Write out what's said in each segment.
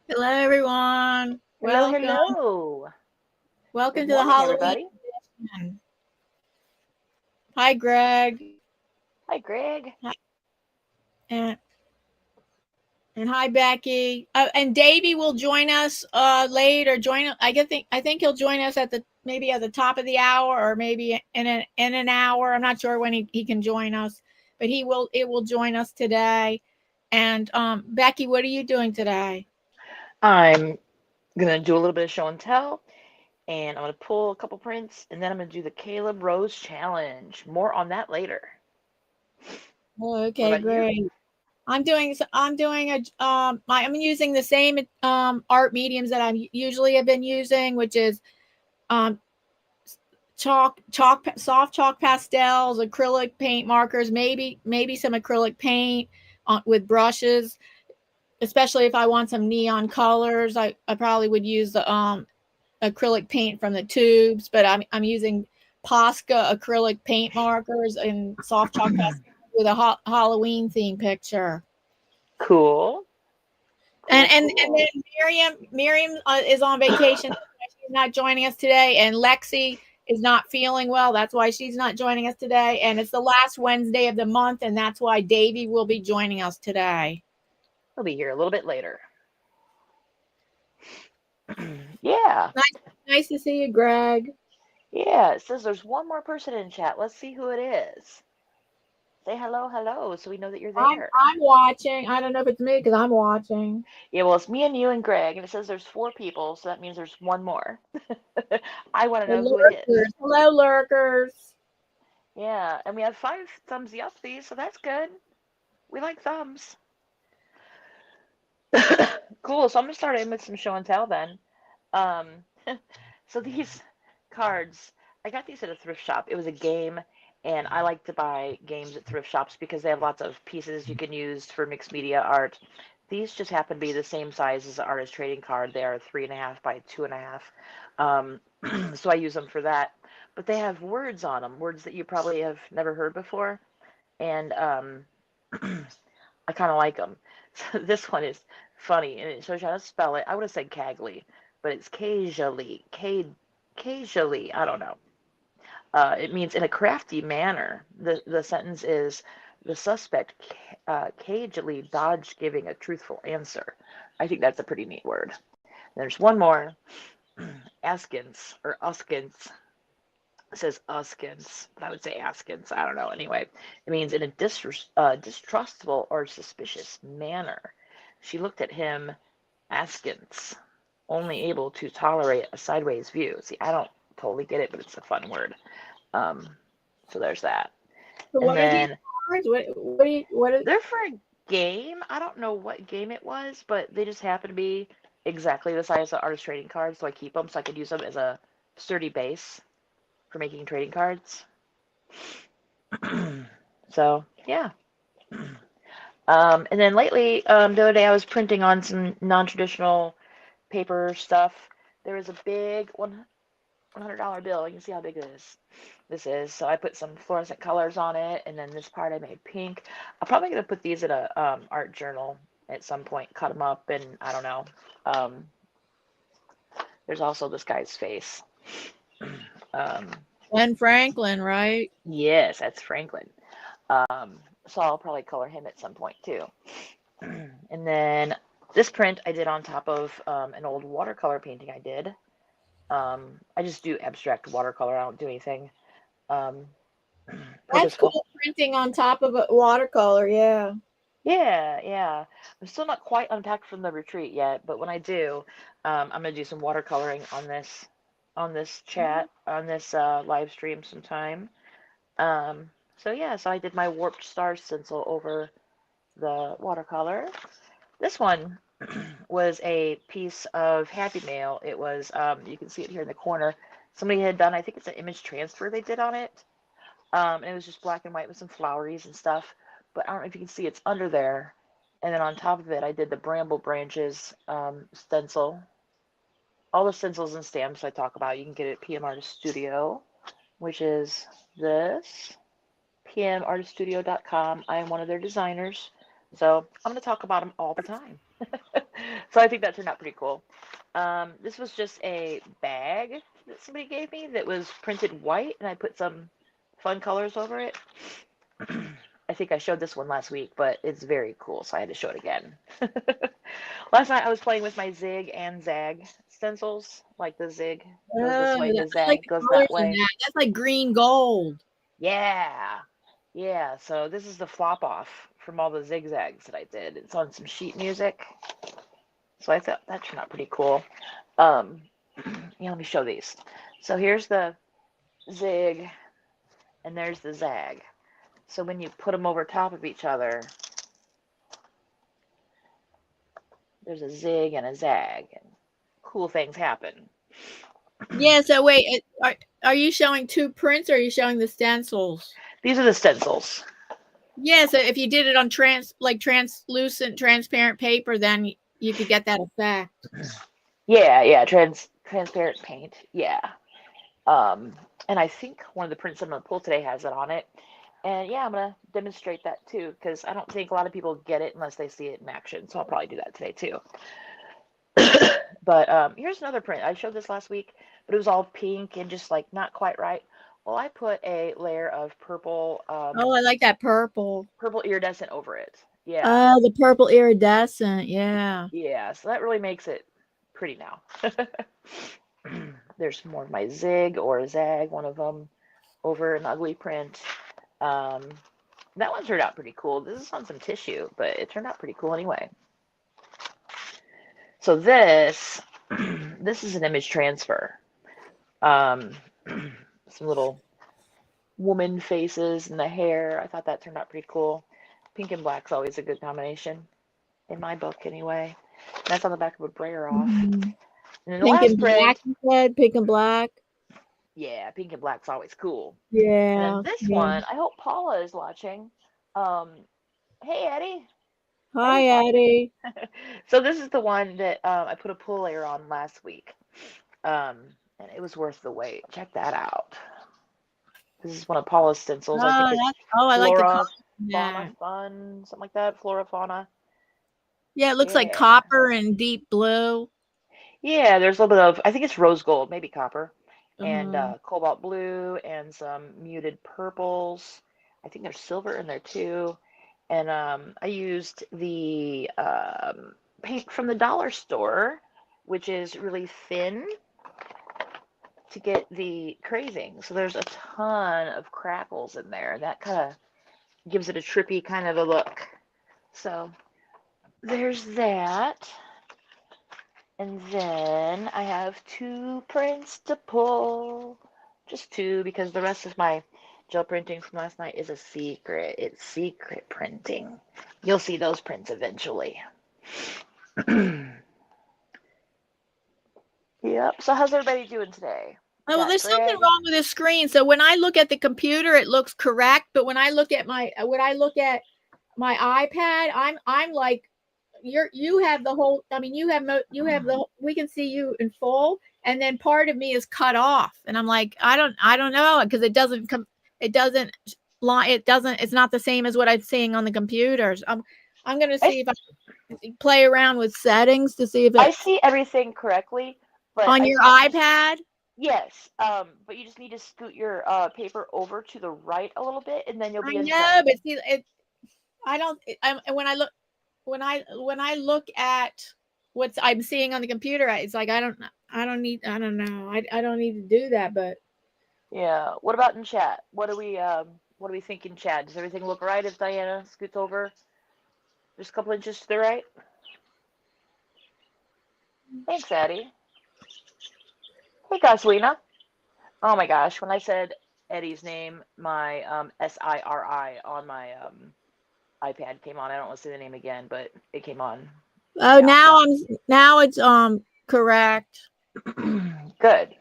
Hello, everyone. Hello, Welcome. hello. Welcome Good to the morning, Halloween everybody. edition. Hi, Greg. Hi, Greg. Hi- And, and hi, Becky. And Davy will join us later. I think he'll join us at the maybe at the top of the hour or maybe in an hour. I'm not sure when he can join us, but it will join us today. And Becky, what are you doing today? I'm going to do a little bit of show and tell, and I'm going to pull a couple prints, and then I'm going to do the Caleb Rose Challenge. More on that later. Oh, What okay, about you? great. I'm using the same art mediums that I usually have been using, which is um soft chalk pastels, acrylic paint markers, maybe some acrylic paint with brushes, especially if I want some neon colors. I probably would use the acrylic paint from the tubes, but I'm using Posca acrylic paint markers and soft chalk pastels with a Halloween theme picture. Cool. And Cool, and and cool. then Miriam is on vacation. She's not joining us today, and Lexi is not feeling well. That's why she's not joining us today. And it's the last Wednesday of the month, and that's why Davy will be joining us today. I'll be here a little bit later. Yeah. Nice, nice to see you, Greg. Yeah. It says there's one more person in chat. Let's see who it is. Say hello, hello, so we know that you're there. I'm watching. I don't know if it's me because I'm watching. Yeah, well, it's me and you and Greg, and it says there's 4 people, so that means there's one more. I want to The know who it is. lurkers. Hello, lurkers. Yeah, and we have 5 thumbs up these, so that's good. We like thumbs. Cool. So I'm gonna start in with some show and tell then. Um, so these cards, I got these at a thrift shop. It was a game, and I like to buy games at thrift shops because they have lots of pieces you can use for mixed media art. These just happen to be the same size as the artist trading card. They are 3.5 by 2.5. Um, so I use them for that. But they have words on them, words that you probably have never heard before, and I kind of like them. So this one is funny, and it shows you how to spell it. I would have said Cagley, but it's casually, casually. I don't know. It means in a crafty manner. The sentence is the suspect cagily dodged giving a truthful answer. I think that's a pretty neat word. There's one more, askins or uskins. It says uskins, but I would say askins. I don't know. Anyway, it means in a distrustful or suspicious manner. She looked at him askance, only able to tolerate a sideways view. See, I don't totally get it, but it's a fun word. Um, so there's that. So And what are these then cards? What are they're for a game. I don't know what game it was, but they just happen to be exactly the size of artist trading cards, so I keep them so I could use them as a sturdy base for making trading cards. So yeah. And then lately, the other day I was printing on some non-traditional paper stuff. There was a big $100 bill. You can see how big this is. So I put some fluorescent colors on it, and then this part I made pink. I'm probably gonna put these in a art journal at some point. Cut them up, and I don't know. Um, there's also this guy's face. Um, Ben Franklin, right? yes, that's Franklin. So I'll probably color him at some point too. And then this print I did on top of an old watercolor painting I did. I just do abstract watercolor. I don't do anything um, That's purposeful. cool printing on top of a watercolor. Yeah. Yeah, yeah. I'm still not quite unpacked from the retreat yet, but when I do, I'm gonna do some watercoloring on this chat on this live stream sometime. So yeah, so I did my warped star stencil over the watercolor. This one was a piece of Happy Mail. It was, you can see it here in the corner. Somebody had done, I think it's an image transfer they did on it. And it was just black and white with some floweries and stuff. But I don't know if you can see it's under there. And then on top of it, I did the bramble branches stencil. All the stencils and stamps I talk about, you can get it at PM Artist Studio, which is this, pmartiststudio.com. I am one of their designers. So I'm going to talk about them all the time. So I think that turned out pretty cool. This was just a bag that somebody gave me that was printed white, and I put some fun colors over it. I think I showed this one last week, but it's very cool, so I had to show it again. Last night I was playing with my zig and zag stencils, like the zig goes this Oh, way, the I like zag the goes colors that in way. that. That's like green gold. Yeah, yeah. So this is the flop off from all the zigzags that I did. It's on some sheet music. So I thought that turned out pretty cool. Yeah, let me show these. So here's the zig, and there's the zag. So when you put them over top of each other, there's a zig and a zag, and cool things happen. Yeah, so wait, are you showing two prints or are you showing the stencils? These are the stencils. Yeah, so if you did it on translucent, transparent paper, then you could get that effect. Yeah, transparent paint. Yeah. And I think one of the prints I'm gonna pull today has it on it. And yeah, I'm gonna demonstrate that too, because I don't think a lot of people get it unless they see it in action. So I'll probably do that today too. But here's another print. I showed this last week, but it was all pink and just like not quite right. Well, I put a layer of purple, Oh, I like that purple. purple iridescent over it. Yeah, Oh, the purple iridescent. Yeah. yeah. So that really makes it pretty now. There's more of my zig or zag, one of them, over an ugly print. Um, that one turned out pretty cool. This is on some tissue, but it turned out pretty cool anyway. So this, this is an image transfer. Some little woman faces and the hair. I thought that turned out pretty cool. Pink and black's always a good combination, in my book anyway. And that's on the back of a brayer off. Mm-hmm. And then the Pink last and black, print, you said? Pink and black? yeah, pink and black's always cool. And then Yeah. this Yeah. one, I hope Paula is watching. Um, hey, Eddie. Hi, Eddie's watching. Eddie. So this is the one that I put a pull layer on last week. And it was worth the wait. Check that out. This is one of Paula's stencils. I think it's I like the color Flora, in Fauna, that. Fun, something like that. Flora, Fauna. Yeah, it looks like Yeah. copper and deep blue. Yeah, there's a little bit of, I think it's rose gold, maybe copper, and Uh, cobalt blue, and some muted purples. I think there's silver in there too. And I used the paint from the dollar store, which is really thin, to get the crazing. So there's a ton of crackles in there. That kind of gives it a trippy kind of a look. So there's that. And then I have two prints to pull. Just two, because the rest of my gel printing from last night is a secret. It's secret printing. You'll see those prints eventually. Yep. So how's everybody doing today? oh, well, Got there's something Greg? wrong with the screen. So when I look at the computer, it looks correct, but when I look at my iPad, I'm like you have the whole. I mean, you have the. We can see you in full, and then part of me is cut off, and I'm like, I don't know, because it doesn't come. It doesn't. It's not the same as what I'm seeing on the computers. I'm gonna I, see if I play around with settings to see if I it see everything correctly, but on I your think iPad. yes. But you just need to scoot your paper over to the right a little bit, and then you'll I be in know, frame. but see, I don't. When I look at what I'm seeing on the computer, it's like I don't know. I don't need to do that, but Yeah. What about in chat? What do we think in chat? Does everything look right if Diana scoots over just a couple inches to the right? Thanks, Addie. Hey, Goswina. Oh my gosh, when I said Eddie's name, my SIRI on my iPad came on. I don't want to say the name again, but it came on. oh, Yeah. now it's correct. Good.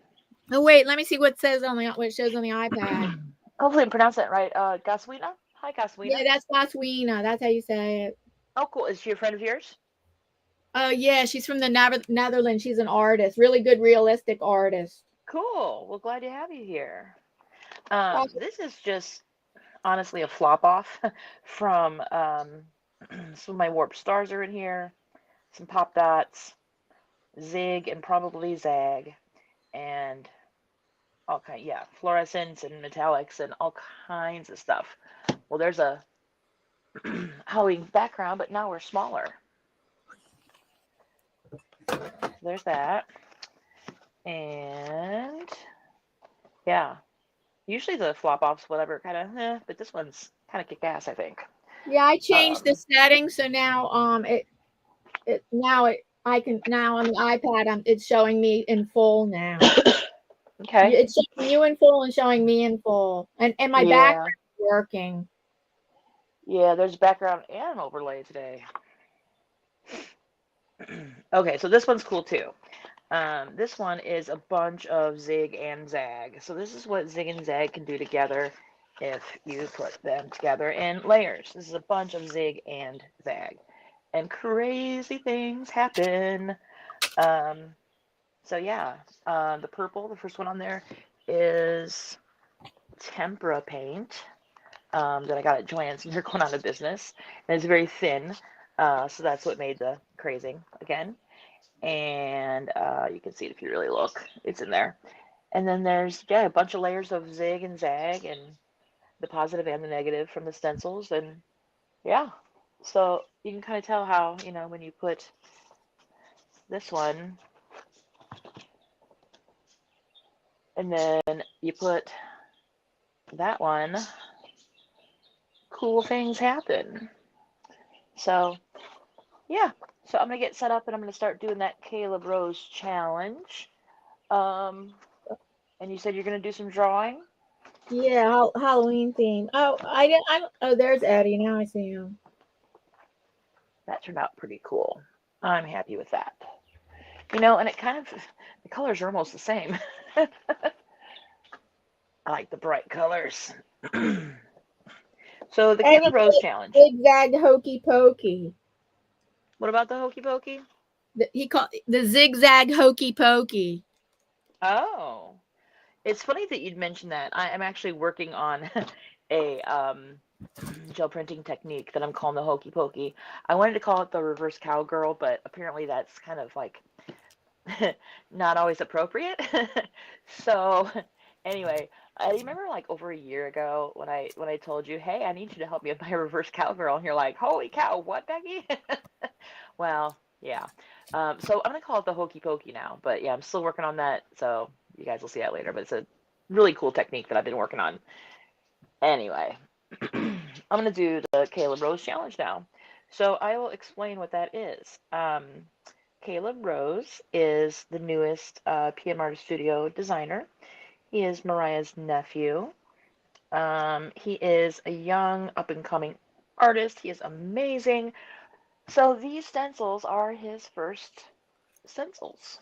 Oh wait, let me see what it says on what it shows on the iPad. Hopefully I'm pronouncing it right. Goswina? Hi, Yeah, Goswina. that's Boswina. That's how you say it. Oh, cool. Is she a friend of yours? Oh yeah, she's from the Netherlands. She's an artist, really good realistic artist. Cool. Well, glad to have you here. Oh, This is just honestly a flop off from Some of my warp stars are in here. Some pop dots, zig and probably zag, and all kind, yeah, fluorescents and metallics and all kinds of stuff. Well, there's a Halloween background, but now we're smaller. So there's that. And yeah, usually the flop offs, whatever, kind of, but this one's kind of kick ass, I think. Yeah, I changed the settings, so now I can now on the iPad it's showing me in full now. Okay. It's showing you in full and showing me in full, and my background is working. Yeah, there's background and overlay today. Okay, so this one's cool too. This one is a bunch of zig and zag. So this is what zig and zag can do together if you put them together in layers. This is a bunch of zig and zag. And crazy things happen. So yeah, the purple, the first one on there, is tempera paint that I got at Joann's, and they're going out of business. And it's very thin, so that's what made the crazing again. And you can see it if you really look. It's in there. And then there's, yeah, a bunch of layers of zig and zag and the positive and the negative from the stencils. And yeah, so you can kind of tell how, you know, when you put this one and then you put that one, cool things happen. So yeah, so I'm gonna get set up and I'm gonna start doing that Caleb Rose challenge. And you said you're gonna do some drawing? Yeah, Halloween theme. Oh, I didn't. Oh, there's Eddie. Now I see him. That turned out pretty cool. I'm happy with that. You know, and it kind of, the colors are almost the same. I like the bright colors. So the Caleb Rose challenge. Zigzag hokey pokey. What about the hokey pokey? He called the zigzag hokey pokey. Oh, it's funny that you'd mentioned that. I'm actually working on a gel printing technique that I'm calling the hokey pokey. I wanted to call it the reverse cowgirl, but apparently that's kind of like not always appropriate. So anyway, I remember like over a year ago when I told you, hey, I need you to help me with my reverse cowgirl, and you're like, holy cow, what, Becky? Well, yeah. So I'm gonna call it the hokey pokey now, but yeah, I'm still working on that, so you guys will see that later. But it's a really cool technique that I've been working on. Anyway, I'm gonna do the Caleb Rose challenge now. So I will explain what that is. Caleb Rose is the newest PM Artist Studio designer. He is Mariah's nephew. He is a young, up-and-coming artist. He is amazing. So these stencils are his first stencils.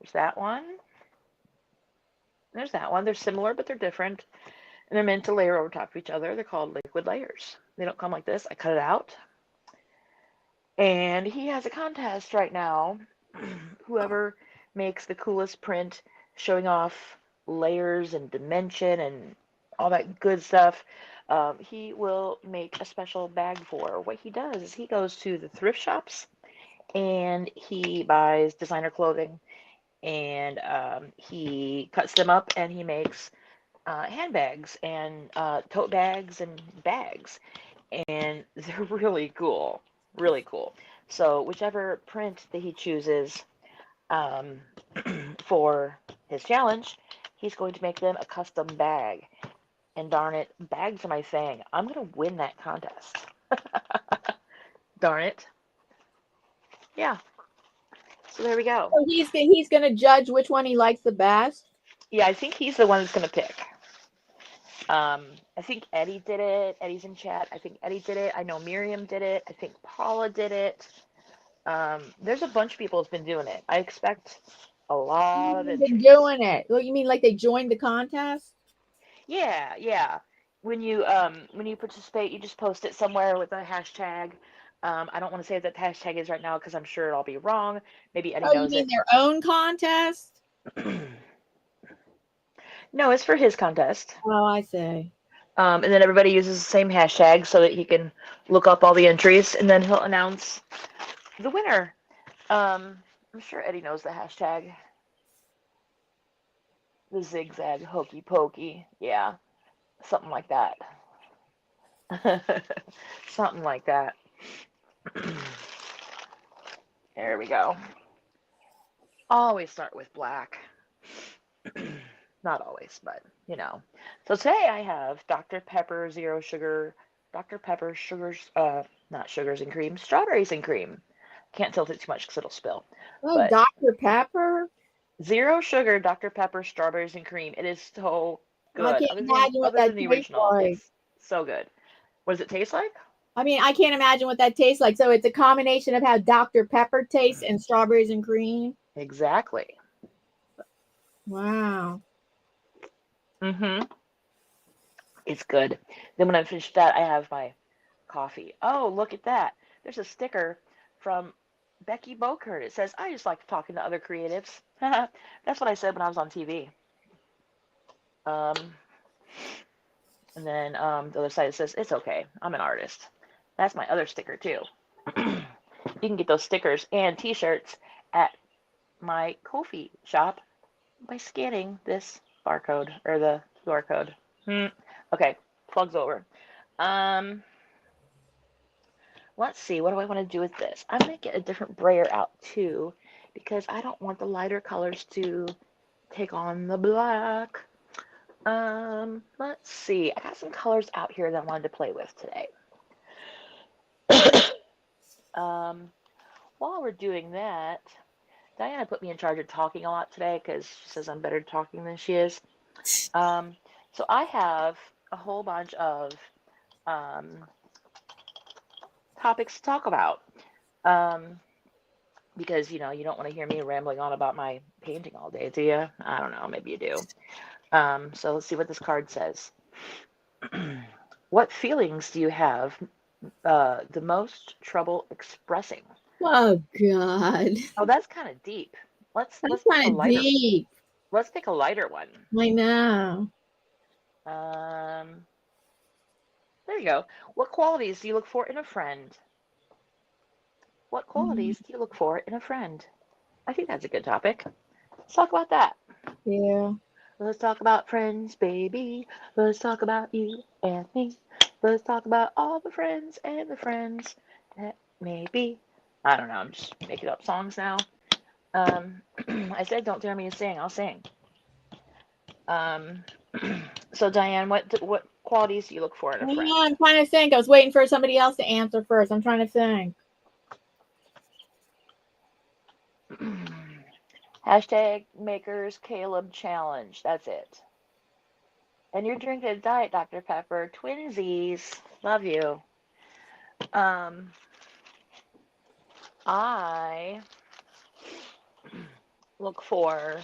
There's that one. There's that one. They're similar, but they're different. And they're meant to layer over top of each other. They're called liquid layers. They don't come like this. I cut it out. And he has a contest right now. Whoever makes the coolest print showing off layers and dimension and all that good stuff, he will make a special bag for. What he does is he goes to the thrift shops and he buys designer clothing and he cuts them up and he makes handbags and tote bags and bags. And they're really cool. Really cool. So whichever print that he chooses for his challenge, he's going to make them a custom bag. And darn it, bags are my thing. I'm going to win that contest. Darn it. Yeah. So there we go. So he's going to judge which one he likes the best? Yeah, I think he's the one that's going to pick. I think Eddie did it. Eddie's in chat. I think Eddie did it. I know Miriam did it. I think Paula did it. There's a bunch of people that's been doing it. I expect a lot of been entries. Doing it. Well, you mean like they joined the contest? Yeah, yeah. When you participate, you just post it somewhere with a hashtag. I don't want to say what that hashtag is right now because I'm sure it'll be wrong. Maybe Eddie knows you mean it. their own contest? No, it's for his contest. Oh, I see. And then everybody uses the same hashtag so that he can look up all the entries, and then he'll announce the winner. I'm sure Eddie knows the hashtag. The zigzag hokey pokey. Yeah, something like that. Something like that. There we go. Always start with black. Not always, but you know. So today I have Dr. Pepper Zero Sugar, Dr. Pepper sugars, not sugars and cream, strawberries and cream. Can't tilt it too much because it'll spill. Oh, But Dr. Pepper. Zero sugar, Dr. Pepper, strawberries and cream. It is so I good. can't imagine what Other that than the tastes original, like. it's so good. What does it taste like? I mean, I can't imagine what that tastes like. So it's a combination of how Dr. Pepper tastes and strawberries and cream. Exactly. Wow. Mm-hmm. It's good. Then when I finish that, I have my coffee. Oh, look at that. There's a sticker from Becky Bokert. It says, I just like talking to other creatives. That's what I said when I was on TV. And then the other side says, it's okay. I'm an artist. That's my other sticker, too. You can get those stickers and t-shirts at my Ko-fi shop by scanning this barcode or the QR code. Okay, plugs over. Let's see, what do I want to do with this? I'm going to get a different brayer out too, because I don't want the lighter colors to take on the black. Let's see. I got some colors out here that I wanted to play with today. While we're doing that, Diana put me in charge of talking a lot today because she says I'm better at talking than she is. So I have a whole bunch of topics to talk about. Because, you know, you don't want to hear me rambling on about my painting all day, do you? I don't know. Maybe you do. So let's see what this card says. What feelings do you have the most trouble expressing? Oh, God. Oh, that's kind of deep. Let's pick a Kind of lighter. deep. Let's pick a lighter one. I know. There you go. What qualities do you look for in a friend? What qualities do you look for in a friend? I think that's a good topic. Let's talk about that. Yeah. Let's talk about friends, baby. Let's talk about you and me. Let's talk about all the friends and the friends that may be. I don't know. I'm just making up songs now. I said, don't dare me to sing. I'll sing. So Diane, what qualities do you look for in a friend? Yeah, I'm trying to think. I was waiting for somebody else to answer first. I'm trying to think. Hashtag makers Caleb challenge. That's it. And you're drinking a diet, Dr. Pepper. Twinsies. Love you. I look for,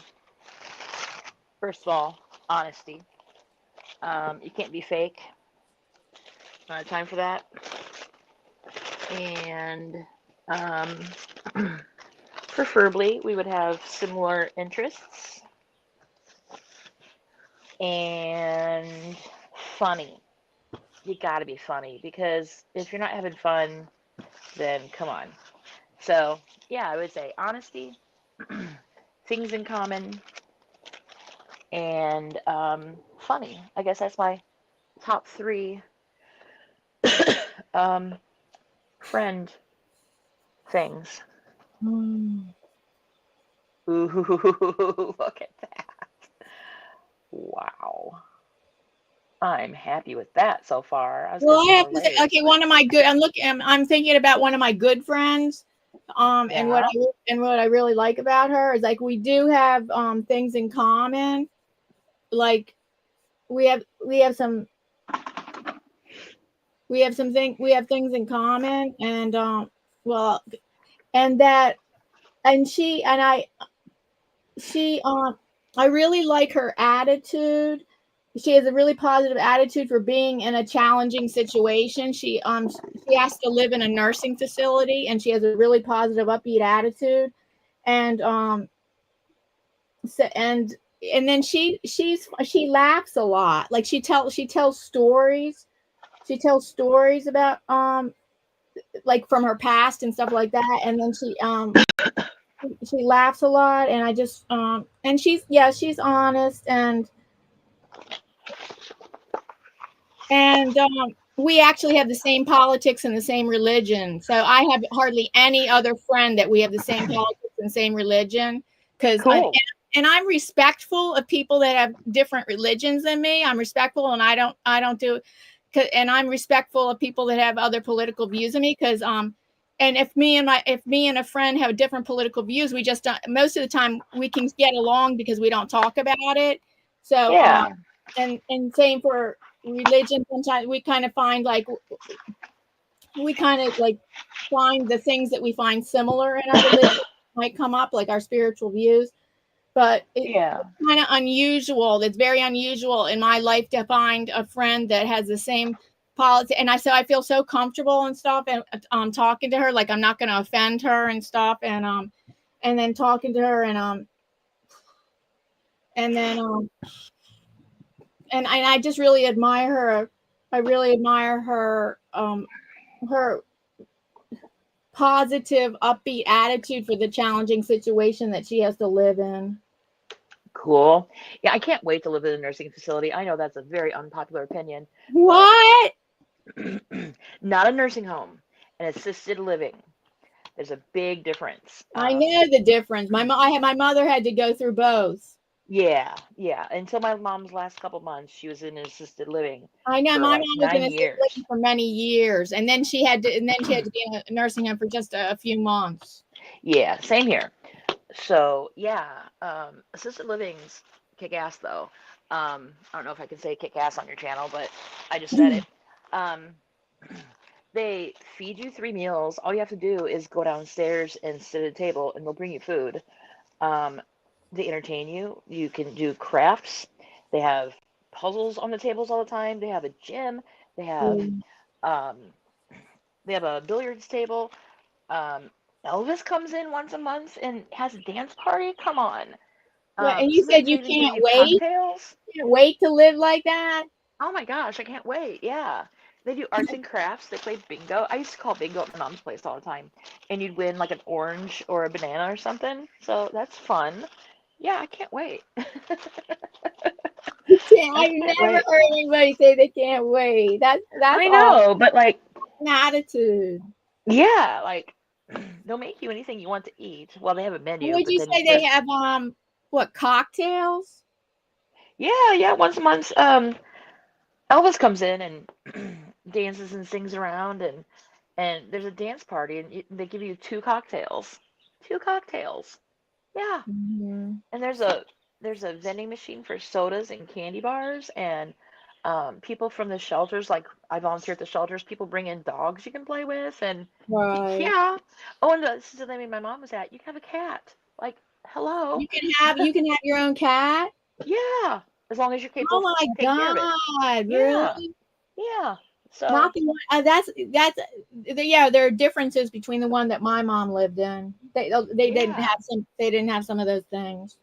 first of all, honesty. You can't be fake. Not time for that. And preferably, we would have similar interests. And funny. You gotta be funny, because if you're not having fun, then come on. So, yeah, I would say honesty, things in common, and funny. I guess that's my top 3 friend things. Ooh, look at that. Wow. I'm happy with that so far. Well, I have to say, okay, one of my good. I'm thinking about one of my good friends. And what I really like about her is, like, we do have things in common. Like we have things in common, and I really like her attitude. She has a really positive attitude for being in a challenging situation. She has to live in a nursing facility, and she has a really positive, upbeat attitude. And and then she laughs a lot. Like she tells stories. She tells stories about like from her past and stuff like that. And then she laughs a lot, and I just and she's honest, and we actually have the same politics and the same religion. So I have hardly any other friend that we have the same politics and same religion, because Cool. I'm respectful of people that have different religions than me. I'm respectful, and I don't do, and I'm respectful of people that have other political views than me, because and if me and a friend have different political views, we just don't, most of the time we can get along because we don't talk about it. So Yeah. and same for religion. Sometimes we kind of find like find the things that we find similar in our religion might come up, like our spiritual views. But it's kind of unusual. It's very unusual in my life to find a friend that has the same politics. And I feel so comfortable and stuff, and talking to her, like I'm not going to offend her and stuff, and then talking to her, and then and I just really admire her. I really admire her her positive, upbeat attitude for the challenging situation that she has to live in. Cool. Yeah, I can't wait to live in a nursing facility. I know that's a very unpopular opinion. What? Not a nursing home, an assisted living. There's a big difference. I know the difference. My mother had to go through both. Yeah. Until my mom's last couple months, she was in assisted living. I know for my like mom was in 9 assisted years. living for many years, and then she had to be in a nursing home for just a few months. Yeah, same here. So yeah, assisted livings kick ass though. I don't know if I can say kick ass on your channel, but I just said it. They feed you 3 meals. All you have to do is go downstairs and sit at a table, and they'll bring you food. They entertain you. You can do crafts. They have puzzles on the tables all the time. They have a gym. They have um, a billiards table. Elvis comes in once a month and has a dance party. Come on. And you said Sometimes they you even give can't you wait? cocktails. Can't wait to live like that? Oh my gosh, I can't wait. Yeah. They do arts and crafts. They play bingo. I used to call bingo at my mom's place all the time. And you'd win like an orange or a banana or something. So that's fun. Yeah, I can't wait. I've never heard anybody say they can't wait. That's I all know, but like an attitude. yeah, like they'll make you anything you want to eat. Well, they have a menu, Would but you then say they have what, cocktails? yeah, once a month Elvis comes in and dances and sings around, and there's a dance party, and they give you 2 cocktails. 2 cocktails. Yeah. Mm-hmm. And there's a vending machine for sodas and candy bars, and people from the shelters, like I volunteer at the shelters, people bring in dogs you can play with, and Right. yeah. Oh, and this is the name my mom was at. You can have a cat. Like, hello. You can have your own cat? Yeah. As long as you're capable Oh of my taking care of it. God, Yeah. really? Yeah. So Not the one, yeah, there are differences between the one that my mom lived in. They didn't have some of those things.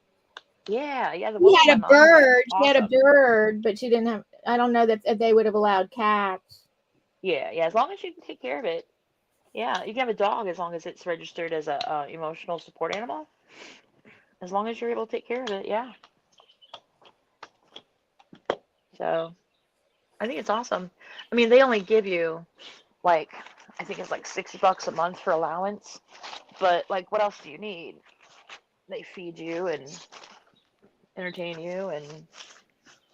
yeah, the She one where had my a mom was at, bird. She had a awesome. bird, but she didn't have. I don't know that if they would have allowed cats. Yeah, as long as you can take care of it. Yeah, you can have a dog as long as it's registered as a emotional support animal. As long as you're able to take care of it, yeah. So I think it's awesome. I mean, they only give you like, I think it's like $60 a month for allowance, but like, what else do you need? They feed you and entertain you, and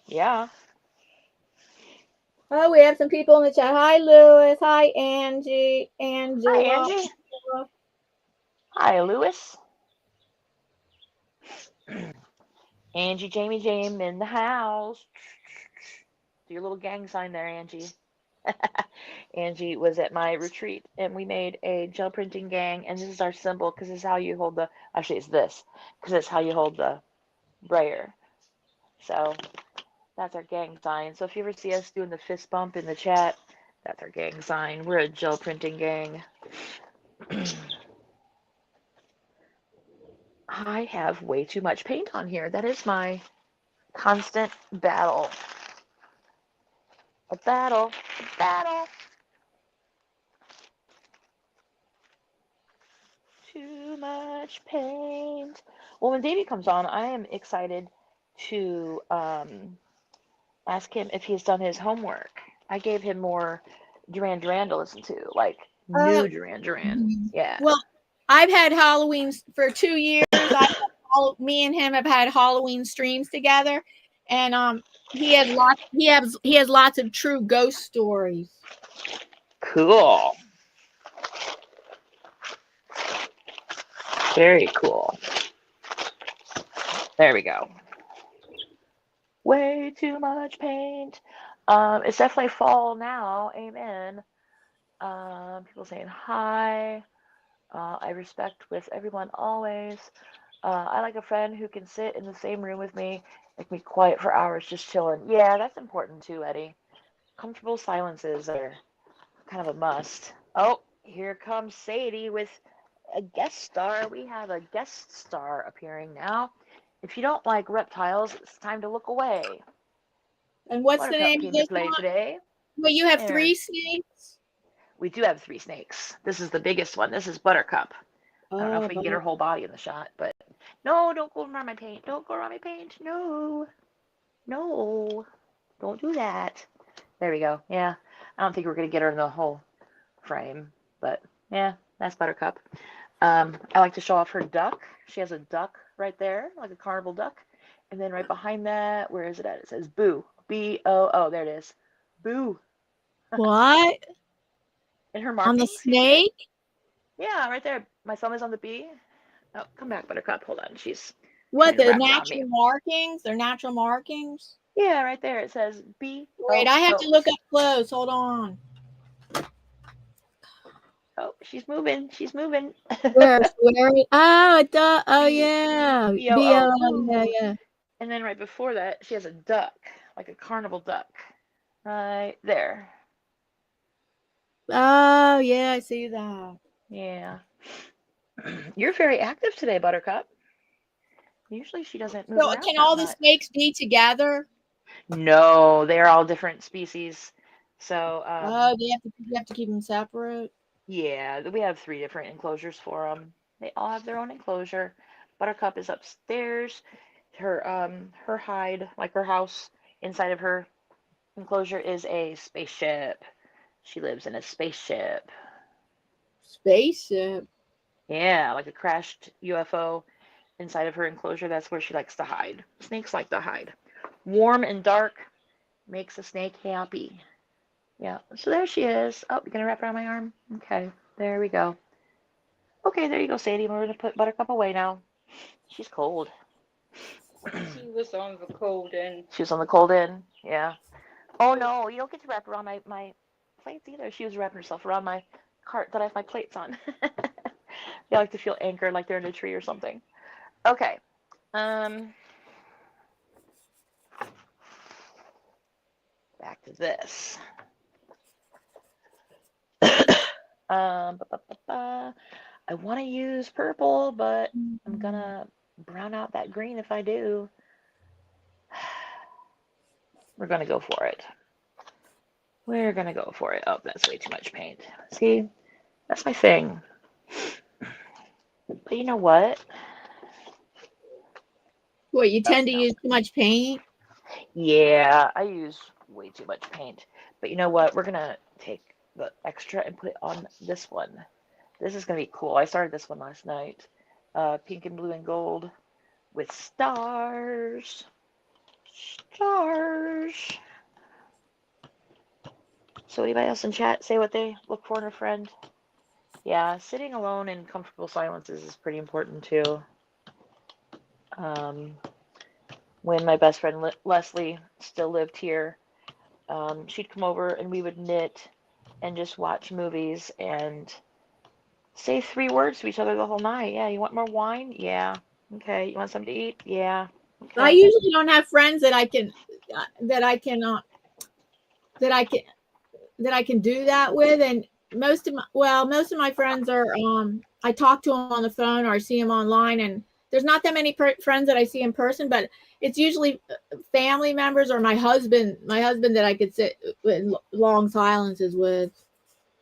yeah. Oh, we have some people in the chat. Hi, Lewis. Hi, Angie. Hi, Angela. Angie. Hi, Lewis. Angie, Jamie, James in the house. Do your little gang sign there, Angie. Angie was at my retreat, and we made a gel printing gang, and this is our symbol because this is how you hold the, actually it's this, because it's how you hold the brayer. So that's our gang sign. So if you ever see us doing the fist bump in the chat, that's our gang sign. We're a gel printing gang. I have way too much paint on here. That is my constant battle. A battle. A battle. Too much paint. Well, when Davy comes on, I am excited to ask him if he's done his homework. I gave him more Duran Duran to listen to, like new Duran Duran. Yeah. Well, I've had Halloween for 2 years. Me and him have had Halloween streams together, and he has lots of true ghost stories. Cool. Very cool. There we go. Way too much paint. It's definitely fall now. Amen. People saying hi. I respect with everyone always. I like a friend who can sit in the same room with me and be quiet for hours just chilling. Yeah, that's important too, Eddie. Comfortable silences are kind of a must. Oh, here comes Sadie with a guest star. We have a guest star appearing now. If you don't like reptiles, it's time to look away. And what's the name of this play one? Today? Well, you have 3 snakes? We do have 3 snakes. This is the biggest one. This is Buttercup. I don't know if we can get her whole body in the shot, but no, don't go around my paint. Don't go around my paint. No. No. Don't do that. There we go. Yeah. I don't think we're going to get her in the whole frame, but yeah, that's Buttercup. I like to show off her duck. She has a duck right there, like a carnival duck. And then right behind that, where is it at? It says Boo. B-O-O. There it is. Boo. What? In her markings? On the snake? Yeah, right there. My thumb is on the B. Oh, come back, Buttercup. Hold on. She's what, the natural markings? They're natural markings? Yeah, right there. It says B. Wait, I have to look up close. Hold on. Oh, she's moving. She's moving. Where? Oh, it does. Oh, yeah. B-O-O. Yeah. And then right before that, she has a duck, like a carnival duck. Right there. Oh, yeah, I see that. Yeah. You're very active today, Buttercup. Usually she doesn't move around. Can all the snakes be together? No, they're all different species. So you have to keep them separate? Yeah, we have 3 different enclosures for them. They all have their own enclosure. Buttercup is upstairs. Her hide, like her house, inside of her enclosure is a spaceship. She lives in a spaceship. Spaceship? Yeah, like a crashed UFO inside of her enclosure. That's where she likes to hide. Snakes like to hide. Warm and dark makes a snake happy. Yeah, so there she is. Oh, you're going to wrap around my arm? Okay, there we go. Okay, there you go, Sadie. We're going to put Buttercup away now. She's cold. She was on the cold end. She was on the cold end, yeah. Oh, no, you don't get to wrap around my plates either. She was wrapping herself around my cart that I have my plates on. They like to feel anchored like they're in a tree or something. Okay. Back to this. I want to use purple, but I'm gonna brown out that green if I do. We're gonna go for it. We're gonna go for it. Oh, that's way too much paint. See, that's my thing. But you know what? What, you tend to use too much paint? Yeah, I use way too much paint. But you know what? We're gonna take the extra and put it on this one. This is gonna be cool. I started this one last night. Pink and blue and gold with stars. Stars. So anybody else in chat say what they look for in a friend? Yeah, sitting alone in comfortable silences is pretty important too. When my best friend Leslie still lived here, she'd come over and we would knit and just watch movies and say 3 words to each other the whole night. Yeah, you want more wine? Yeah. Okay. You want something to eat? Yeah. Okay. I usually don't have friends that I can do that with, and most of my friends are I talk to them on the phone or I see them online, and there's not that many friends that I see in person, but it's usually family members or my husband that I could sit in long silences with.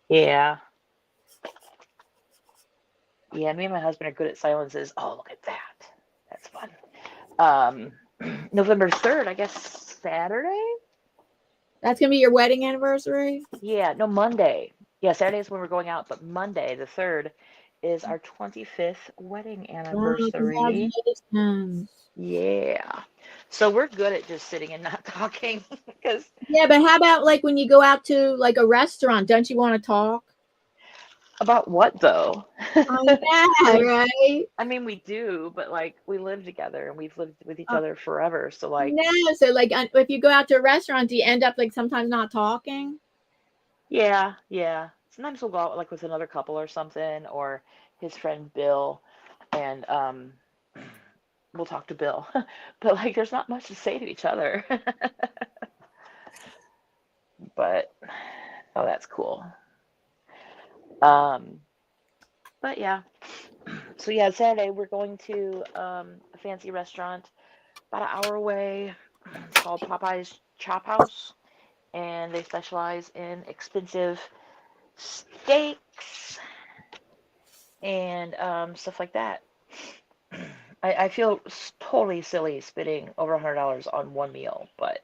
Yeah. Yeah, me and my husband are good at silences. Oh, look at that. That's fun. November 3rd, I guess Saturday? That's going to be your wedding anniversary? Yeah, no, Monday. Yeah, Saturday is when we're going out, but Monday, the 3rd, is our 25th wedding anniversary. Congratulations. Yeah. So we're good at just sitting and not talking. Because yeah, but how about like when you go out to like a restaurant? Don't you want to talk? About what though? Right? I mean, we do, but like we live together and we've lived with each other forever. So like, no. So like, if you go out to a restaurant, do you end up like sometimes not talking? yeah. Sometimes we'll go out like with another couple or something, or his friend Bill, and we'll talk to Bill. But like, there's not much to say to each other. But oh, that's cool. But yeah. So yeah, Saturday we're going to a fancy restaurant about an hour away. It's called Popeye's Chop House, and they specialize in expensive steaks and stuff like that. I feel totally silly spending over $100 on one meal, but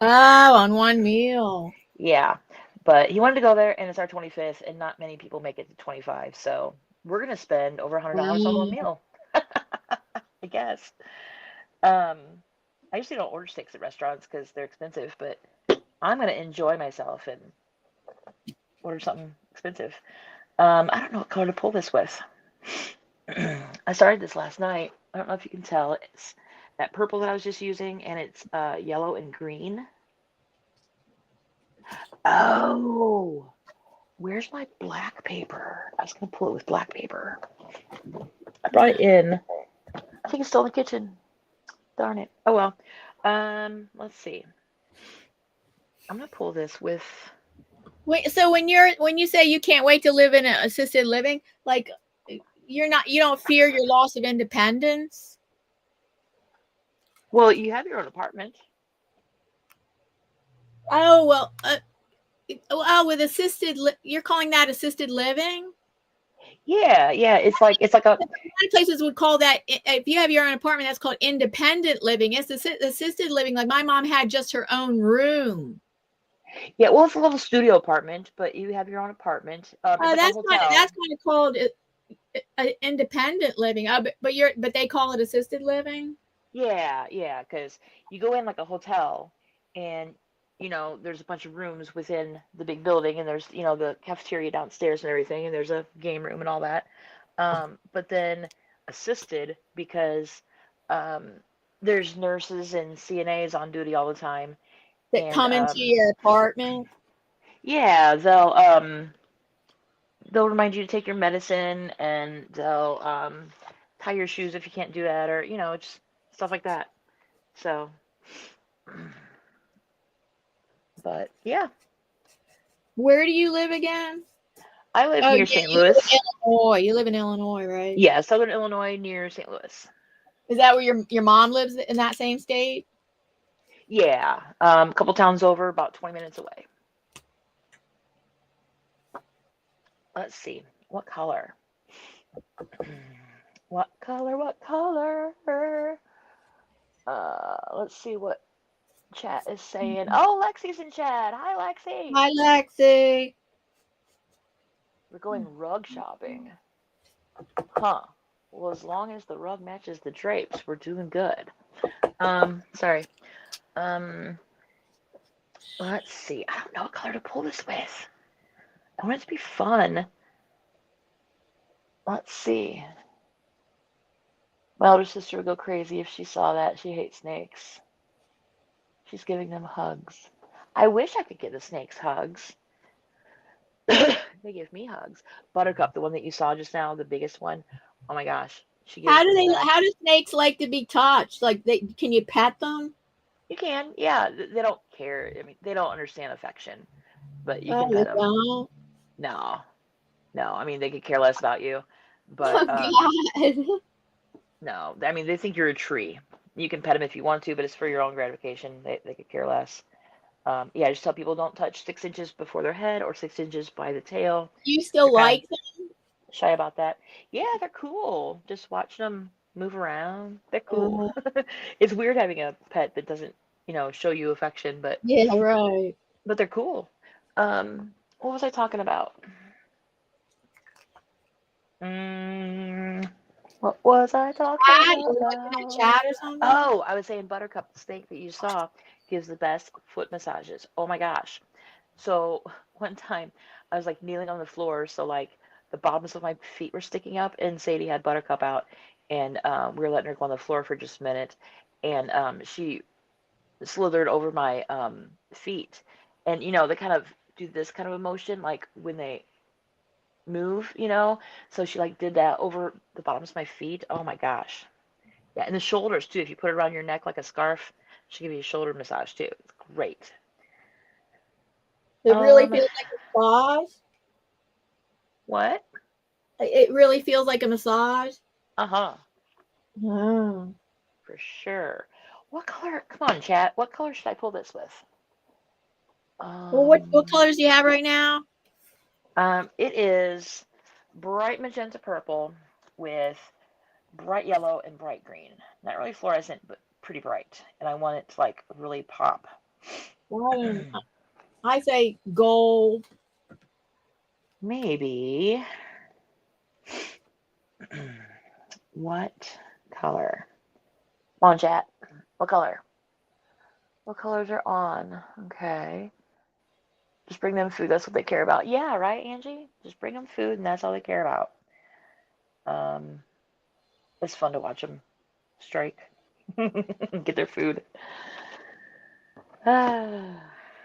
on one meal. yeah. But he wanted to go there, and it's our 25th, and not many people make it to 25, so we're gonna spend over $100 on one meal. I guess. I usually don't order steaks at restaurants because they're expensive, but I'm gonna enjoy myself and order something expensive. I don't know what color to pull this with. I started this last night. I don't know if you can tell. It's that purple that I was just using, and it's yellow and green. Oh, where's my black paper? I was gonna pull it with black paper. I brought it in. I think it's still in the kitchen. Darn it. Oh well. Let's see. I'm gonna pull this with. Wait, so when you say you can't wait to live in an assisted living, like you don't fear your loss of independence? Well, you have your own apartment. Oh well, with you're calling that assisted living? Yeah. It's like a. A lot of places would call that, if you have your own apartment, that's called independent living. It's assisted living. Like my mom had just her own room. Yeah, well, it's a little studio apartment, but you have your own apartment. It's like a hotel. That's kind of called independent living. But they call it assisted living. Yeah, because you go in like a hotel, and there's a bunch of rooms within the big building, and there's the cafeteria downstairs and everything, and there's a game room and all that. But then assisted because there's nurses and CNAs on duty all the time. That come into your apartment. Yeah, they'll remind you to take your medicine, and they'll tie your shoes if you can't do that, or just stuff like that. So, but yeah. Where do you live again? I live near St. Louis. Illinois. You live in Illinois, right? Yeah, Southern Illinois near St. Louis. Is that where your mom lives, in that same state? Yeah, a couple towns over, about 20 minutes away. Let's see, what color? What color? Let's see what chat is saying. Oh, Lexi's in chat. Hi, Lexi. Hi, Lexi. We're going rug shopping. Huh. Well, as long as the rug matches the drapes, we're doing good. Sorry. Let's see. I don't know what color to pull this with. I want it to be fun. Let's see. My older sister would go crazy if she saw that. She hates snakes. She's giving them hugs. I wish I could give the snakes hugs. They give me hugs. Buttercup, the one that you saw just now, the biggest one. Oh my gosh. How do snakes like to be touched? Like can you pet them? You can, yeah. They don't care. I mean, they don't understand affection, but you can pet them. Don't? No. I mean, they could care less about you, but God. No, I mean, they think you're a tree. You can pet them if you want to, but it's for your own gratification. They could care less. Yeah, just tell people don't touch 6 inches before their head or 6 inches by the tail. You still They're kind like of shy about that. Yeah, they're cool. Just watching them move around. They're cool. them? It's weird having a pet that doesn't, show you affection, but Yeah, right. they're cool. What was I talking about? Mm, what was I talking Chat? You looking at about? chat or something? Oh, I was saying Buttercup, the snake that you saw, gives the best foot massages. Oh my gosh. So one time I was like kneeling on the floor, so like the bottoms of my feet were sticking up, and Sadie had Buttercup out, and we were letting her go on the floor for just a minute, and she slithered over my feet, and they kind of do this kind of emotion like when they move, so she like did that over the bottoms of my feet. Oh my gosh. Yeah, and the shoulders too. If you put it around your neck like a scarf, she'll give you a shoulder massage too. It's great. It really Um, feels like a massage. what? It really feels like a massage. Uh-huh. Oh. For sure. What color? Come on, chat. What color should I pull this with? Well, what colors do you have right now? It is bright magenta purple with bright yellow and bright green. Not really fluorescent, but pretty bright. And I want it to like really pop. Well, I say gold. Maybe. What color? Come on, chat. What color? What colors are on? Okay. Just bring them food. That's what they care about. Yeah, right, Angie? Just bring them food, and that's all they care about. It's fun to watch them strike, get their food. Well,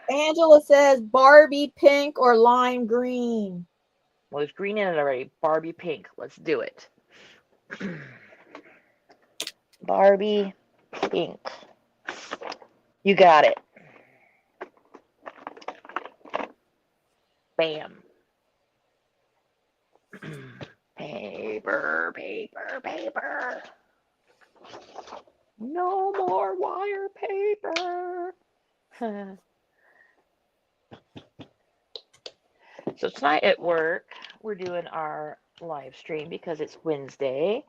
Angela says Barbie pink or lime green. there's green in it already. Barbie pink. Let's do it. Barbie pink. You got it. Bam. Paper, paper, paper. No more wire paper. So tonight at work, we're doing our live stream because it's Wednesday.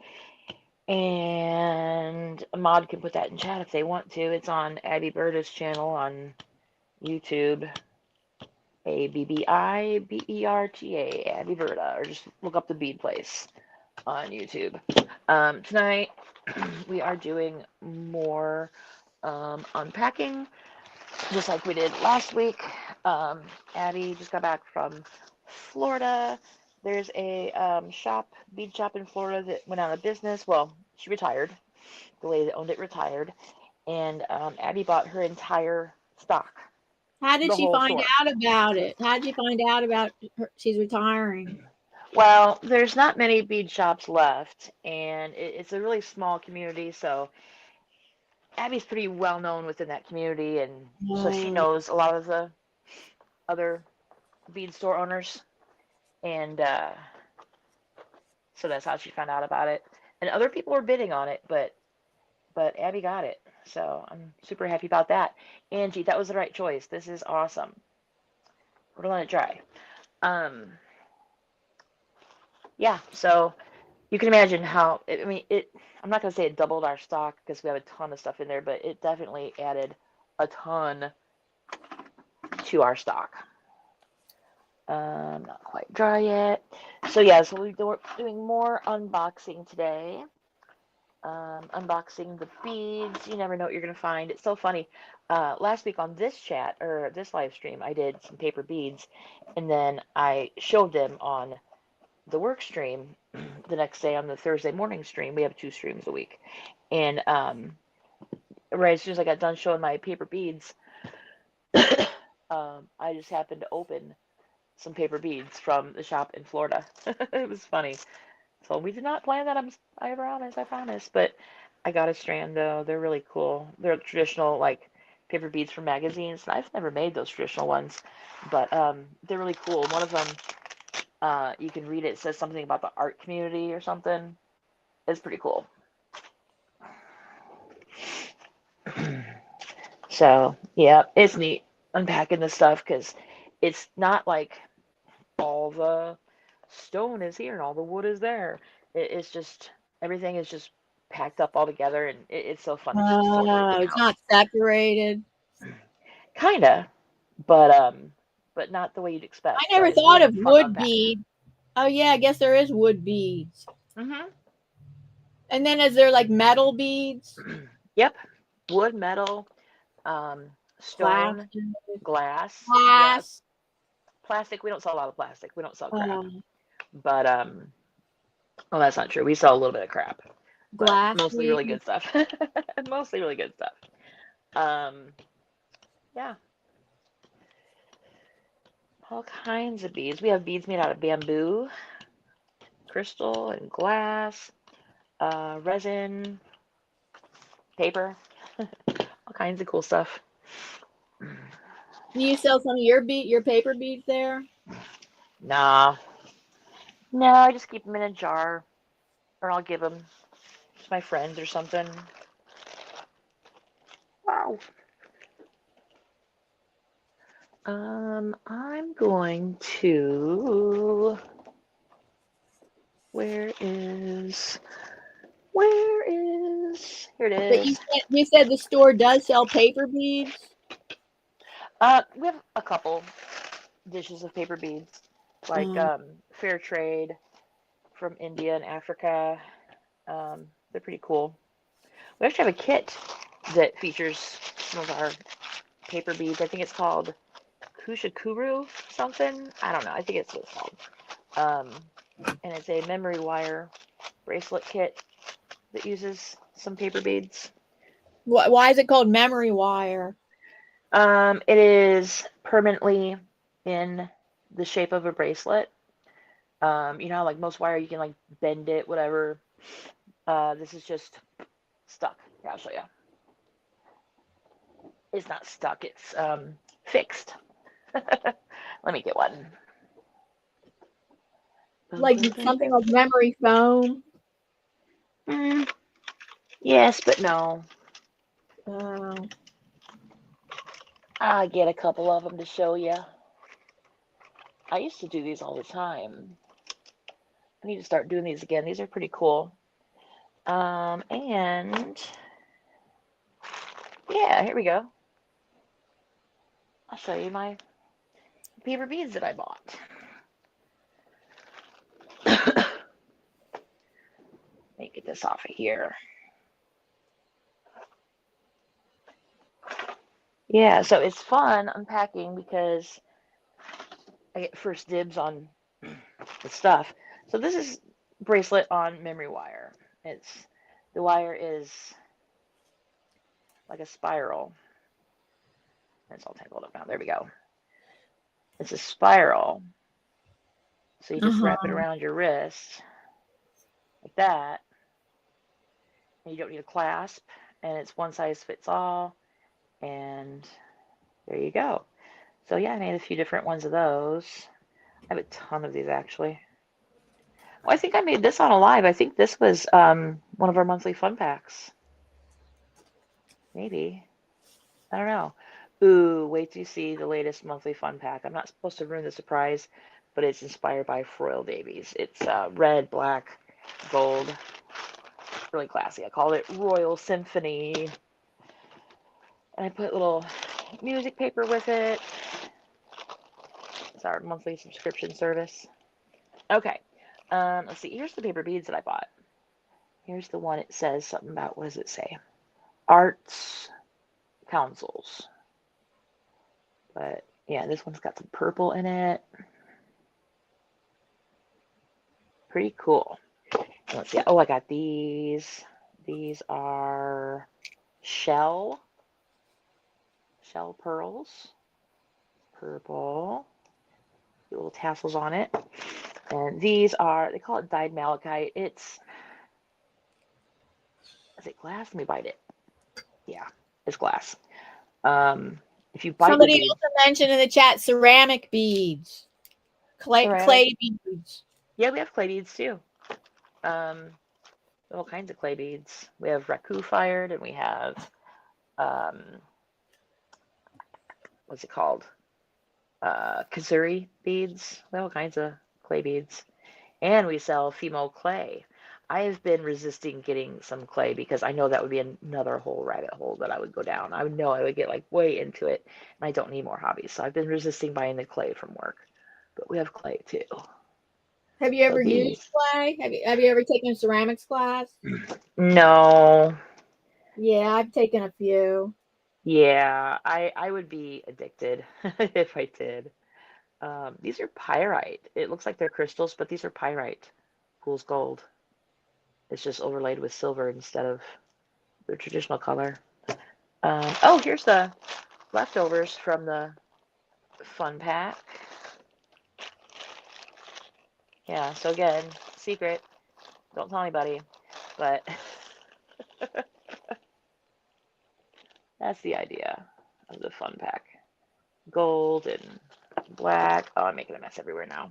And Ahmad can put that in chat if they want to. It's on Abby Berta's channel on YouTube. ABBIBERTA, Abby Berta, or just look up the bead place on YouTube. Tonight we are doing more unpacking, just like we did last week. Abby just got back from Florida. There's a bead shop in Florida that went out of business. Well, she retired. The lady that owned it retired, and Abby bought her entire stock. How did The she whole find store. out about it? How did you find out about she's retiring? Well, there's not many bead shops left, and it's a really small community, so Abby's pretty well known within that community, and so she knows a lot of the other bead store owners, and so that's how she found out about it. And other people were bidding on it, but Abby got it, so I'm super happy about that. Angie, that was the right choice. This is awesome. We're gonna let it dry. Yeah, so you can imagine how, I'm not going to say it doubled our stock because we have a ton of stuff in there, but it definitely added a ton to our stock. Not quite dry yet. So yeah, so we're doing more unboxing today. Unboxing the beads. You never know what you're going to find. It's so funny. Last week on this chat, or this live stream, I did some paper beads, and then I showed them on the work stream the next day on the Thursday morning stream. We have 2 streams a week. And right as soon as I got done showing my paper beads, I just happened to open some paper beads from the shop in Florida. It was funny. So we did not plan that, I promise. But I got a strand though. They're really cool. They're traditional like paper beads from magazines. And I've never made those traditional ones, but they're really cool. One of them, you can read it. It says something about the art community or something. It's pretty cool. So yeah, it's neat unpacking this stuff because it's not like all the stone is here and all the wood is there. It's just everything is just packed up all together, and it's so fun to just sort Oh, everything it's out. not separated. Kinda, but not the way you'd I expect. So never it's thought really of fun to wood unpack. beads. Oh yeah, I guess there is wood beads. Mhm. And then is there like metal beads? Yep. Wood, metal, stone, Plastic. glass. Yeah. Glass. Plastic. We don't sell a lot of plastic. We don't sell crap. Um, But well, that's not true. We sell a little bit of crap, but glass mostly really beads. good stuff. Mostly really good stuff. Um, yeah. All kinds of beads. We have beads made out of bamboo, crystal, and glass, resin, paper, all kinds of cool stuff. Do you sell some of your paper beads there? Nah, no, I just keep them in a jar, or I'll give them to my friends or something. Wow. I'm going to. Where is? Here it But is. you said the store does sell paper beads. We have a couple dishes of paper beads, like Um, fair trade from India and Africa. They're pretty cool. We actually have a kit that features some of our paper beads. I think it's called Kushikuru something. I don't know. I think it's what it's called. And it's a memory wire bracelet kit that uses some paper beads. why is it called memory wire? It is permanently in the shape of a bracelet. You know how like most wire you can like bend it, whatever. This is just stuck. Here, I'll show you. It's not stuck, it's fixed. Let me get one. Like something like memory foam. Yes, but no. Oh. I get a couple of them to show you. I used to do these all the time. I need to start doing these again. These are pretty cool. And yeah, here we go. I'll show you my paper beads that I bought. Let me get this off of here. Yeah, so it's fun unpacking because I get first dibs on the stuff. So this is bracelet on memory wire. The wire is like a spiral. It's all tangled up now. There we go. It's a spiral. So you just Uh-huh. wrap it around your wrist like that. And you don't need a clasp. And it's one size fits all. And there you go. So yeah, I made a few different ones of those. I have a ton of these actually. Well, I think I made this on a live. I think this was one of our monthly fun packs. Maybe. I don't know. Ooh, wait till you see the latest monthly fun pack. I'm not supposed to ruin the surprise, but it's inspired by Froyle Davies. It's red, black, gold. Really classy. I called it Royal Symphony. And I put little music paper with it. It's our monthly subscription service. Okay. Let's see. Here's the paper beads that I bought. Here's the one. It says something about, what does it say? Arts Councils. But yeah, this one's got some purple in it. Pretty cool. Let's see. Oh, I got these. These are shell pearls. Purple. Little tassels on it. And these are, they call it dyed malachite. Is it glass? Let me bite it. Yeah, it's glass. If you bite Somebody the bead, also mentioned in the chat ceramic beads, ceramic. clay beads. Yeah, we have clay beads too. All kinds of clay beads. We have raku fired, and we have what's it called? Kazuri beads. We have all kinds of clay beads. And we sell Fimo clay. I have been resisting getting some clay because I know that would be another whole rabbit hole that I would go down. I would know I would get like way into it, and I don't need more hobbies. So I've been resisting buying the clay from work. But we have clay too. Have you So ever used clay? Have you ever taken a ceramics class? No. Yeah, I've taken a few. Yeah, I would be addicted if I did. These are pyrite. It looks like they're crystals, but these are pyrite. Fool's gold. It's just overlaid with silver instead of the traditional color. Oh, here's the leftovers from the fun pack. Yeah, so again, secret. Don't tell anybody. But that's the idea of the fun pack. Gold and black. Oh, I'm making a mess everywhere now.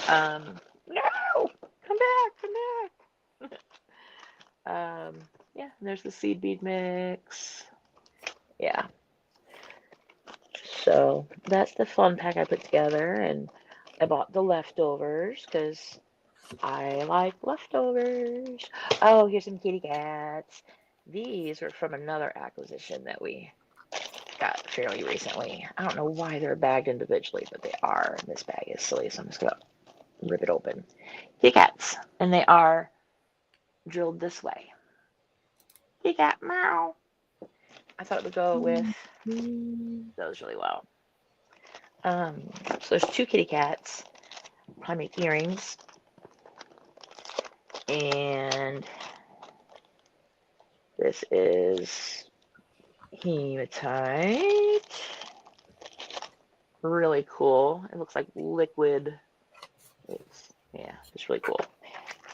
No! Come back! Yeah, and there's the seed bead mix. Yeah. So that's the fun pack I put together, and I bought the leftovers because I like leftovers. Oh, here's some kitty cats. These are from another acquisition that we got fairly recently. I don't know why they're bagged individually, but they are. And this bag is silly, so I'm just gonna rip it open. Kitty cats, and they are drilled this way. Kitty cat, meow. I thought it would go with those really well. So there's two kitty cats. Probably make earrings. And this is hematite. Really cool. It looks like liquid. Yeah, it's really cool.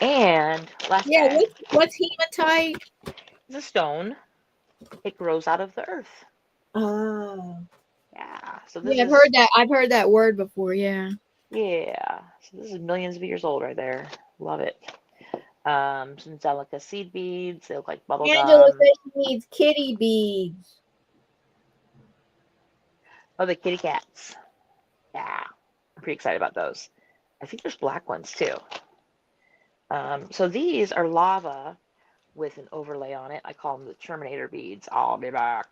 And last bag. What's hematite? It's a stone. It grows out of the earth. Oh. Yeah. So this Yeah, is, I've heard that word before, yeah. yeah. So this is millions of years old right there. Love it. Some Zelica seed beads. They look like bubble Angela gum. says she needs kitty beads. Oh, the kitty cats. Yeah. I'm pretty excited about those. I think there's black ones too. So these are lava with an overlay on it. I call them the Terminator beads. I'll be back.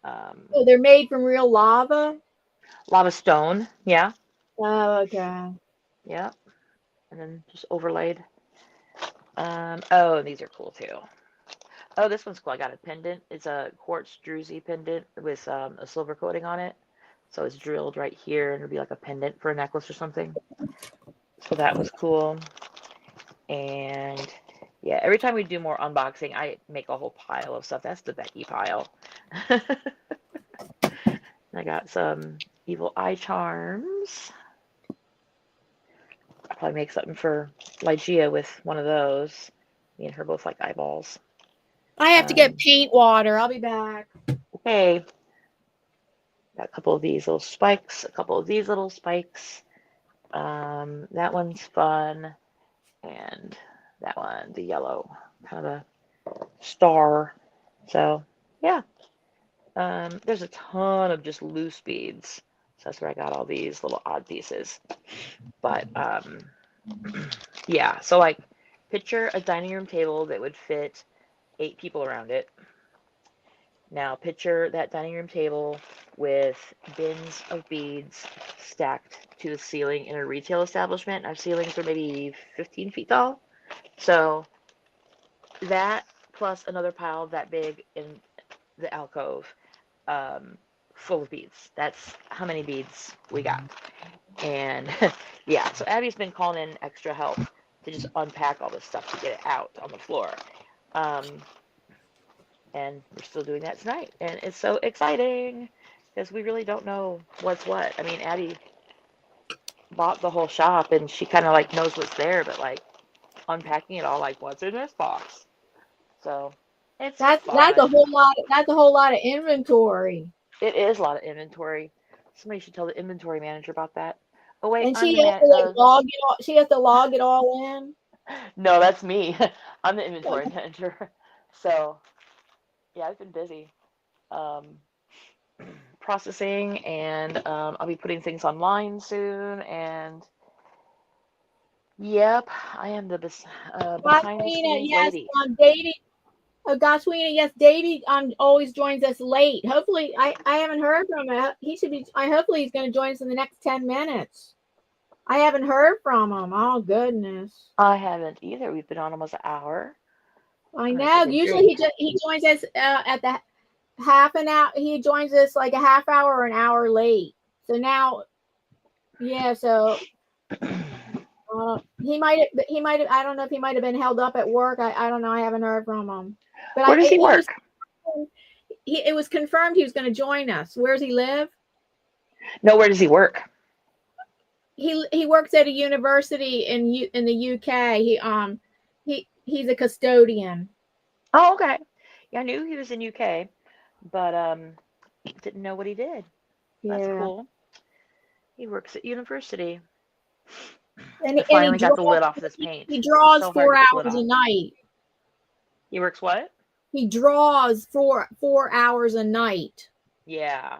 Oh, they're made from real lava? Lava stone. Yeah. Oh, okay. Yeah. And then just overlaid. Oh, these are cool too. Oh, this one's cool. I got a pendant. It's a quartz druzy pendant with a silver coating on it. So it's drilled right here, and it'll be like a pendant for a necklace or something. So that was cool. And yeah, every time we do more unboxing, I make a whole pile of stuff. That's the Becky pile. I got some evil eye charms. I'll probably make something for Lygia with one of those. Me and her both like eyeballs. I have to get paint water. I'll be back. Okay. Got a couple of these little spikes, a couple of these little spikes. That one's fun. And that one, the yellow, kind of a star. So, yeah. There's a ton of just loose beads. So that's where I got all these little odd pieces. But, yeah. So, like, picture a dining room table that would fit 8 people around it. Now, picture that dining room table with bins of beads stacked to the ceiling in a retail establishment. Our ceilings are maybe 15 feet tall. So that plus another pile that big in the alcove, full of beads. That's how many beads we got. And yeah, so Abby's been calling in extra help to just unpack all this stuff to get it out on the floor. And we're still doing that tonight. And it's so exciting because we really don't know what's what. I mean, Abby bought the whole shop and she kind of like knows what's there, but like unpacking it all, like what's in this box. So it's That's fun. a whole lot of inventory. It is a lot of inventory. Somebody should tell the inventory manager about that. Oh wait, And I'm she the has to like log it all. She has to log it all in. No, that's me. I'm the inventory manager. So yeah, I've been busy. processing, and I'll be putting things online soon. And yep, I am the behind the Goswina, scenes yes, lady. Davy. Goswina, yes, Davy always joins us late. Hopefully, I haven't heard from him. He should be. Hopefully he's going to join us in the next 10 minutes. I haven't heard from him. Oh goodness. I haven't either. We've been on almost an hour. I know. Usually he joins us at the half an hour. He joins us like a half hour or an hour late. So now, yeah. So he might have. I don't know if he might have been held up at work. I don't know. I haven't heard from him. But where does he work? It was confirmed he was going to join us. Where does he live? No, where does he work? He works at a university in the UK. He's a custodian. Oh, okay. Yeah, I knew he was in UK, but didn't know what he did. That's cool. He works at university. And I finally got the lid off this paint. He draws 4 hours a night. He works what? He draws 4 hours a night. Yeah.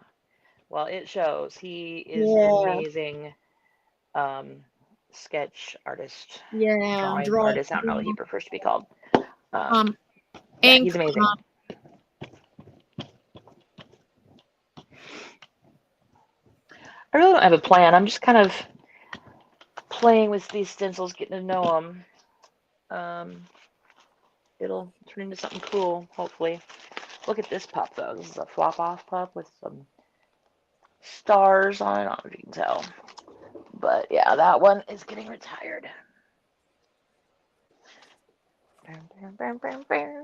Well, it shows. He is an amazing sketch artist. Yeah, drawing artist. I don't know what he prefers to be called. He's amazing. I really don't have a plan. I'm just kind of playing with these stencils, getting to know them. It'll turn into something cool, hopefully. Look at this pup, though. This is a flop-off pup with some stars on it. I don't know if you can tell. But, yeah, that one is getting retired.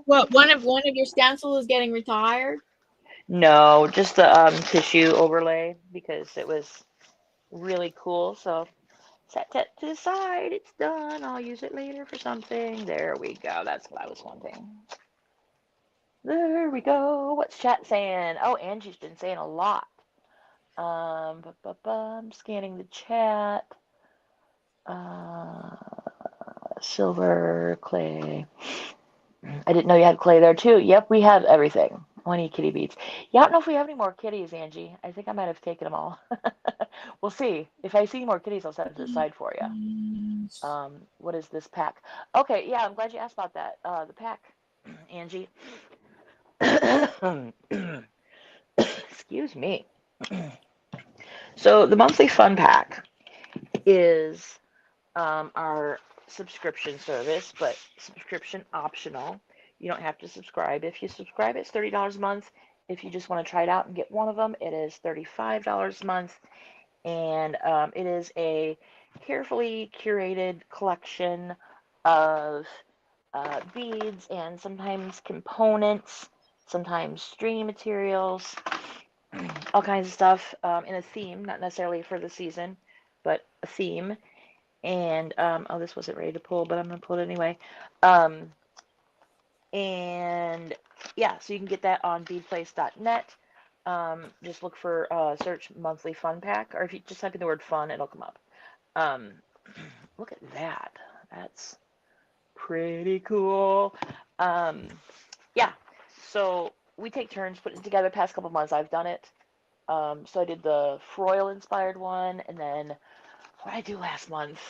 What, one of your stencils is getting retired? No, just the tissue overlay, because it was really cool. So set that to the side. It's done. I'll use it later for something. There we go. That's what I was wanting. There we go. What's chat saying? Oh, Angie's been saying a lot. I'm scanning the chat. Silver, clay. I didn't know you had clay there too. Yep, we have everything. 20 kitty beads. Yeah, I don't know if we have any more kitties, Angie. I think I might have taken them all. We'll see. If I see more kitties, I'll set it to the side for you. What is this pack? Okay, yeah, I'm glad you asked about that. The pack, Angie. Excuse me. So the monthly fun pack is our subscription service, but subscription optional. You don't have to subscribe. If you subscribe, it's $30 a month. If you just want to try it out and get one of them, it is $35 a month. And it is a carefully curated collection of beads and sometimes components, sometimes string materials, all kinds of stuff in a theme, not necessarily for the season, but a theme. And, oh, this wasn't ready to pull, but I'm going to pull it anyway. And yeah, so you can get that on beadplace.net. Just look for search monthly fun pack, or if you just type in the word fun, it'll come up. Look at that. That's pretty cool. Yeah, so we take turns putting it together. Past couple months I've done it. So I did the Froyle inspired one, and then what did I do last month?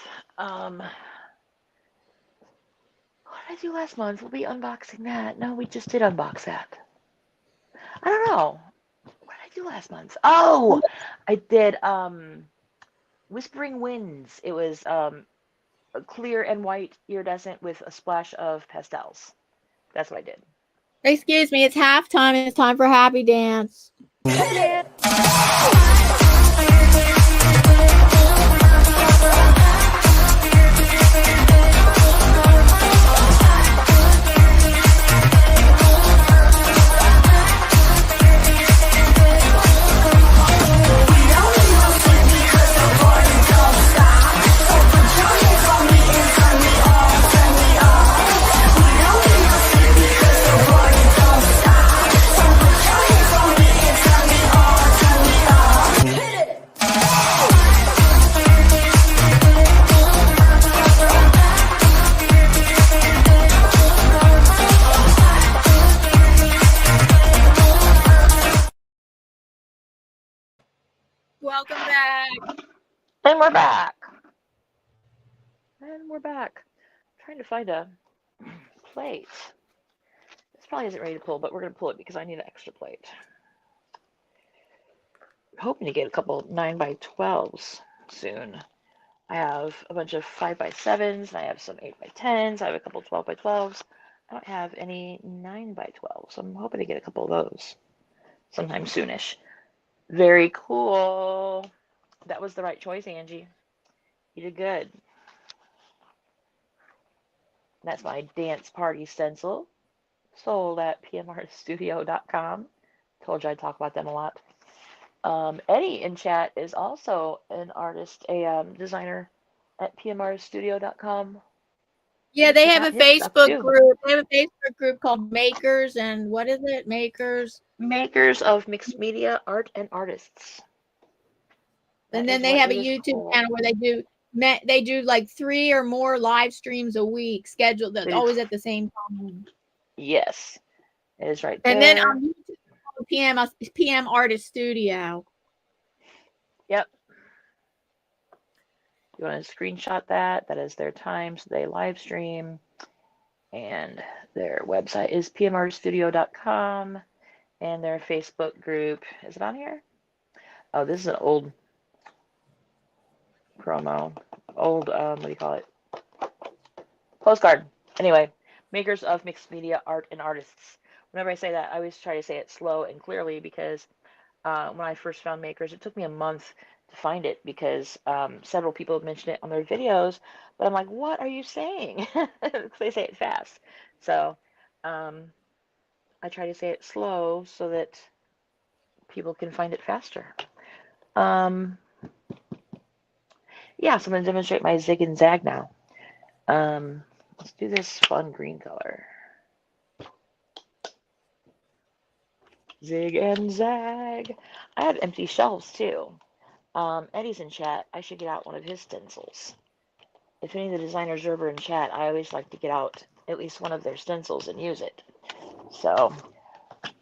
What did I do last month? We'll be unboxing that. No, we just did unbox that. I don't know. What did I do last month? Oh, I did Whispering Winds. It was clear and white iridescent with a splash of pastels. That's what I did. Excuse me, it's halftime. It's time for Happy Dance. welcome back. And we're back. And we're back. I'm trying to find a plate. This probably isn't ready to pull, but we're going to pull it because I need an extra plate. Hoping to get a couple 9x12s soon. I have a bunch of 5x7s, and I have some 8x10s. I have a couple 12x12s. I don't have any 9x12s, so I'm hoping to get a couple of those sometime soonish. Very cool. That was the right choice, Angie. You did good. That's my dance party stencil, sold at pmartiststudio.com. Told you I'd talk about them a lot. Eddie in chat is also an artist, a designer at pmartiststudio.com. Yeah, they have a Facebook group. They have a Facebook group called Makers, and what is it? Makers of Mixed Media Art and Artists. And then they have a YouTube channel where they do like 3 or more live streams a week, scheduled. That's always at the same time. Yes, it is right there. And then on YouTube, PM Artist Studio. Yep. You want to screenshot that? That is their time, so they live stream. And their website is pmartiststudio.com. And their Facebook group, is it on here? Oh, this is an old promo. Old, what do you call it? Postcard. Anyway, Makers of Mixed Media Art and Artists. Whenever I say that, I always try to say it slow and clearly because when I first found Makers, it took me a month to find it because several people have mentioned it on their videos, but I'm like, what are you saying? They say it fast. So I try to say it slow so that people can find it faster. Yeah, so I'm going to demonstrate my zig and zag now. Let's do this fun green color. Zig and zag. I have empty shelves too. Eddie's in chat. I should get out one of his stencils. If any of the designers are ever in chat, I always like to get out at least one of their stencils and use it. So,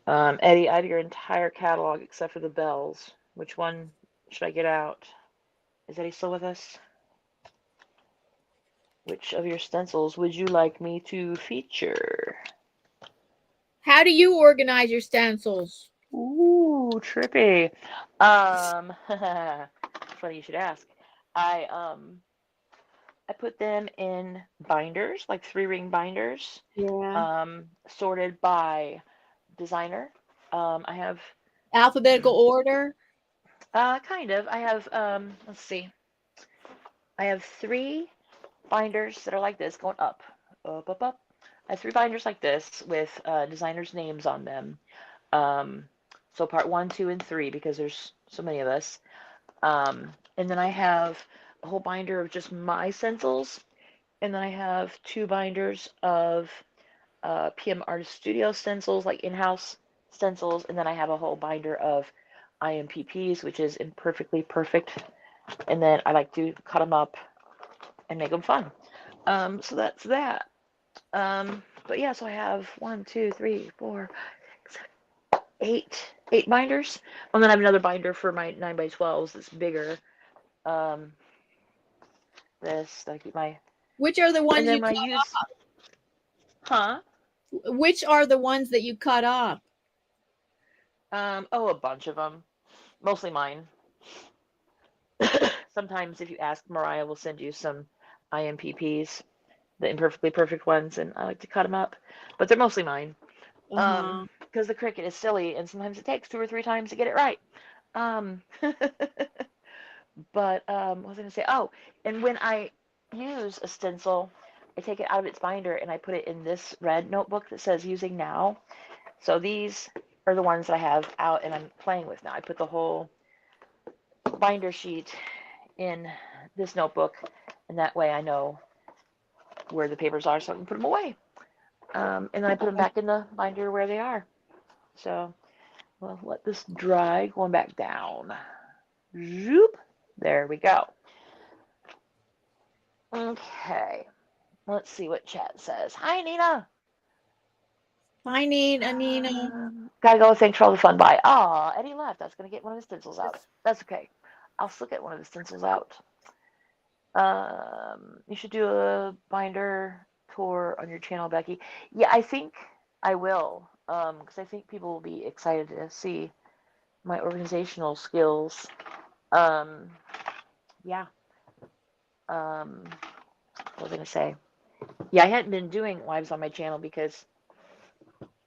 Eddie, I have your entire catalog except for the bells. Which one should I get out? Is Eddie still with us? Which of your stencils would you like me to feature? How do you organize your stencils? Ooh, trippy. Funny you should ask. I put them in binders, like 3-ring binders. Yeah. Sorted by designer. I have alphabetical order. Kind of. I have let's see. I have 3 binders that are like this, going up, up, up, up. I have 3 binders like this with designers' names on them. So part 1, 2, and 3 because there's so many of us. And then I have a whole binder of just my stencils, and then I have 2 binders of PM Artist Studio stencils, like in-house stencils, and then I have a whole binder of IMPPs, which is imperfectly perfect. And then I like to cut them up and make them fun. So that's that. But yeah, so I have 1, 2, 3, 4, 8 binders. And then I have another binder for my 9x12s that's bigger. This, I keep my. Which are the ones you cut up? Huh? Which are the ones that you cut up? A bunch of them. Mostly mine. Sometimes if you ask, Mariah will send you some IMPPs, the imperfectly perfect ones, and I like to cut them up. But they're mostly mine. Because the Cricut is silly, and sometimes it takes 2 or 3 times to get it right. But what was I going to say? Oh, and when I use a stencil, I take it out of its binder and I put it in this red notebook that says using now. So these are the ones that I have out and I'm playing with now. I put the whole binder sheet in this notebook, and that way I know where the papers are so I can put them away. And then I put them back in the binder where they are. So we'll let this dry, going back down. Zoop. There we go. Okay. Let's see what chat says. Hi, Nina. Hi, Nina. Gotta go. Thanks for all the fun. Bye. Aw, Eddie left. I was going to get one of his stencils out. That's okay. I'll still get one of the stencils out. You should do a binder tour on your channel, Becky. Yeah, I think I will, because I think people will be excited to see my organizational skills. Yeah. What was I gonna say? Yeah, I hadn't been doing lives on my channel because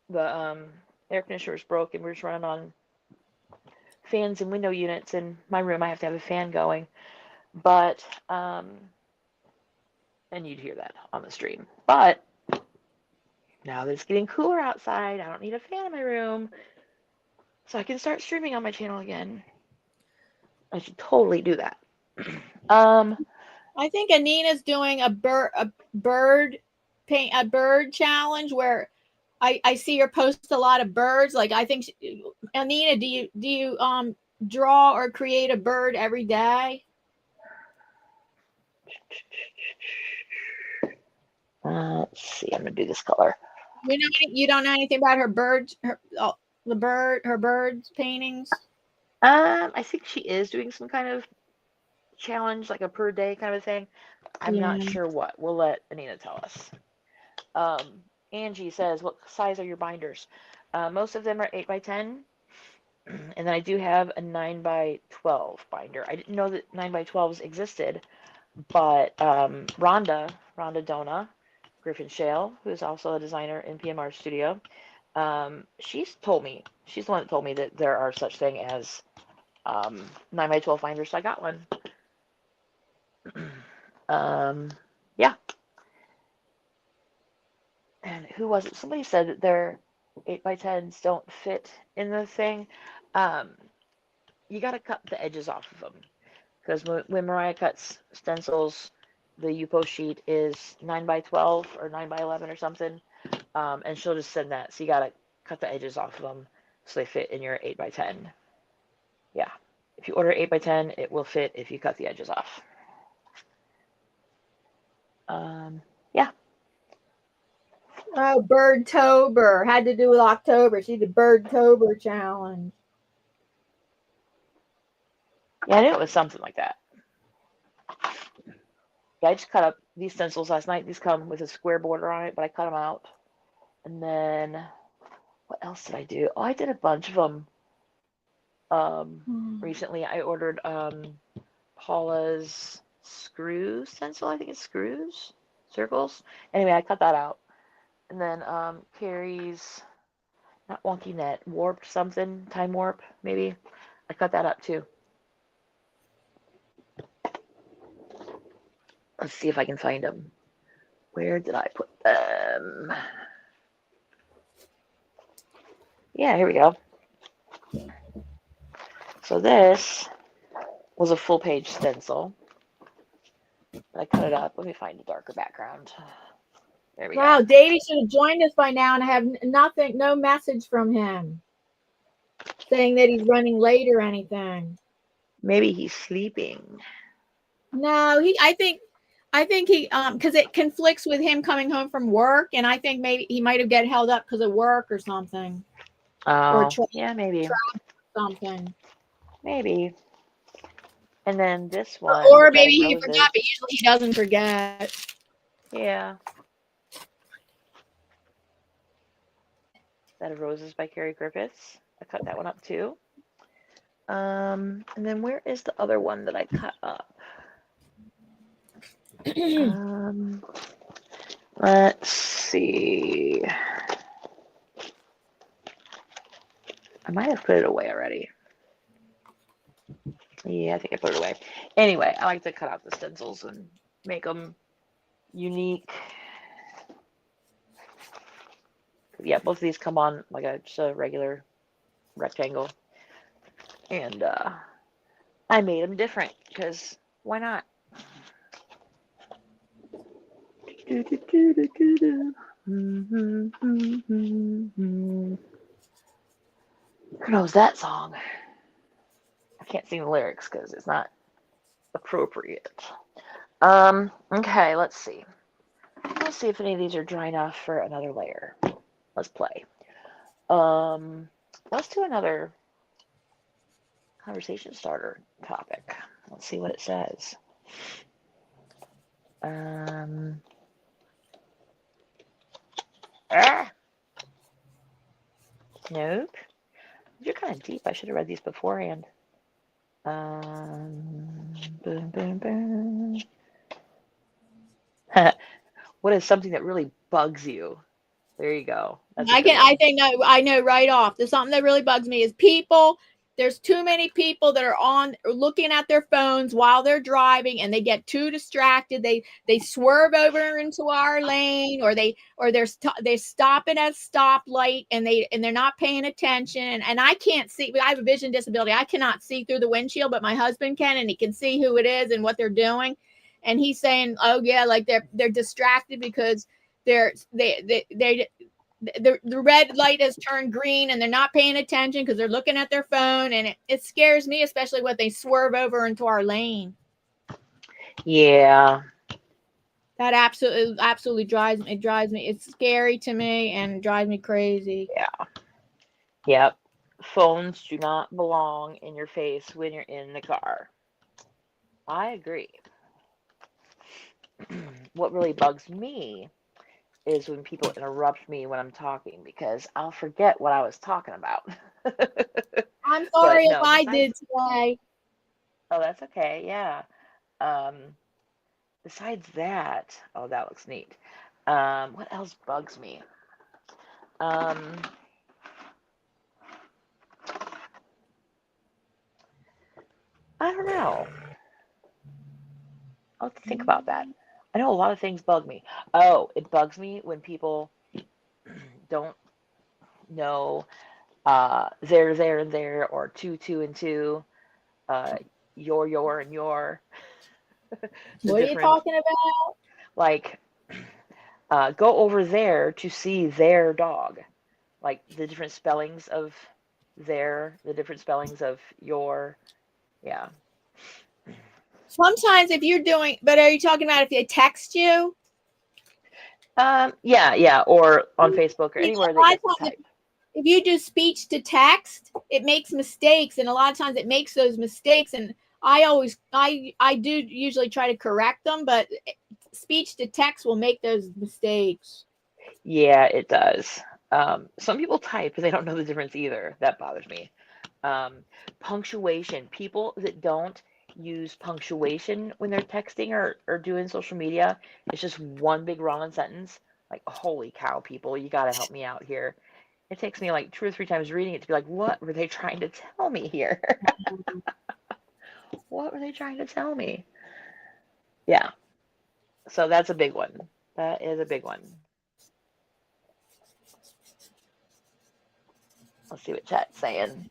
the air conditioner was broken. We're just running on fans and window units in my room. I have to have a fan going, but and you'd hear that on the stream. But now that it's getting cooler outside, I don't need a fan in my room, so I can start streaming on my channel again. I should totally do that. I think Anina's doing a bird challenge where I see her post a lot of birds. Like I think Anina, do you draw or create a bird every day? Let's see. I'm gonna do this color. You don't know anything about her birds, her birds paintings? I think she is doing some kind of challenge, like a per day kind of thing. I'm not sure what. We'll let Anina tell us. Angie says, what size are your binders? Most of them are 8x10. And then I do have a 9x12 binder. I didn't know that 9x12s existed, but Rhonda Dona, Griffin Shale, who's also a designer in PMR Studio, she's the one that told me that there are such thing as 9x12 binders, so I got one. Yeah. And who was it? Somebody said that their 8x10s don't fit in the thing. You got to cut the edges off of them. Because when Mariah cuts stencils, the UPO sheet is 9x12 or 9x11 or something. And she'll just send that. So you got to cut the edges off of them so they fit in your 8x10. Yeah. If you order 8x10, it will fit if you cut the edges off. Yeah. Oh, Birdtober. Had to do with October. She did Birdtober challenge. Yeah, I knew it was something like that. Yeah, I just cut up these stencils last night. These come with a square border on it, but I cut them out. And then, what else did I do? Oh, I did a bunch of them. Recently, I ordered Paula's screw stencil. I think it's screws, circles. Anyway, I cut that out. And then Carrie's, not wonky net, warped something, time warp, maybe. I cut that up too. Let's see if I can find them. Where did I put them? Yeah, here we go. So this was a full page stencil. I cut it up. Let me find a darker background. There we go. Wow, Davy should have joined us by now, and I have no message from him saying that he's running late or anything. Maybe he's sleeping. No, I think he because it conflicts with him coming home from work, and I think maybe he might have get held up because of work or something. Oh, yeah, maybe. Something. Maybe. And then this one. Or maybe he forgot, but usually he doesn't forget. Yeah. That of Roses by Carrie Griffiths. I cut that one up too. And then where is the other one that I cut up? Let's see. I might have put it away already. Yeah, I think I put it away. Anyway, I like to cut out the stencils and make them unique. Yeah, both of these come on like just a regular rectangle. And I made them different because why not? Who knows that song? I can't sing the lyrics because it's not appropriate. Okay, let's see. Let's see if any of these are dry enough for another layer. Let's play. Let's do another conversation starter topic. Let's see what it says. Nope. You're kind of deep. I should have read these beforehand. Boom, boom, boom. What is something that really bugs you? There you go. That's I know right off. There's something that really bugs me is people. There's too many people that are looking at their phones while they're driving, and they get too distracted. They swerve over into our lane, or they're stopping at a stoplight, and they're not paying attention. And I can't see. I have a vision disability. I cannot see through the windshield, but my husband can, and he can see who it is and what they're doing. And he's saying, "Oh yeah, like they're distracted because the red light has turned green and they're not paying attention because they're looking at their phone." And it scares me, especially when they swerve over into our lane. Yeah. That absolutely drives me. It's scary to me and drives me crazy. Yeah. Yep. Phones do not belong in your face when you're in the car. I agree. What really bugs me is when people interrupt me when I'm talking, because I'll forget what I was talking about. I'm sorry if I besides, did today. Oh, that's okay. Yeah. Besides that, oh, that looks neat. What else bugs me? I don't know. I'll have to think about that. I know a lot of things bug me. Oh, it bugs me when people don't know there, and there, or two, and two, your, and your. What are you talking about? Like, go over there to see their dog. Like the different spellings of there, the different spellings of your. Yeah. Sometimes if you're doing, but are you talking about if they text you? Yeah, or on Facebook or anywhere they get to type. If you do speech to text, it makes mistakes, and a lot of times it makes those mistakes. And I do usually try to correct them, but speech to text will make those mistakes. Yeah, it does. Some people type and they don't know the difference either. That bothers me. Punctuation. People that don't use punctuation when they're texting or doing social media, it's just one big run-on sentence. Like, holy cow, people, you got to help me out here. It takes me like 2 or 3 times reading it to be like, what were they trying to tell me here? What were they trying to tell me? Yeah. So that's a big one. That is a big one. Let's see what chat's saying.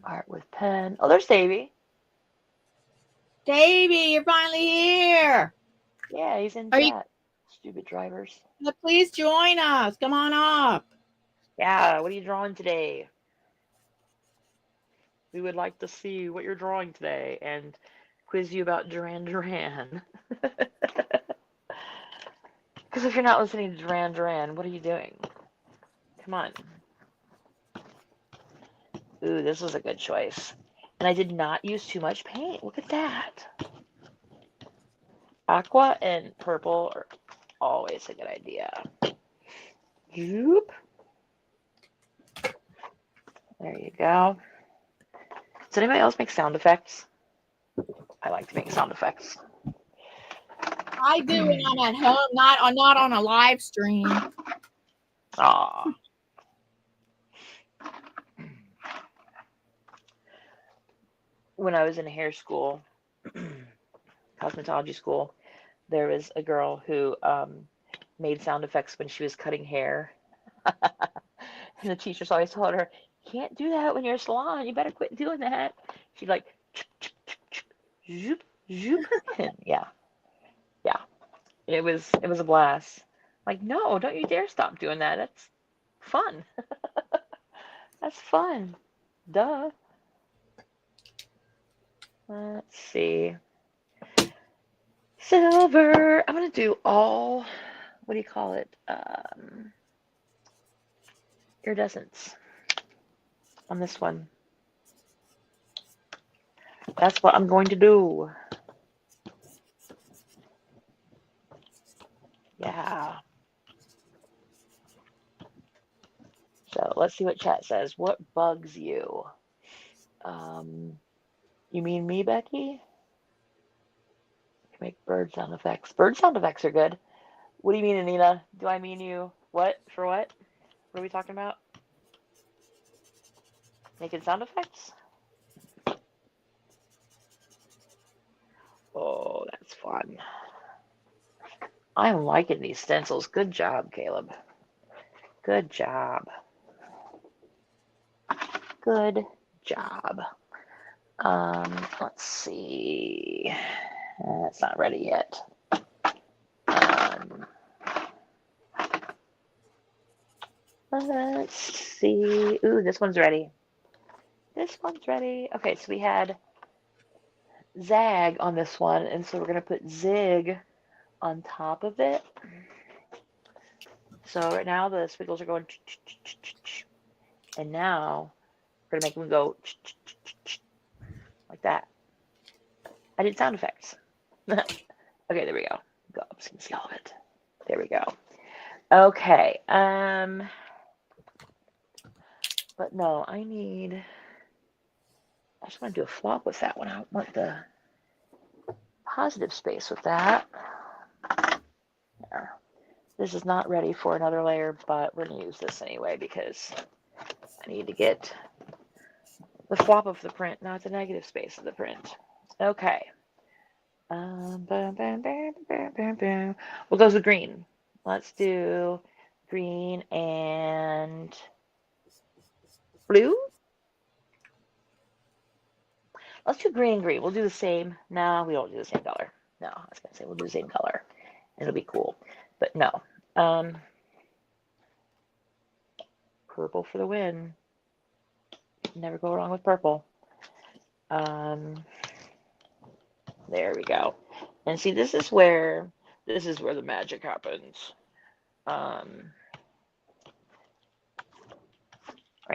Art with pen. Oh, there's Davy. Davy, you're finally here. Yeah, he's in chat. Stupid drivers. Please join us. Come on up. Yeah, what are you drawing today? We would like to see what you're drawing today and quiz you about Duran Duran. Because if you're not listening to Duran Duran, what are you doing? Come on. Ooh, this was a good choice. And I did not use too much paint. Look at that. Aqua and purple are always a good idea. Yoop. There you go. Does anybody else make sound effects? I like to make sound effects. I do when I'm at home, not on a live stream. Aw. When I was in hair school, cosmetology school, there was a girl who made sound effects when she was cutting hair. And the teachers always told her, you can't do that when you're a salon. You better quit doing that. She'd like, zoop, zoop. And yeah. It was a blast. Like, no, don't you dare stop doing that. That's fun. That's fun. Duh. Let's see. Silver. I'm going to do all, what do you call it? Iridescence on this one. That's what I'm going to do. Yeah. So let's see what chat says. What bugs you? You mean me, Becky? Make bird sound effects. Bird sound effects are good. What do you mean, Anita? Do I mean you? What? For what? What are we talking about? Making sound effects? Oh, that's fun. I'm liking these stencils. Good job, Caleb. Good job. Good job. Let's see. It's not ready yet. Let's see. Ooh, this one's ready. This one's ready. Okay, so we had zag on this one, and so we're going to put zig on top of it. So right now the squiggles are going, and now we're going to make them go like that. I did sound effects. Okay, there we go. I'm just going to see all of it. There we go. Okay. But no, I just want to do a flop with that one. I want the positive space with that. There. This is not ready for another layer, but we're going to use this anyway because I need to get the flop of the print, not the negative space of the print. Okay. We'll go with green. Let's do green and blue. Let's do green. We'll do the same. No, we don't do the same color. No, I was going to say we'll do the same color. It'll be cool. But no. Purple for the win. Never go wrong with purple. There we go. And see, this is where the magic happens. Right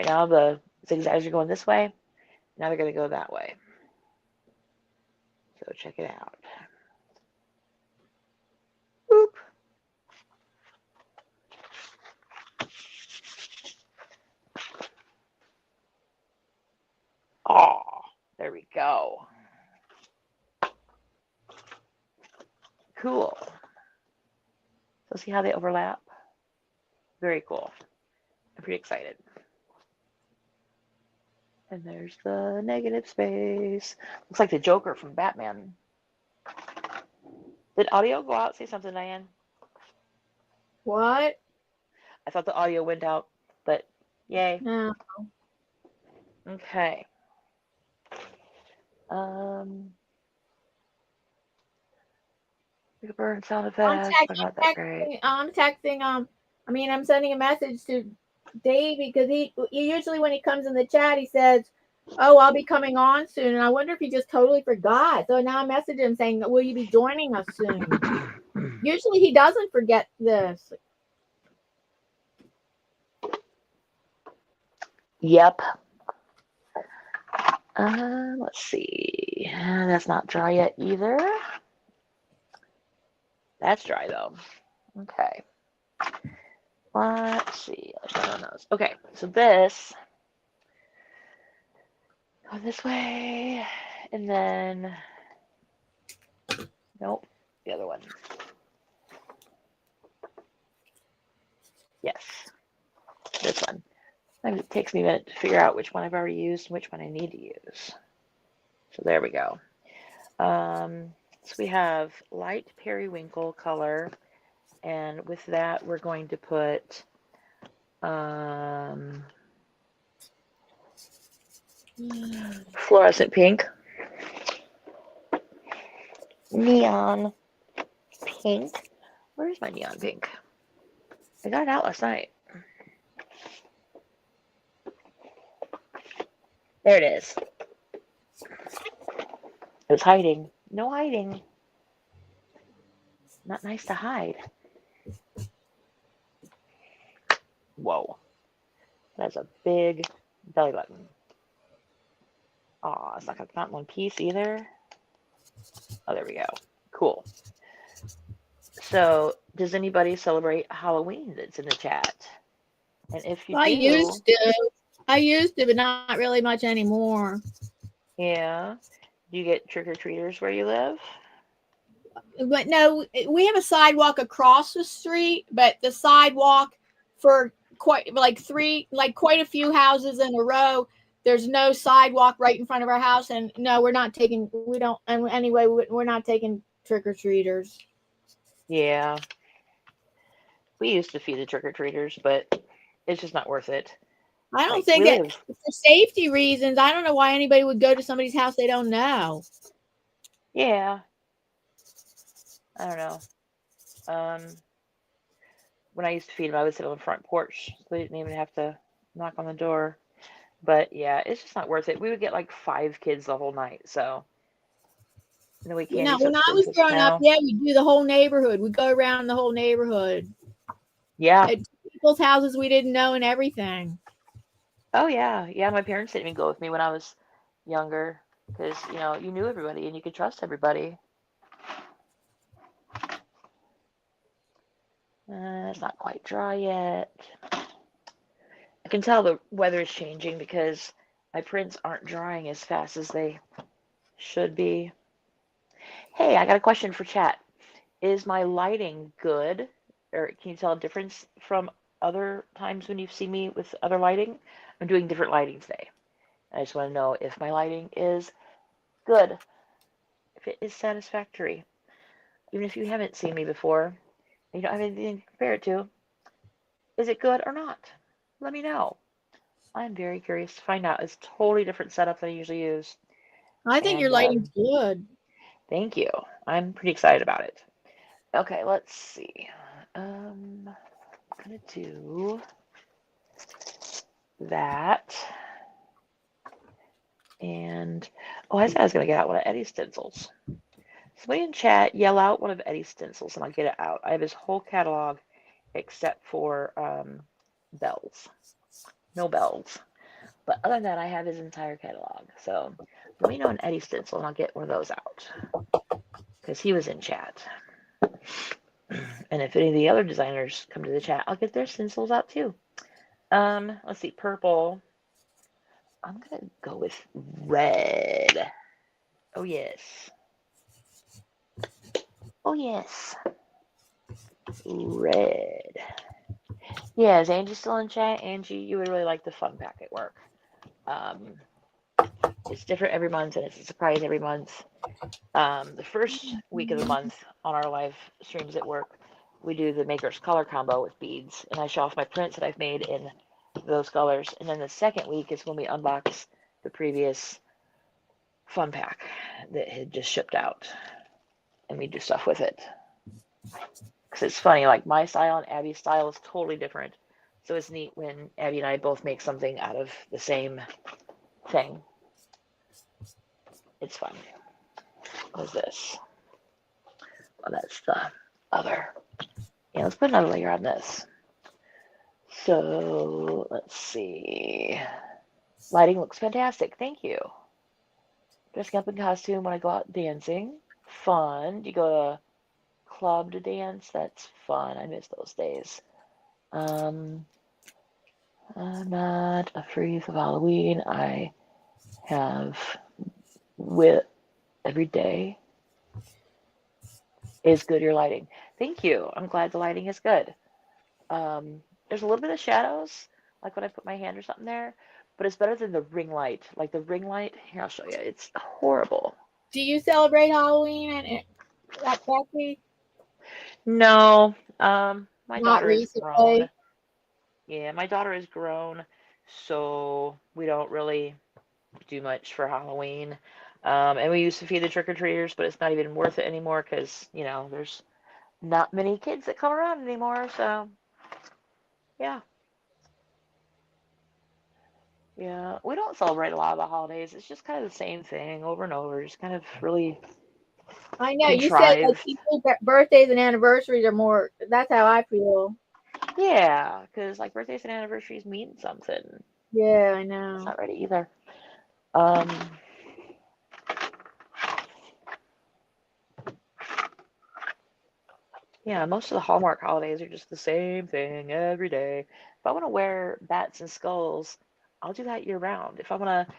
now the zigzags are going this way. Now they're going to go that way. So check it out. Boop. Oh, there we go. Cool. So see how they overlap? Very cool. I'm pretty excited. And there's the negative space. Looks like the Joker from Batman. Did audio go out? Say something, Diane. What? I thought the audio went out, but yay. No. Okay. Burn sound effects, but not that great. I'm texting. I'm sending a message to Davy because he usually when he comes in the chat he says, "Oh, I'll be coming on soon," and I wonder if he just totally forgot. So now I message him saying, "Will you be joining us soon?" Usually he doesn't forget this. Yep. Let's see. That's not dry yet either. That's dry though. Okay. Let's see. Okay, so this go this way, and then nope, the other one. Yes, this one. It takes me a minute to figure out which one I've already used and which one I need to use. So there we go. So we have light periwinkle color, and with that we're going to put fluorescent pink, neon pink. Where's my neon pink? I got it out last night. There it is. It was hiding. No hiding. Not nice to hide. Whoa. That's a big belly button. Aw, it's not in one piece either. Oh, there we go. Cool. So, does anybody celebrate Halloween that's in the chat? And if you I do, used to, but not really much anymore. yeah, do you get trick-or-treaters where you live? But no, we have a sidewalk across the street, but the sidewalk for quite a few houses in a row, there's no sidewalk right in front of our house. And no, we're not taking trick-or-treaters. Yeah. We used to feed the trick-or-treaters, but it's just not worth it. I don't think that for safety reasons. I don't know why anybody would go to somebody's house they don't know. Yeah. I don't know. When I used to feed them, I would sit on the front porch. So they didn't even have to knock on the door. But yeah, it's just not worth it. We would get like 5 kids the whole night. So, and then we can't. When I was growing up, yeah, we'd do the whole neighborhood. We'd go around the whole neighborhood. Yeah. At people's houses we didn't know and everything. Oh, yeah. Yeah, my parents didn't even go with me when I was younger because, you knew everybody and you could trust everybody. It's not quite dry yet. I can tell the weather is changing because my prints aren't drying as fast as they should be. Hey, I got a question for chat. Is my lighting good? Or can you tell a difference from other times when you've seen me with other lighting? I'm doing different lighting today. I just want to know if my lighting is good, if it is satisfactory. Even if you haven't seen me before, you don't have anything to compare it to, is it good or not? Let me know. I'm very curious to find out. It's a totally different setup than I usually use. I think your lighting's good. Thank you. I'm pretty excited about it. Okay, let's see. I'm gonna do that. And I said I was gonna get out one of Eddie's stencils. Somebody in chat yell out one of Eddie's stencils and I'll get it out. I have his whole catalog except for bells. No bells. But other than that, I have his entire catalog. So let me know an Eddie stencil and I'll get one of those out. Because he was in chat. And if any of the other designers come to the chat, I'll get their stencils out too. Let's see, purple. I'm gonna go with red. Oh yes. Oh yes. Red. Yeah, is Angie still in chat? Angie, you would really like the fun pack at work. It's different every month and it's a surprise every month. The first week of the month on our live streams at work, we do the Maker's Color Combo with beads, and I show off my prints that I've made in those colors. And then the second week is when we unbox the previous fun pack that had just shipped out, and we do stuff with it. Because it's funny, like my style and Abby's style is totally different. So it's neat when Abby and I both make something out of the same thing. It's fun. What is this? Oh, that's the other. Yeah, let's put another layer on this. So let's see. Lighting looks fantastic. Thank you. Dressing up in costume when I go out dancing. Fun. Do you go to a club to dance? That's fun. I miss those days. I'm not afraid of Halloween. I have wit every day. Is good your lighting. Thank you. I'm glad the lighting is good. There's a little bit of shadows, like when I put my hand or something there, but it's better than the ring light. Like the ring light, here, I'll show you. It's horrible. Do you celebrate Halloween at Becky? No. My Not daughter is recently. grown. Yeah, my daughter is grown, so we don't really do much for Halloween. And we used to feed the trick-or-treaters, but it's not even worth it anymore because, there's not many kids that come around anymore, so yeah. Yeah, we don't celebrate a lot of the holidays. It's just kind of the same thing over and over, just kind of really I know. contrived. You said like people's birthdays and anniversaries are more, that's how I feel. Yeah, because like birthdays and anniversaries mean something. Yeah, I know. It's not ready either. Yeah, most of the Hallmark holidays are just the same thing every day. If I want to wear bats and skulls, I'll do that year round. If I want to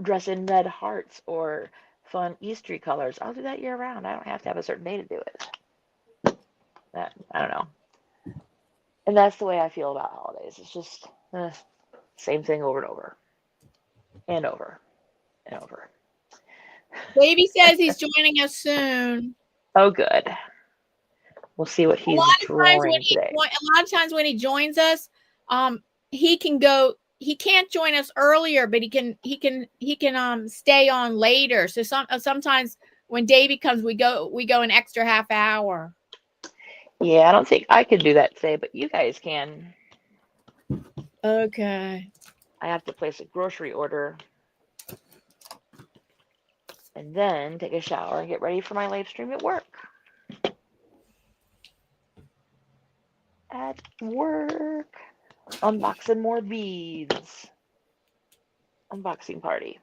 dress in red hearts or fun Easter colors, I'll do that year round. I don't have to have a certain day to do it. I don't know. And that's the way I feel about holidays. It's just same thing over and over and over and over. Davy says he's joining us soon. Oh, good. We'll see what he's drawing today. A lot of times when he joins us, he can go. He can't join us earlier, but he can stay on later. So sometimes when Davy comes, we go an extra half hour. Yeah, I don't think I could do that today, but you guys can. Okay. I have to place a grocery order and then take a shower and get ready for my live stream at work. At work. Unboxing more beads. Unboxing party.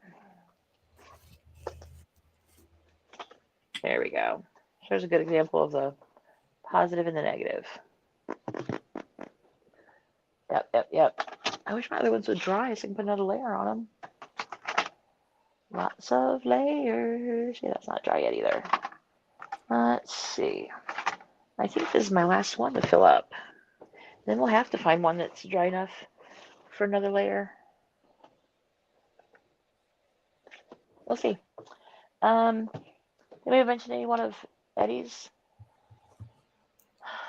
There we go. There's a good example of the positive and the negative. Yep. I wish my other ones would dry so I can put another layer on them. Lots of layers. Yeah, that's not dry yet either. Let's see. I think this is my last one to fill up. Then we'll have to find one that's dry enough for another layer. We'll see. Did we mention any one of Eddie's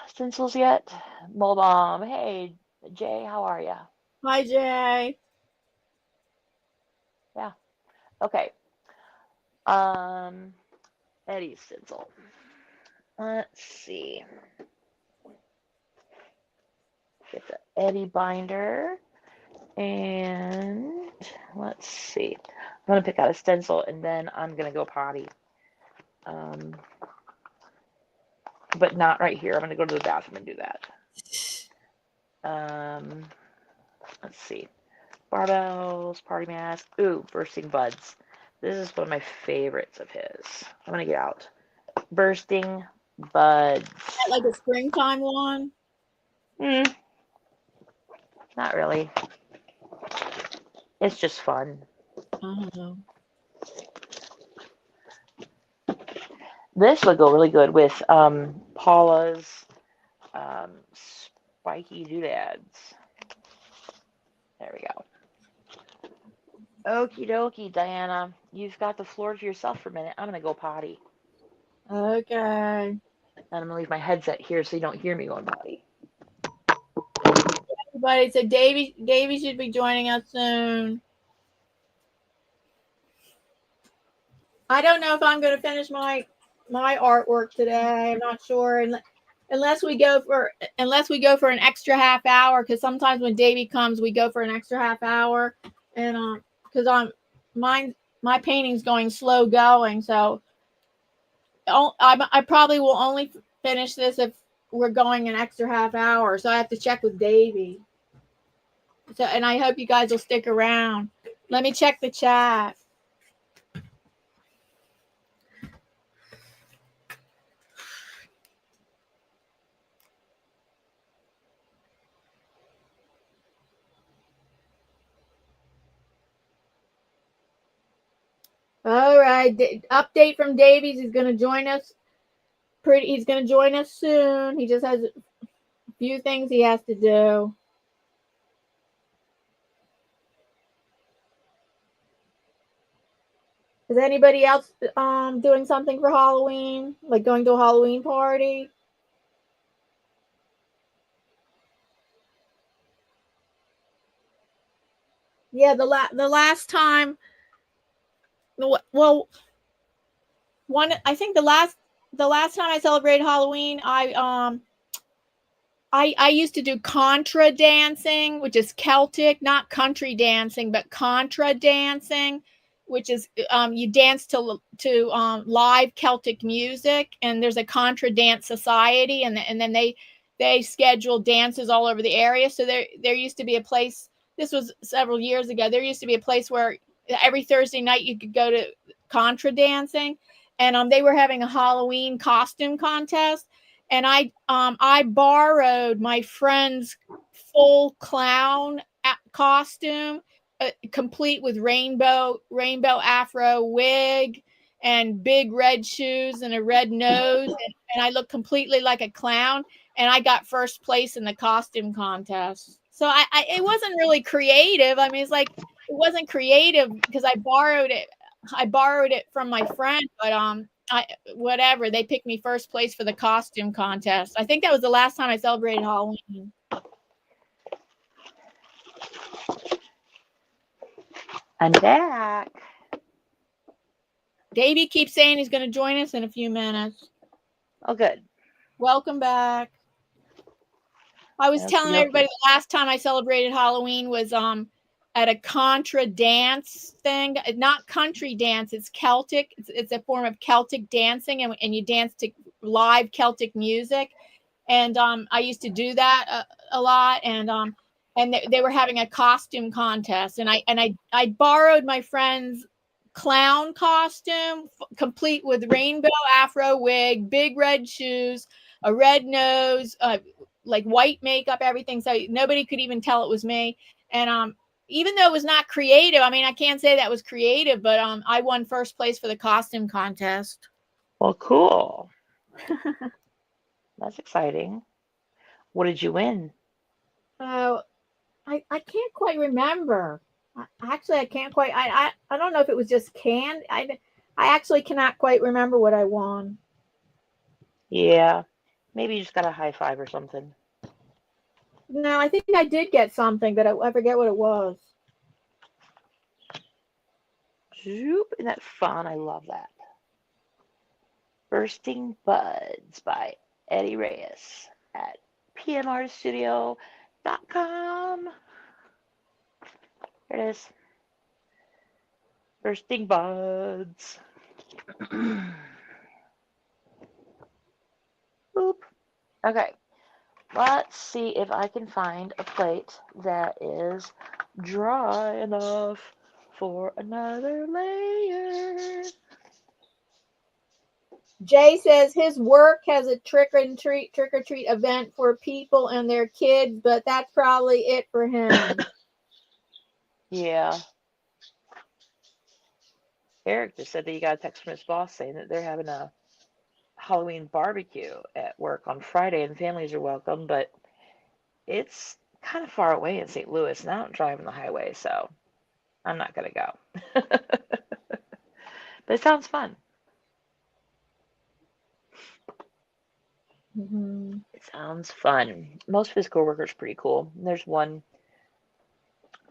stencils yet? Mold Bomb. Hey, Jay, how are you? Hi, Jay. Yeah. Okay. Eddie's stencil. Let's see. Get the Eddie binder. And let's see. I'm going to pick out a stencil and then I'm going to go potty. But not right here. I'm going to go to the bathroom and do that. Let's see. Barbells, party mask. Ooh, bursting buds. This is one of my favorites of his. I'm going to get out. Bursting buds. Like a springtime one? Not really. It's just fun. I don't know. This would go really good with Paula's spiky doodads. There we go. Okie dokie, Diana. You've got the floor to yourself for a minute. I'm going to go potty. Okay. And I'm going to leave my headset here so you don't hear me going potty. Everybody said Davy should be joining us soon. I don't know if I'm going to finish my artwork today. I'm not sure. Unless we go for an extra half hour, because sometimes when Davy comes, we go for an extra half hour, and because my painting's going slow going, so I probably will only finish this if we're going an extra half hour. So I have to check with Davy. So, and I hope you guys will stick around. Let me check the chat. All right. Update from Davies. He's going to join us. He's going to join us soon. He just has a few things he has to do. Is anybody else doing something for Halloween? Like going to a Halloween party? Yeah, the last time. Well, I think the last time I celebrated Halloween, I used to do contra dancing, which is Celtic, not country dancing, but contra dancing, which is you dance to live Celtic music, and there's a contra dance society, and then they schedule dances all over the area. So there used to be a place. This was several years ago. There used to be a place where every Thursday night you could go to contra dancing, and they were having a Halloween costume contest, and I borrowed my friend's full clown costume, complete with rainbow afro wig and big red shoes and a red nose, and I looked completely like a clown, and I got first place in the costume contest. So I it wasn't really creative. I mean, it's like it wasn't creative because I borrowed it. I borrowed it from my friend, but whatever. They picked me first place for the costume contest. I think that was the last time I celebrated Halloween. I'm back. Davy keeps saying he's going to join us in a few minutes. Oh, good. Welcome back. I was telling everybody the last time I celebrated Halloween was at a contra dance thing. Not country dance, it's Celtic. It's a form of Celtic dancing, and you dance to live Celtic music. And I used to do that a lot. And they were having a costume contest, and I borrowed my friend's clown costume, complete with rainbow afro wig, big red shoes, a red nose, like white makeup, everything. So nobody could even tell it was me. And even though it was not creative, I mean, I can't say that was creative, but I won first place for the costume contest. Well, cool. That's exciting. What did you win? Oh, I can't quite remember. Actually, I can't quite. I don't know if it was just canned. I actually cannot quite remember what I won. Yeah, maybe you just got a high five or something. No, I think I did get something, but I forget what it was. Zoop, isn't that fun? I love that. Bursting Buds by Eddie Reyes at pmartstudio.com. There it is. Bursting Buds. Boop. Okay. Let's see if I can find a plate that is dry enough for another layer. Jay says his work has a trick or treat event for people and their kids, but that's probably it for him. Yeah. Eric just said that he got a text from his boss saying that they're having a Halloween barbecue at work on Friday and families are welcome, but it's kind of far away in St. Louis and I don't drive on the highway, so I'm not going to go. But it sounds fun. Mm-hmm. It sounds fun. Most of his coworkers are pretty cool. There's one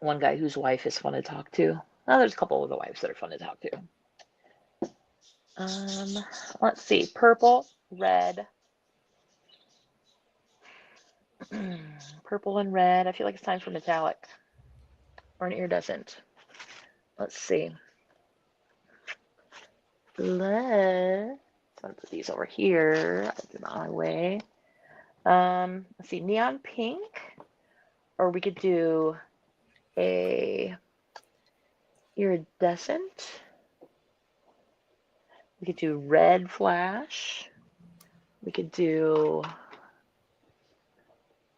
guy whose wife is fun to talk to. Oh, there's a couple of the wives that are fun to talk to. Let's see. Purple, red. Purple and red. I feel like it's time for metallic or an iridescent. Let's see. Let's put these over here. I'll do my way. Let's see. Neon pink, or we could do a iridescent. We could do red flash. We could do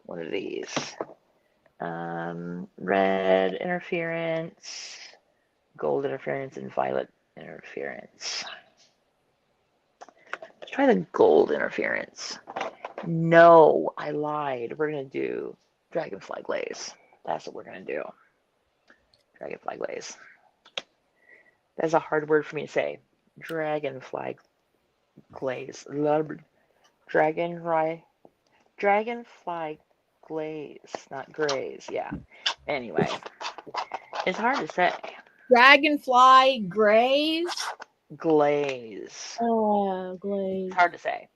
one of these. Red interference, gold interference, and violet interference. Let's try the gold interference. No, I lied. We're going to do dragonfly glaze. That's what we're going to do. Dragonfly glaze. That's a hard word for me to say. Dragonfly glaze. Dragonfly glaze, not graze. Yeah. Anyway, it's hard to say. Dragonfly graze. Glaze. Oh, glaze. It's hard to say.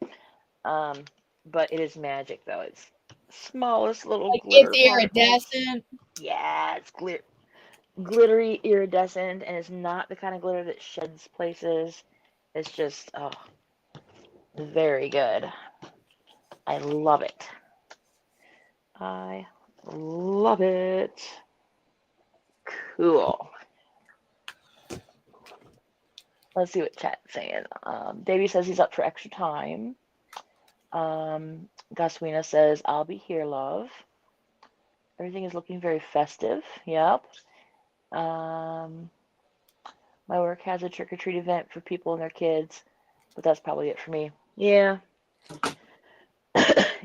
But it is magic though. It's smallest little like glitter. It's iridescent. Yeah, it's glittery iridescent, and it's not the kind of glitter that sheds places. It's just very good. I love it. I love it. Cool. Let's see what chat's saying. Davy says he's up for extra time. Goswina says, I'll be here, love. Everything is looking very festive. Yep. My work has a trick-or-treat event for people and their kids, but that's probably it for me. Yeah.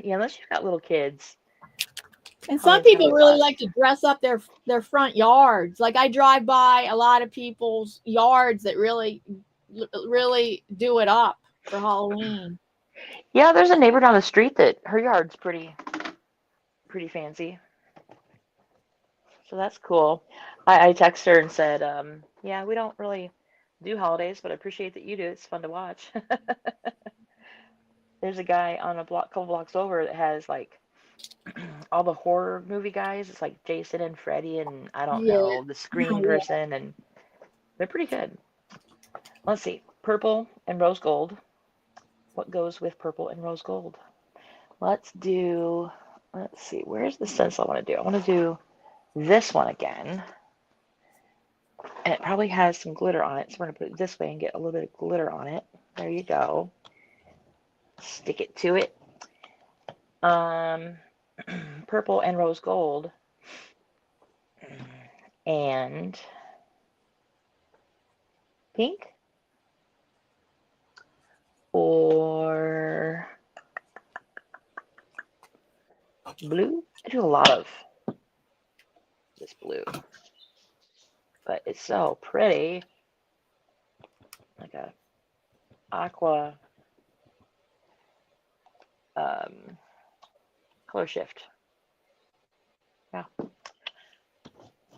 Yeah, unless you've got little kids. And some people really like to dress up their front yards. Like I drive by a lot of people's yards that really do it up for Halloween. Yeah, there's a neighbor down the street that her yard's pretty fancy. So that's cool. I texted her and said, yeah, we don't really do holidays, but I appreciate that you do. It's fun to watch. There's a guy on a couple blocks over that has like all the horror movie guys. It's like Jason and Freddy and I don't know, the Scream person, and they're pretty good. Let's see, purple and rose gold. What goes with purple and rose gold? Let's see, where's the stencil I want to do? I want to do this one again. And it probably has some glitter on it, so we're going to put it this way and get a little bit of glitter on it. There you go. Stick it to it. Purple and rose gold. And pink. Or blue. I do a lot of this blue. But it's so pretty. Like a aqua color shift. Yeah.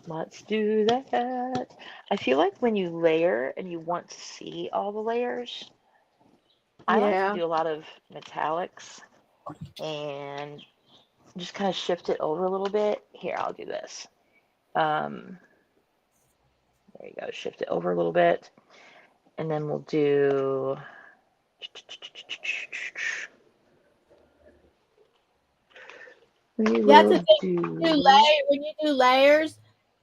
Let's do that. I feel like when you layer and you want to see all the layers, I like to do a lot of metallics and just kind of shift it over a little bit. Here, I'll do this. There you go. Shift it over a little bit. And then we'll do... That's the thing. When you do layers,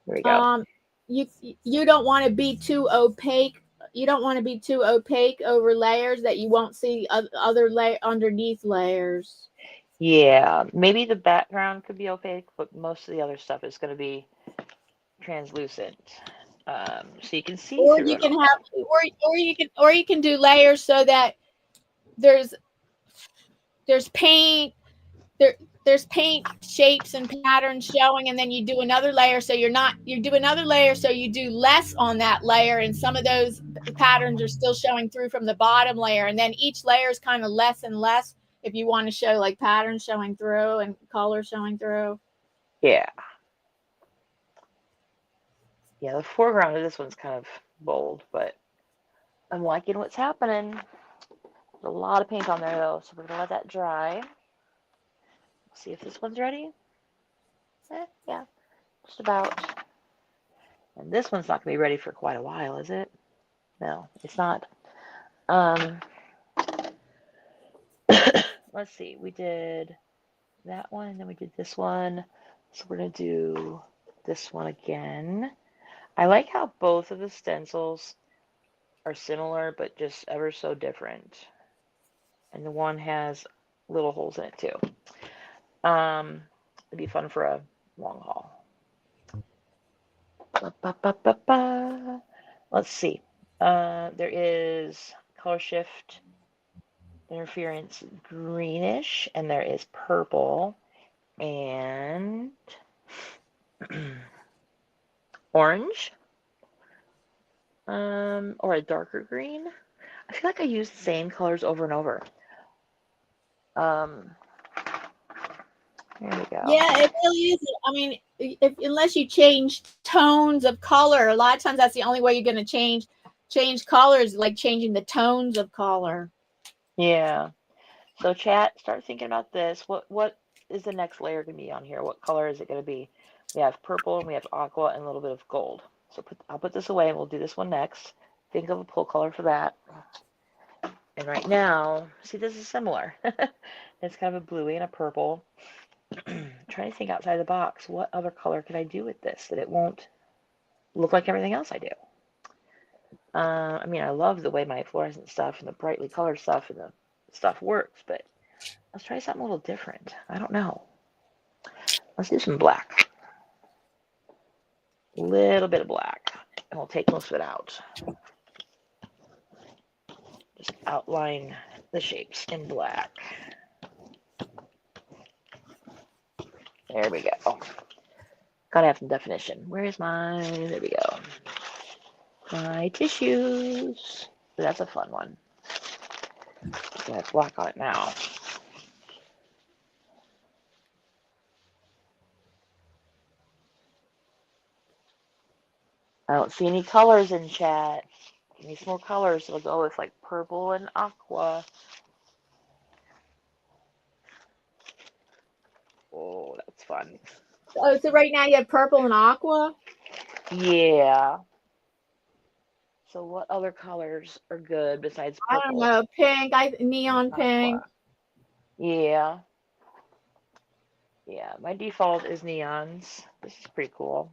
there we go. You don't want to be too opaque. You don't want to be too opaque over layers that you won't see other underneath layers. Yeah, maybe the background could be opaque, but most of the other stuff is going to be translucent, so you can see or you can have, or you can do layers so that there's paint there's paint shapes and patterns showing, and then you do another layer so you do another layer so you do less on that layer, and some of those patterns are still showing through from the bottom layer, and then each layer is kind of less and less if you want to show like patterns showing through and color showing through. Yeah, the foreground of this one's kind of bold, but I'm liking what's happening. There's a lot of paint on there though, so we're gonna let that dry. See if this one's ready. Yeah, just about. And this one's not gonna be ready for quite a while, is it? No, it's not. Let's see, we did that one, and then we did this one. So we're gonna do this one again. I like how both of the stencils are similar, but just ever so different. And the one has little holes in it too. It'd be fun for a long haul. Let's see. There is color shift interference greenish, and there is purple and orange, or a darker green. I feel like I use the same colors over and over. There we go. Yeah, it really is. I mean, unless you change tones of color, a lot of times that's the only way you're going to change colors, like changing the tones of color. Yeah. So chat, start thinking about this. What is the next layer going to be on here? What color is it going to be? We have purple, and we have aqua, and a little bit of gold. So I'll put this away, and we'll do this one next. Think of a pull color for that. And right now, see, this is similar. It's kind of a bluey and a purple. Trying to think outside the box. What other color can I do with this that it won't look like everything else I do? I mean, I love the way my fluorescent stuff and the brightly colored stuff and the stuff works, but Let's try something a little different. I don't know. Let's do some black. A little bit of black. And we'll take most of it out. Just outline the shapes in black. There we go. Gotta have some definition. Where's my, there we go. My tissues. That's a fun one. I have black on it now. I don't see any colors in chat. Give me some more colors. It'll go with like purple and aqua. Oh, that's fun. Oh, so right now you have purple and aqua? Yeah. So what other colors are good besides I don't purple? know. Pink, neon pink. Aqua. Yeah. Yeah, my default is neons. This is pretty cool.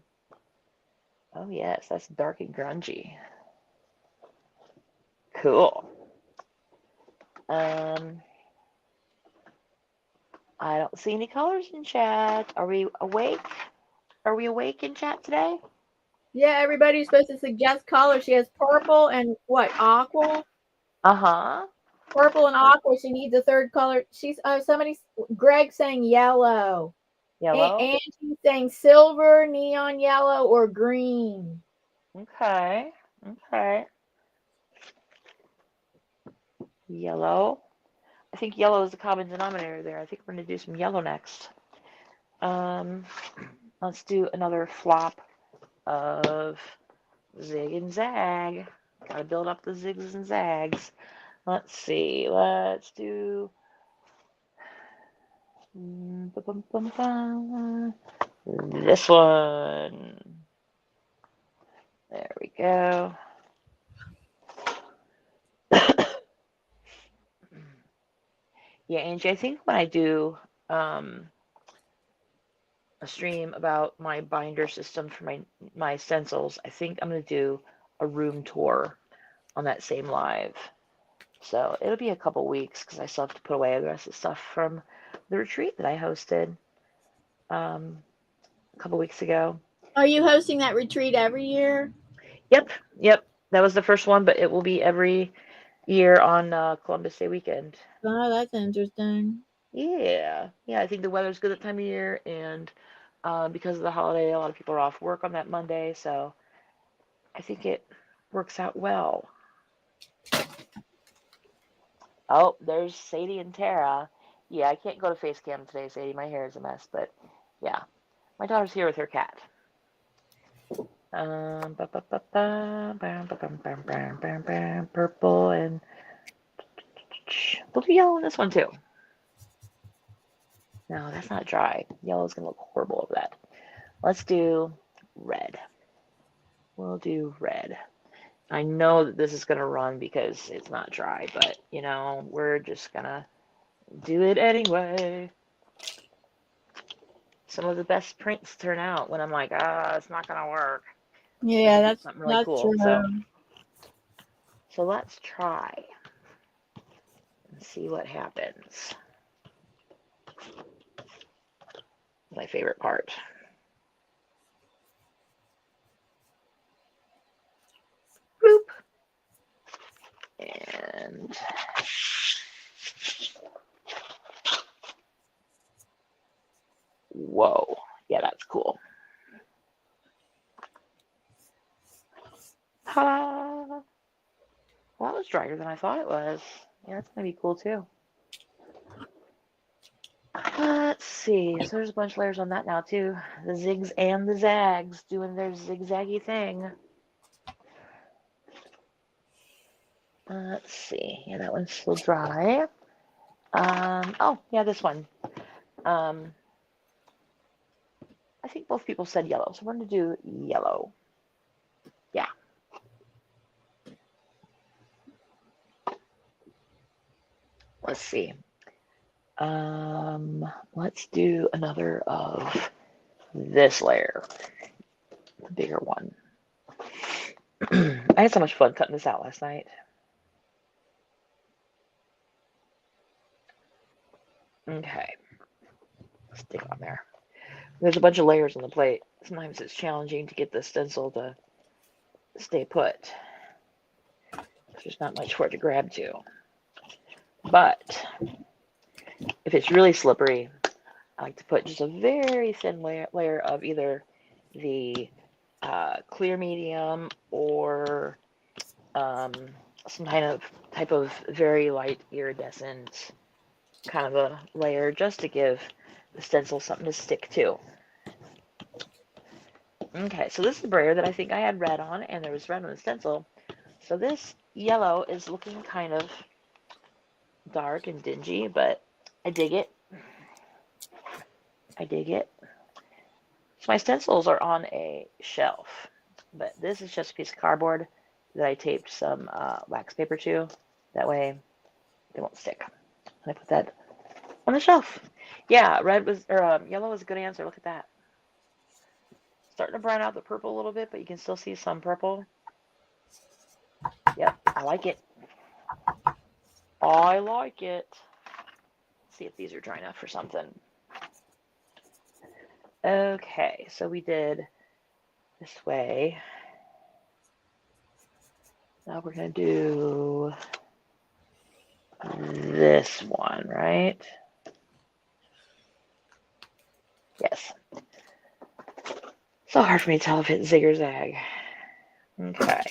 Oh yes, that's dark and grungy. Cool. I don't see any colors in chat. Are we awake? Are we awake in chat today? Yeah, everybody's supposed to suggest colors. She has purple and what? Aqua? Uh-huh. Purple and aqua. She needs a third color. She's Greg saying yellow. Yellow. And she's saying silver, neon yellow, or green. Okay. Okay. Yellow. I think yellow is the common denominator there. I think we're going to do some yellow next. Let's do another flop of zig and zag. Gotta build up the zigs and zags. Let's see. Let's do this one. There we go. Yeah, Angie, I think when I do a stream about my binder system for my stencils, I think I'm going to do a room tour on that same live. So it'll be a couple weeks because I still have to put away the rest of the stuff from the retreat that I hosted a couple weeks ago. Are you hosting that retreat every year? Yep. That was the first one, but it will be every year on Columbus Day weekend. Oh, that's interesting. Yeah. I think the weather's good that time of year, and because of the holiday, a lot of people are off work on that Monday, so I think it works out well. Oh, there's Sadie and Tara. Yeah, I can't go to face cam today, Sadie. My hair is a mess, but yeah. My daughter's here with her cat. Purple and we'll do yellow in this one too. No, that's not dry. Yellow's gonna look horrible over that. Let's do red. We'll do red. I know that this is gonna run because it's not dry, but you know, we're just gonna do it anyway. Some of the best prints turn out when I'm like, it's not gonna work. Yeah, that's something really cool. True. So let's try and see what happens. My favorite part. Boop. And whoa. Yeah, that's cool. Ta-da! Well, that was drier than I thought it was. Yeah, that's gonna be cool too. Let's see. So there's a bunch of layers on that now too. The zigs and the zags doing their zigzaggy thing. Let's see. Yeah, that one's still dry. Oh, yeah, this one. I think both people said yellow, so we're going to do yellow. Yeah. Let's see. Let's do another of this layer, the bigger one. I had so much fun cutting this out last night. Okay. Stick on there. There's a bunch of layers on the plate. Sometimes it's challenging to get the stencil to stay put. There's not much for it to grab to. But if it's really slippery, I like to put just a very thin layer of either the clear medium or some type of very light iridescent kind of a layer just to give the stencil something to stick to. Okay, so this is the brayer that I think I had red on, and there was red on the stencil. So this yellow is looking kind of dark and dingy, but I dig it. I dig it. So my stencils are on a shelf, but this is just a piece of cardboard that I taped some wax paper to. That way they won't stick. And I put that on the shelf. Yeah, yellow was a good answer. Look at that. Starting to brown out the purple a little bit, but you can still see some purple. Yep, I like it. I like it. Let's see if these are dry enough for something. Okay, so we did this way. Now we're going to do this one, right? Yes. So hard for me to tell if it's zig or zag. Okay.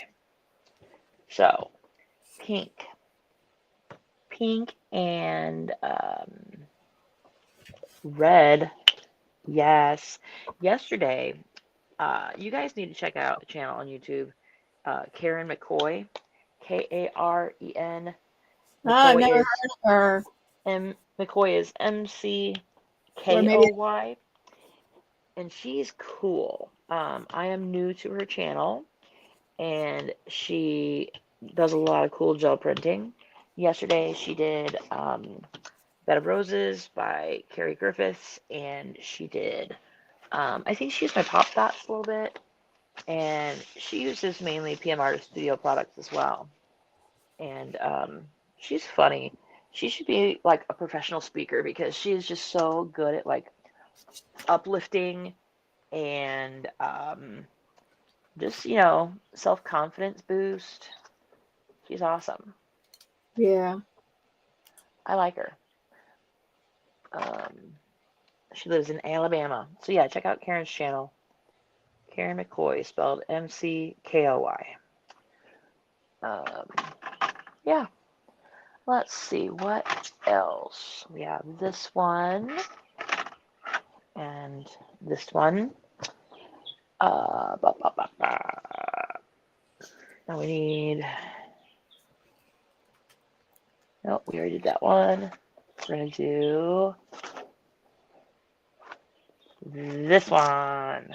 So, pink. Pink and red. Yes. Yesterday, you guys need to check out the channel on YouTube. Karen McCoy. Karen. I've never heard of her. McCoy is McKoy. And she's cool. I am new to her channel, and she does a lot of cool gel printing. Yesterday, she did Bed of Roses by Carrie Griffiths, and she did, I think she used my Pop Dots a little bit, and she uses mainly PM Artist Studio products as well. And she's funny. She should be like a professional speaker because she is just so good at like uplifting and just, self-confidence boost. She's awesome. Yeah. I like her. She lives in Alabama. So yeah, check out Karen's channel. Karen McCoy, spelled McKoy. Yeah. Let's see, what else? We have this one and this one. Now we need. Nope, we already did that one. We're gonna do this one.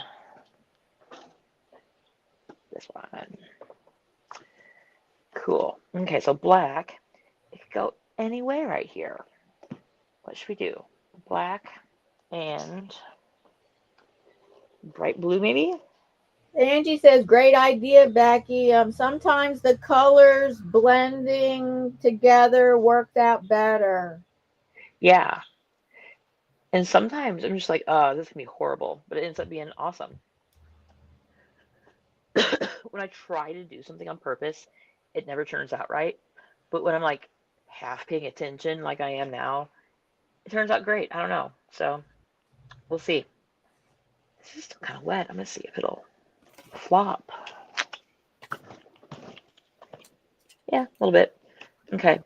This one. Cool. Okay, so black. It could go anywhere right here. What should we do? Black and bright blue, maybe? Angie says, great idea, Becky. Sometimes the colors blending together worked out better. Yeah. And sometimes I'm just like, oh, this is going to be horrible. But it ends up being awesome. When I try to do something on purpose, it never turns out right. But when I'm like half paying attention like I am now, it turns out great. I don't know. So we'll see. This is still kind of wet. I'm going to see if it'll flop. Yeah, a little bit. Okay.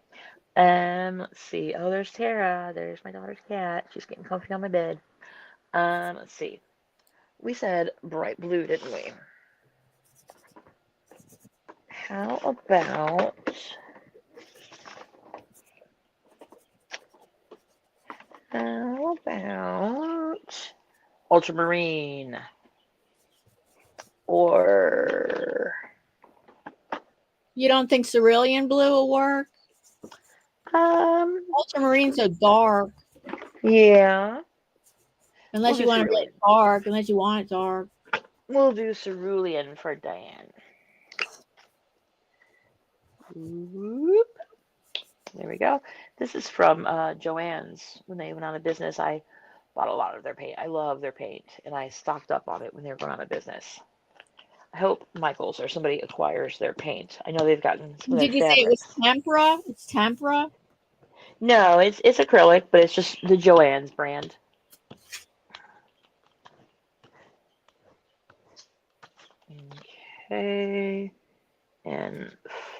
Let's see. Oh, there's Tara. There's my daughter's cat. She's getting comfy on my bed. Let's see. We said bright blue, didn't we? How about ultramarine? Or you don't think cerulean blue will work? Ultramarine's so dark. Yeah. Unless you want to make it dark. Unless you want it dark. We'll do cerulean for Diane. Whoop. There we go. This is from Joann's. When they went out of business, I bought a lot of their paint. I love their paint, and I stocked up on it when they were going out of business. I hope Michaels or somebody acquires their paint. I know they've gotten some of their Did you say it was fabrics. tempera? It's tempera? No, it's acrylic, but it's just the Joann's brand. Okay, and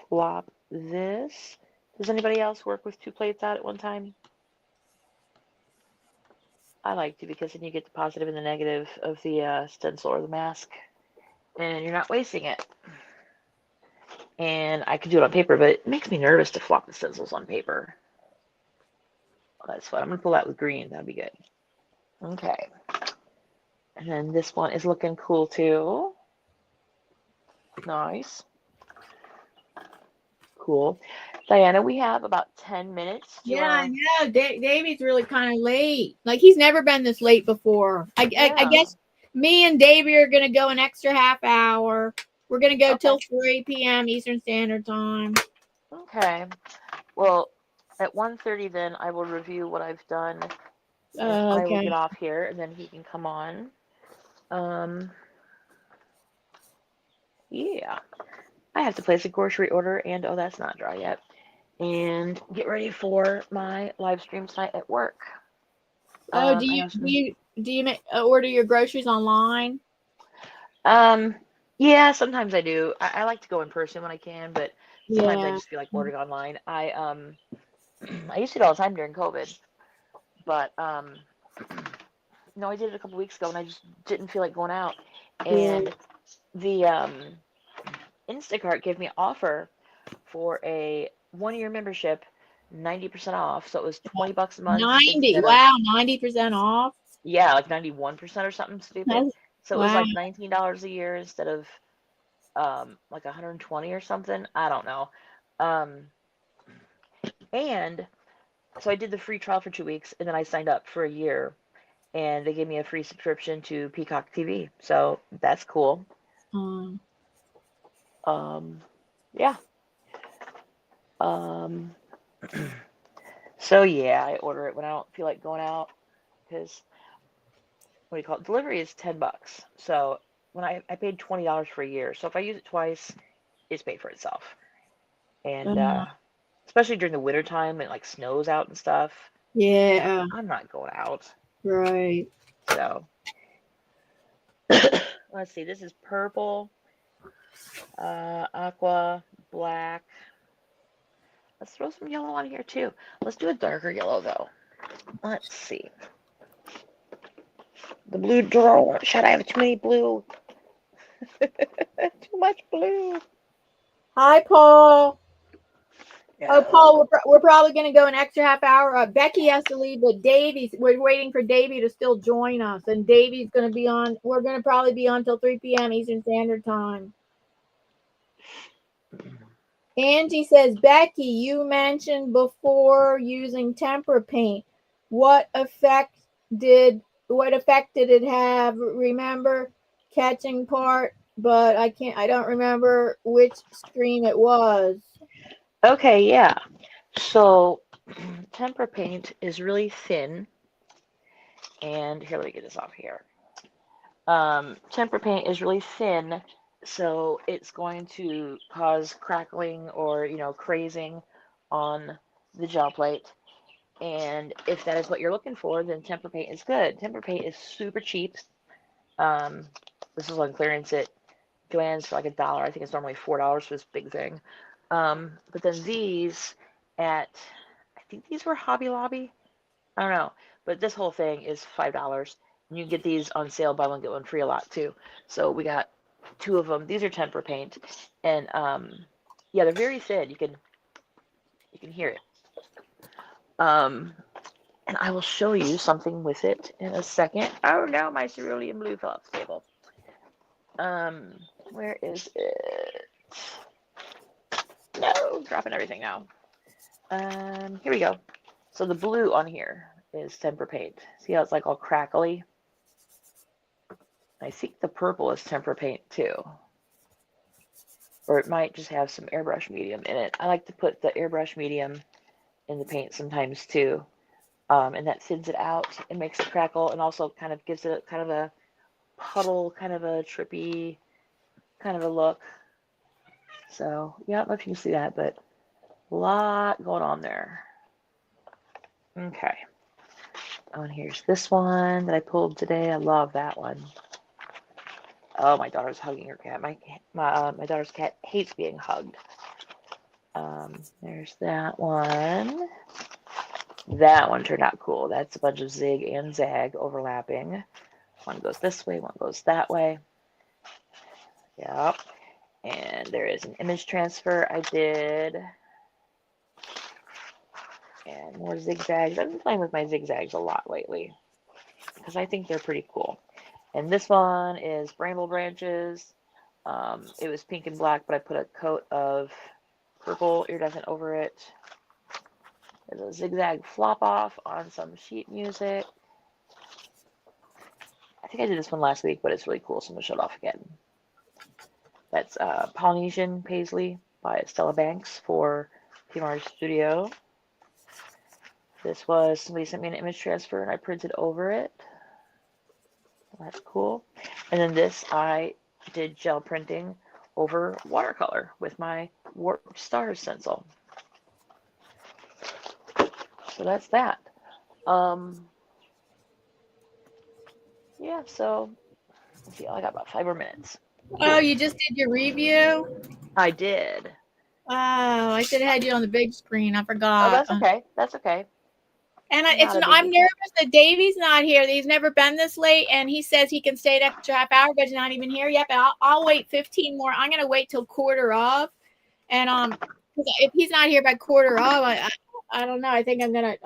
flop this. Does anybody else work with 2 plates out at one time? I like to, because then you get the positive and the negative of the stencil or the mask, and you're not wasting it. And I could do it on paper, but it makes me nervous to flop the stencils on paper. Well, that's fun. I'm going to pull that with green. That'd be good. Okay. And then this one is looking cool too. Nice. Cool. Diana, we have about 10 minutes. Yeah, I know. Davy's really kind of late. Like, he's never been this late before. I guess me and Davy are going to go an extra half hour. We're going to go till 3 p.m. Eastern Standard Time. Okay. Well, at 1:30 then I will review what I've done. I will get off here, and then he can come on. Yeah. I have to place a grocery order, and oh, that's not dry yet. And get ready for my live stream tonight at work. Oh, do you order your groceries online? Yeah, sometimes I do. I like to go in person when I can, but sometimes I just feel like ordering online. I used to do it all the time during COVID, but no, I did it a couple weeks ago, and I just didn't feel like going out. And the Instacart gave me an offer for a 1-year membership, 90% off. So it was $20 a month. 90. Wow, 90% off. Yeah, like 91% or something stupid. So it was like $19 a year instead of like 120 or something. I don't know. And so I did the free trial for 2 weeks, and then I signed up for a year, and they gave me a free subscription to Peacock TV. So that's cool. Yeah. So yeah, I order it when I don't feel like going out, because what do you call it? Delivery is $10. So when I paid $20 for a year. So if I use it twice, it's paid for itself. And especially during the winter time, it like snows out and stuff. Yeah. I'm not going out. Right. So let's see. This is purple, aqua, black. Let's throw some yellow on here too. Let's do a darker yellow though. Let's see. The blue drawer. Should I have too many blue? Too much blue. Hi, Paul. No. Oh, Paul, we're probably going to go an extra half hour. Becky has to leave, but we're waiting for Davy to still join us. And Davy's going to be on. We're going to probably be on till 3 p.m. Eastern Standard Time. Angie says, Becky, you mentioned before using tempera paint. What effect did it have? Remember catching part, but I don't remember which stream it was. Okay, yeah. So tempera paint is really thin. And here, let me get this off here. Tempera paint is really thin, so it's going to cause crackling or, crazing on the gel plate. And if that is what you're looking for, then tempera paint is good. Tempera paint is super cheap. This is on clearance at Joann's for like $1. I think it's normally $4 for this big thing. But then these I think these were Hobby Lobby. I don't know. But this whole thing is $5. And you can get these on sale, buy one, get one free a lot too. So we got 2 of them. These are tempera paint. And yeah, they're very thin. You can hear it. And I will show you something with it in a second. Oh no, my cerulean blue fell off the table. Where is it? No, dropping everything now. Here we go. So the blue on here is tempera paint. See how it's like all crackly? I think the purple is tempera paint too. Or it might just have some airbrush medium in it. I like to put the airbrush medium in the paint sometimes too. And that thins it out and makes it crackle, and also kind of gives it kind of a puddle, kind of a trippy kind of a look. So yeah, I don't know if you can see that, but a lot going on there. Okay. Oh, and here's this one that I pulled today. I love that one. Oh, my daughter's hugging her cat. My daughter's cat hates being hugged. There's that one. That one turned out cool. That's a bunch of zig and zag overlapping. One goes this way, one goes that way. Yep. And there is an image transfer I did. And more zigzags. I've been playing with my zigzags a lot lately because I think they're pretty cool. And this one is bramble branches. It was pink and black, but I put a coat of purple iridescent over it. There's a zigzag flop off on some sheet music. I think I did this one last week, but it's really cool, so I'm going to show it off again. That's Polynesian Paisley by Stella Banks for Team Artist Studio. This was, somebody sent me an image transfer and I printed over it. That's cool. And then this, I did gel printing over watercolor with my Warped Stars stencil. So that's that. Yeah, so let's see, I got about 5 more minutes. Oh, you just did your review? I did. Oh, I should have had you on the big screen. I forgot. Oh, that's okay. That's okay. And Not a big I'm deal. nervous that Davy's not here. He's never been this late, and he says he can stay an extra half hour, but he's not even here yet. But I'll wait 15 more. I'm gonna wait till quarter of, and 'cause if he's not here by quarter of, I don't know. I think I'm gonna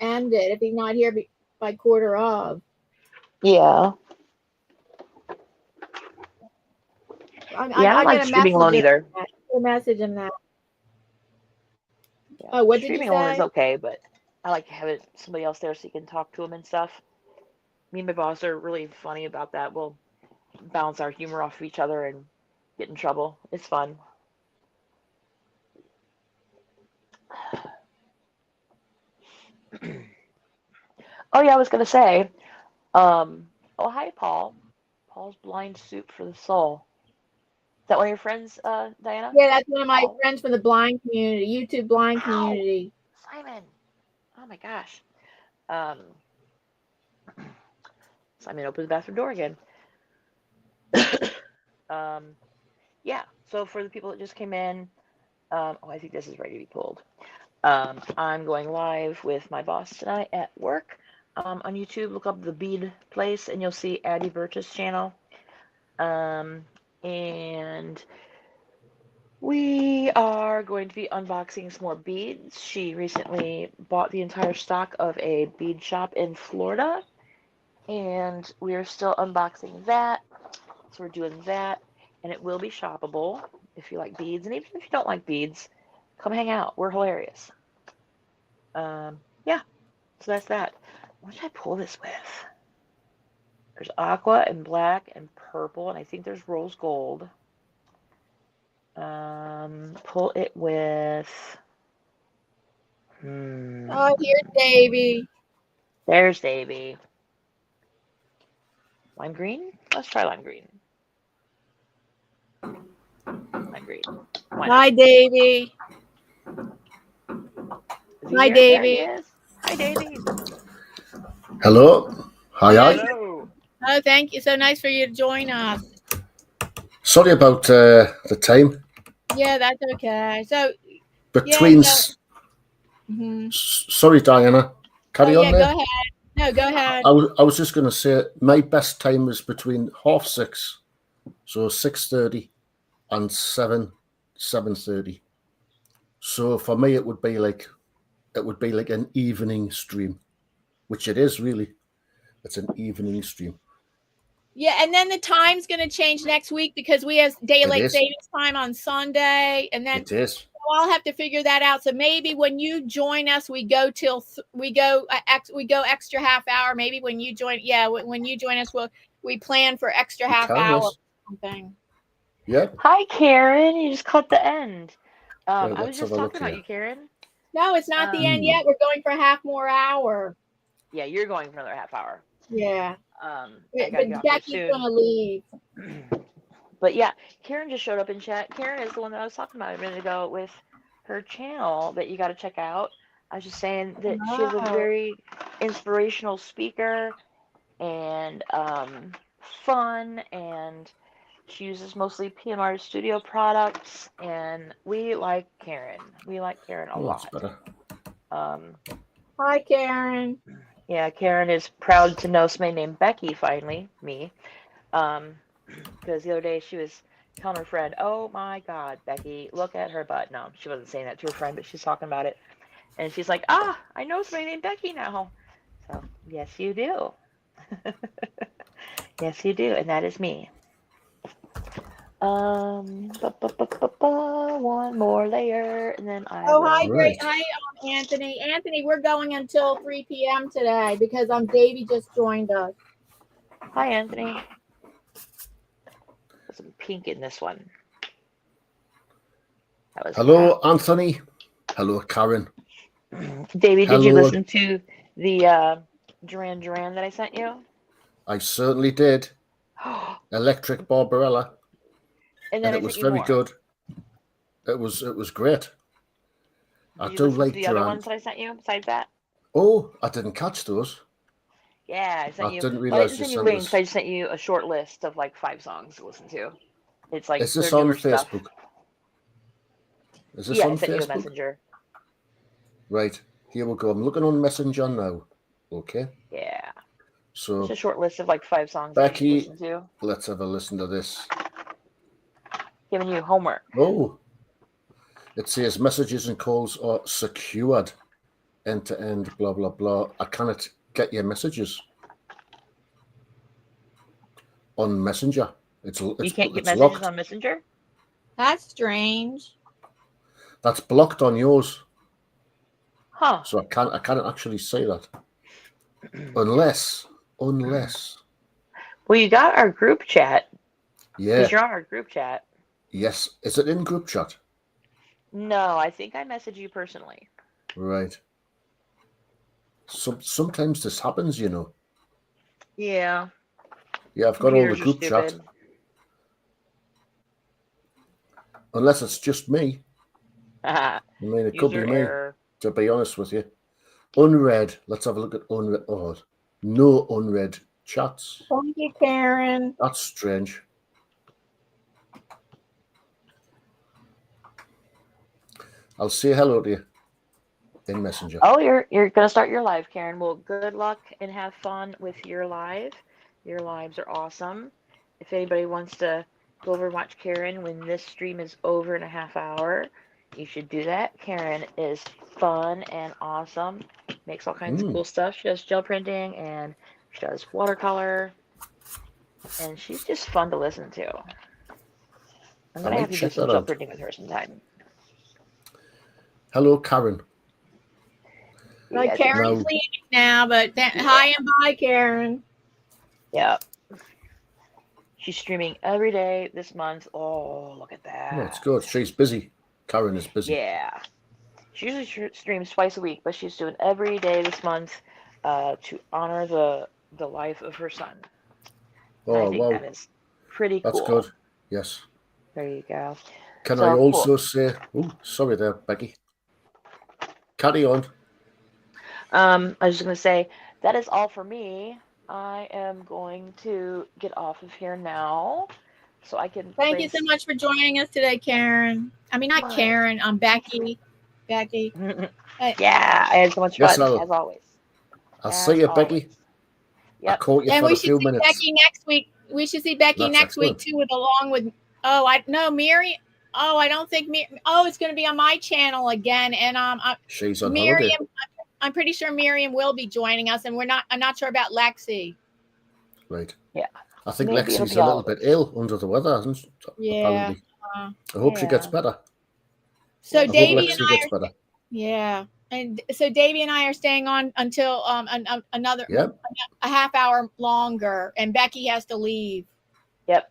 end it if he's not here by quarter of. Yeah. I'm I don't like gonna streaming alone either. Message him that. Yeah. Oh, what did you Streaming alone say? is okay, but I like to have somebody else there so you can talk to them and stuff. Me and my boss are really funny about that. We'll bounce our humor off of each other and get in trouble. It's fun. Oh yeah, I was gonna say, oh hi Paul. Paul's Blind Soup for the Soul. Is that one of your friends, Diana? Yeah, that's one of my Paul? friends from the blind community, YouTube blind Wow. community. Simon. Oh my gosh. Simon opened the bathroom door again. Yeah, so for the people that just came in, oh, I think this is ready to be pulled. I'm going live with my boss tonight at work. On YouTube, look up the bead place and you'll see Addie Birch's channel. And we are going to be unboxing some more beads. She recently bought the entire stock of a bead shop in Florida, and we are still unboxing that. So we're doing that, and it will be shoppable if you like beads, and even if you don't like beads, come hang out. We're hilarious. Yeah, so that's that. What did I pull this with? There's aqua and black and purple, and I think there's rose gold. Pull it with. Oh, here's Davy. There's Davy. Lime green? Let's try lime green. Lime green. Hi, Davy. Hi, There Davy. he is. Hi, Davy. Hello. Hi. Hello. Oh, thank you. So nice for you to join us. Sorry about the time. Yeah, that's okay. So Between. Mhm. Sorry, Diana. Carry on yeah, there. go ahead. No, go ahead. I was just going to say my best time was between 6:30, so 6:30 and 7:30. So for me, it would be like an evening stream, which it is really. It's an evening stream. Yeah, and then the time's going to change next week because we have daylight savings time on Sunday, and then it is. So I'll have to figure that out. So maybe when you join us, we go extra half hour. Maybe when you join, when you join us, we plan for extra half hour or something. Yeah. Hi, Karen. You just caught the end. Right, I was just talking about you, Karen. No, it's not the end yet. We're going for a half more hour. Yeah, you're going for another half hour. Yeah. I But gotta get off Becky's here going to leave. soon. But yeah, Karen just showed up in chat. Karen is the one that I was talking about a minute ago with her channel that you got to check out. I was just saying that she's a Wow. very inspirational speaker and fun, and she uses mostly PMR Studio products, and we like Karen. We like Karen a Oh, that's lot. better. Hi, Karen. Yeah, Karen is proud to know somebody named Becky, finally, me. Because the other day she was telling her friend, oh my God, Becky, look at her butt. No, she wasn't saying that to her friend, but she's talking about it. And she's like, I know somebody named Becky now. So, yes, you do. Yes, you do. And that is me. One more layer, and then I Oh, will. hi, Right. Hi, Anthony. Anthony, we're going until 3 p.m. today because Davy just joined us. Hi, Anthony. There's some pink in this one. That was Hello, Anthony. Hello, Karen. Davy, did you Hello. listen to the Duran Duran that I sent you? I certainly did. Electric Barbarella. And then And I it was sent you very more. good. It was great. Did I you do listen like to the other Duran. ones that I sent you besides that? Oh, I didn't catch those. Yeah, I sent I you. didn't Well, I realize didn't you send you sent links. us. I just sent you a short list of like 5 songs to listen to. It's like Is their this on newer stuff. Facebook? Is this Yeah, on I sent you a Facebook? messenger. Right. Here we go. I'm looking on Messenger now. Okay. Yeah. So, It's a short list of like 5 songs that you Becky, should listen to. let's have a listen to this. Giving you homework. Oh, it says messages and calls are secured end to end, blah, blah, blah. I cannot get your messages on Messenger. It's You can't get it's messages locked. on Messenger? That's strange. That's blocked on yours. Huh. So I can't actually say that. Unless. Well, you got our group chat. Yeah. Because you're on our group chat. Yes. Is it in group chat? No, I think I messaged you personally. Right. Sometimes this happens, you know. Yeah. Yeah, I've got all the Computers are group chat. stupid. Unless it's just me. I mean, it could be User me, error. to be honest with you. Unread. Let's have a look at unread. Oh, no unread chats. Thank you, Karen. That's strange. I'll say hello to you in Messenger. Oh, you're gonna start your live, Karen. Well, good luck and have fun with your live. Your lives are awesome. If anybody wants to go over and watch Karen when this stream is over in a half hour, you should do that. Karen is fun and awesome. Makes all kinds of cool stuff. She does gel printing and she does watercolor. And she's just fun to listen to. I'm gonna have to do some gel printing with her sometime. Hello, Karen. Like Karen's leaving now, but hi and bye, Karen. Yeah. She's streaming every day this month. Oh, look at that. Oh, it's good. She's busy. Karen is busy. Yeah. She usually streams twice a week, but she's doing every day this month to honor the life of her son. Oh, I think wow. that is pretty cool. That's good. Yes. There you go. Can I also say... Oh, sorry there, Becky. Carry on. I was just going to say, that is all for me. I am going to get off of here now so I can... Thank you so much for joining us today, Karen. I mean, not Karen, Becky. Becky. Yeah, I had so much fun, as always. I'll see you, Becky. Yep. I caught you and for we a few minutes. Becky next week. We should see Becky next week too, along with Miriam. Oh, I don't think it's going to be on my channel again, and she's on Miriam. holiday. I'm pretty sure Miriam will be joining us, and I'm not sure about Lexi. Right. Yeah. I think Lexi's a little bit ill, under the weather, isn't she? Yeah. Apparently. I hope she gets better. So Davy and I are, yeah, and so Davy and I are staying on until another a half hour longer, and Becky has to leave. Yep.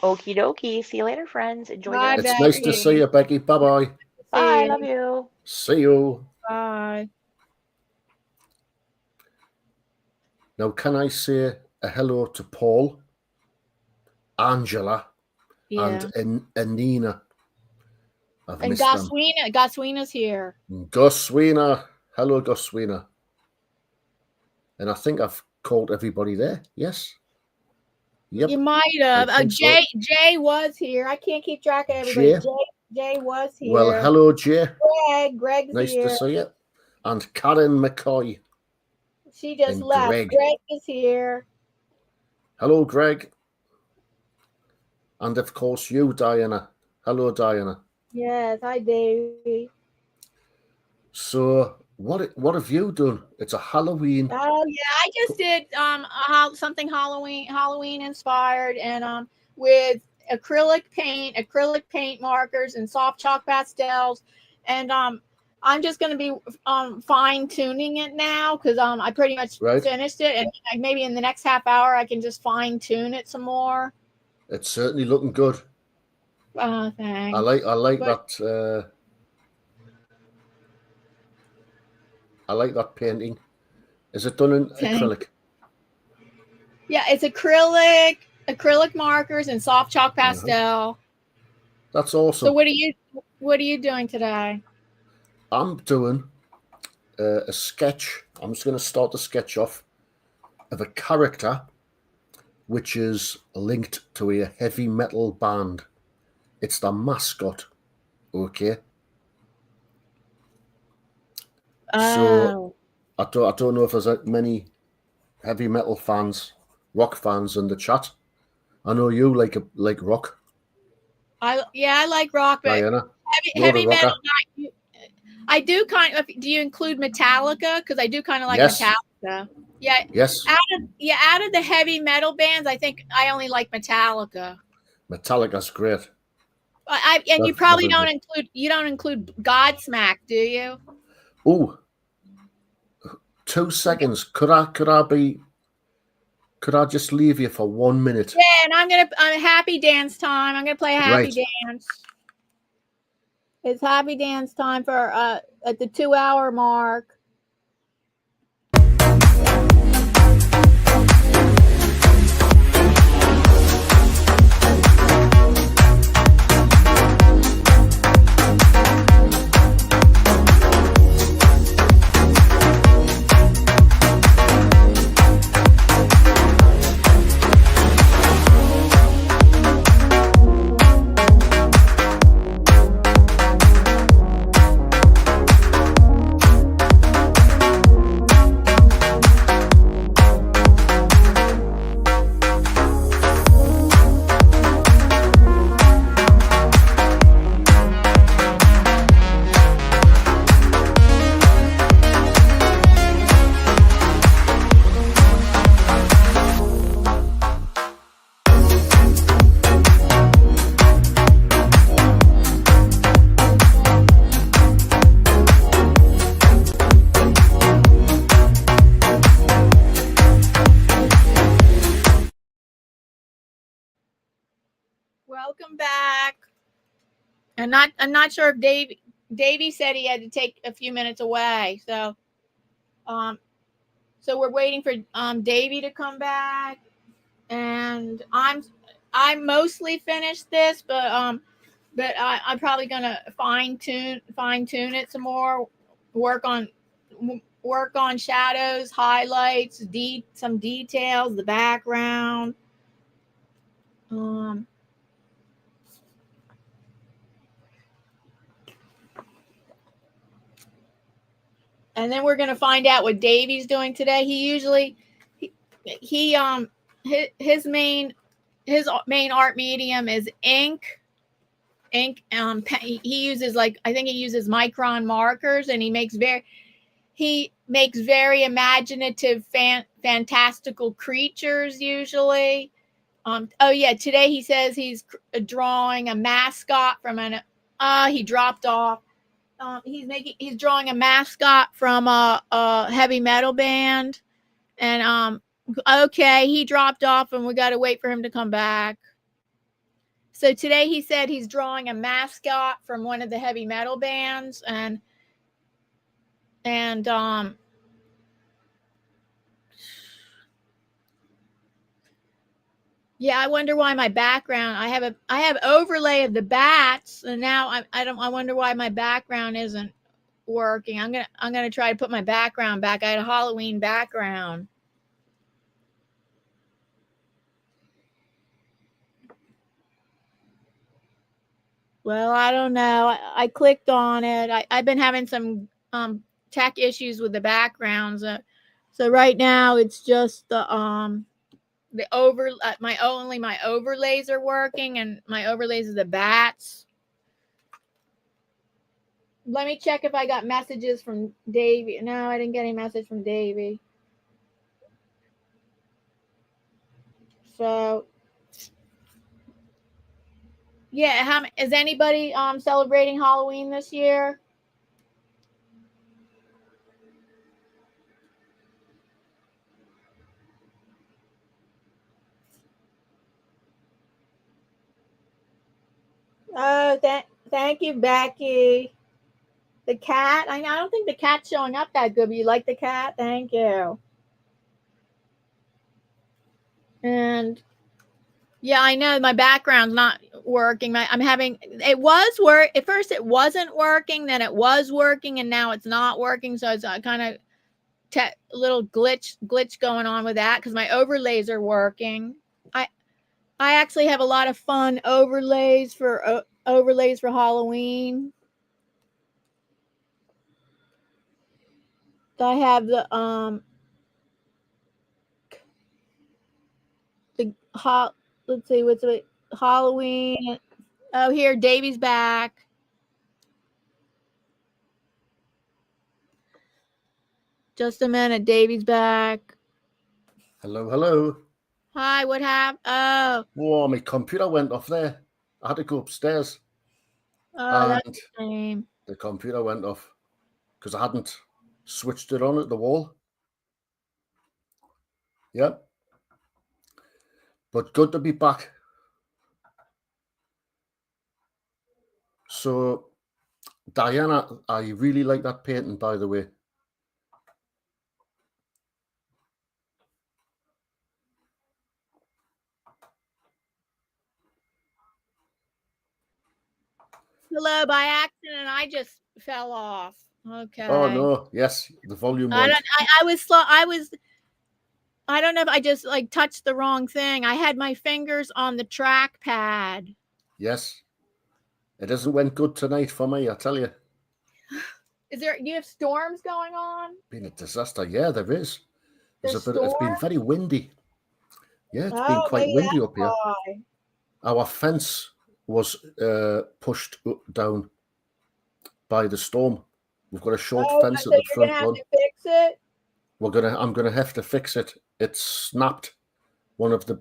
Okie dokie. See you later, friends. Enjoy your It's nice to see you, Becky. Bye bye. Bye. you. Love you. See you. Bye. Now, can I say a hello to Paul, Angela, Yeah. and Anina? I've And missed them. Goswina's here. Goswina. Hello, Goswina. And I think I've called everybody there. Yes. Yep. You might have. I think so. Jay was here. I can't keep track of everybody. Jay. Jay was here. Well, hello, Jay. Greg's Nice here. to see you. And Karen McCoy. She just and left. Greg. Greg is here. Hello, Greg. And of course, you, Diana. Hello, Diana. Yes. Hi, Davy. So, what have you done? It's a Halloween. Oh yeah, I just did something Halloween inspired, and with acrylic paint markers, and soft chalk pastels, and I'm just going to be fine tuning it now because I pretty much finished it, and maybe in the next half hour I can just fine tune it some more. It's certainly looking good. Thanks. I like that. I like that painting. Is it done in acrylic? Yeah, it's acrylic markers and soft chalk pastel. That's awesome. So what are you doing today? I'm doing a sketch. I'm just going to start the sketch off of a character which is linked to a heavy metal band. It's the mascot. Okay. So I don't know if there's many heavy metal fans, rock fans in the chat. I know you like rock. I like rock, but Diana, heavy metal. I do kind of. Do you include Metallica? Because I do kind of like Metallica. Yeah. Yes. Out of the heavy metal bands, I think I only like Metallica. Metallica's great. And you probably don't include Godsmack, do you? Oh, 2 seconds. Could I just leave you for 1 minute? Yeah, and I'm happy dance time. I'm gonna play happy dance. It's happy dance time for at the 2-hour mark. Welcome back. I'm not sure if Davy said he had to take a few minutes away, so we're waiting for Davy to come back, and I'm mostly finished this, but I'm probably gonna fine tune it some more, work on shadows, highlights, some details, the background. And then we're going to find out what Davy's doing today. His main art medium is ink. He uses I think he uses micron markers, and he makes very imaginative, fantastical creatures usually. Today he says he's drawing a mascot from he dropped off. He's drawing a mascot from a heavy metal band, and he dropped off, and we got to wait for him to come back. So today he said he's drawing a mascot from one of the heavy metal bands, and yeah, I wonder why my background, I have overlay of the bats, and now I wonder why my background isn't working. I'm gonna try to put my background back. I had a Halloween background. Well, I don't know. I clicked on it. I've been having some tech issues with the backgrounds. So right now it's just the my overlays are working, and my overlays of the bats. Let me check if I got messages from Davy. No, I didn't get any message from Davy. So yeah, is anybody celebrating Halloween this year? Oh, thank you, Becky. The cat. I don't think the cat's showing up that good, but you like the cat? Thank you. And yeah, I know my background's not working. It was work at first. It wasn't working, then it was working, and now it's not working. So it's kind of little glitch going on with that, because my overlays are working. I actually have a lot of fun overlays for Halloween. I have the let's see, what's it? Halloween. Oh, here, Davy's back. Just a minute, Davy's back. Hello, hello. Hi, what happened? Oh. Whoa, my computer went off there. I had to go upstairs. Oh, that's a shame. The computer went off because I hadn't switched it on at the wall. Yep. But good to be back. So, Diana, I really like that painting, by the way. Hello, by accident, I just fell off. Okay. Oh no, yes, the volume went. I don't know if I just touched the wrong thing. I had my fingers on the trackpad. Yes. It hasn't went good tonight for me, I tell you. Do you have storms going on? Been a disaster. Yeah, there is. It's been very windy. Yeah, it's been quite maybe windy up here. why. Our fence was pushed down by the storm. We've got a short fence at the front lawn. To fix it? I'm gonna have to fix it. It's snapped. One of the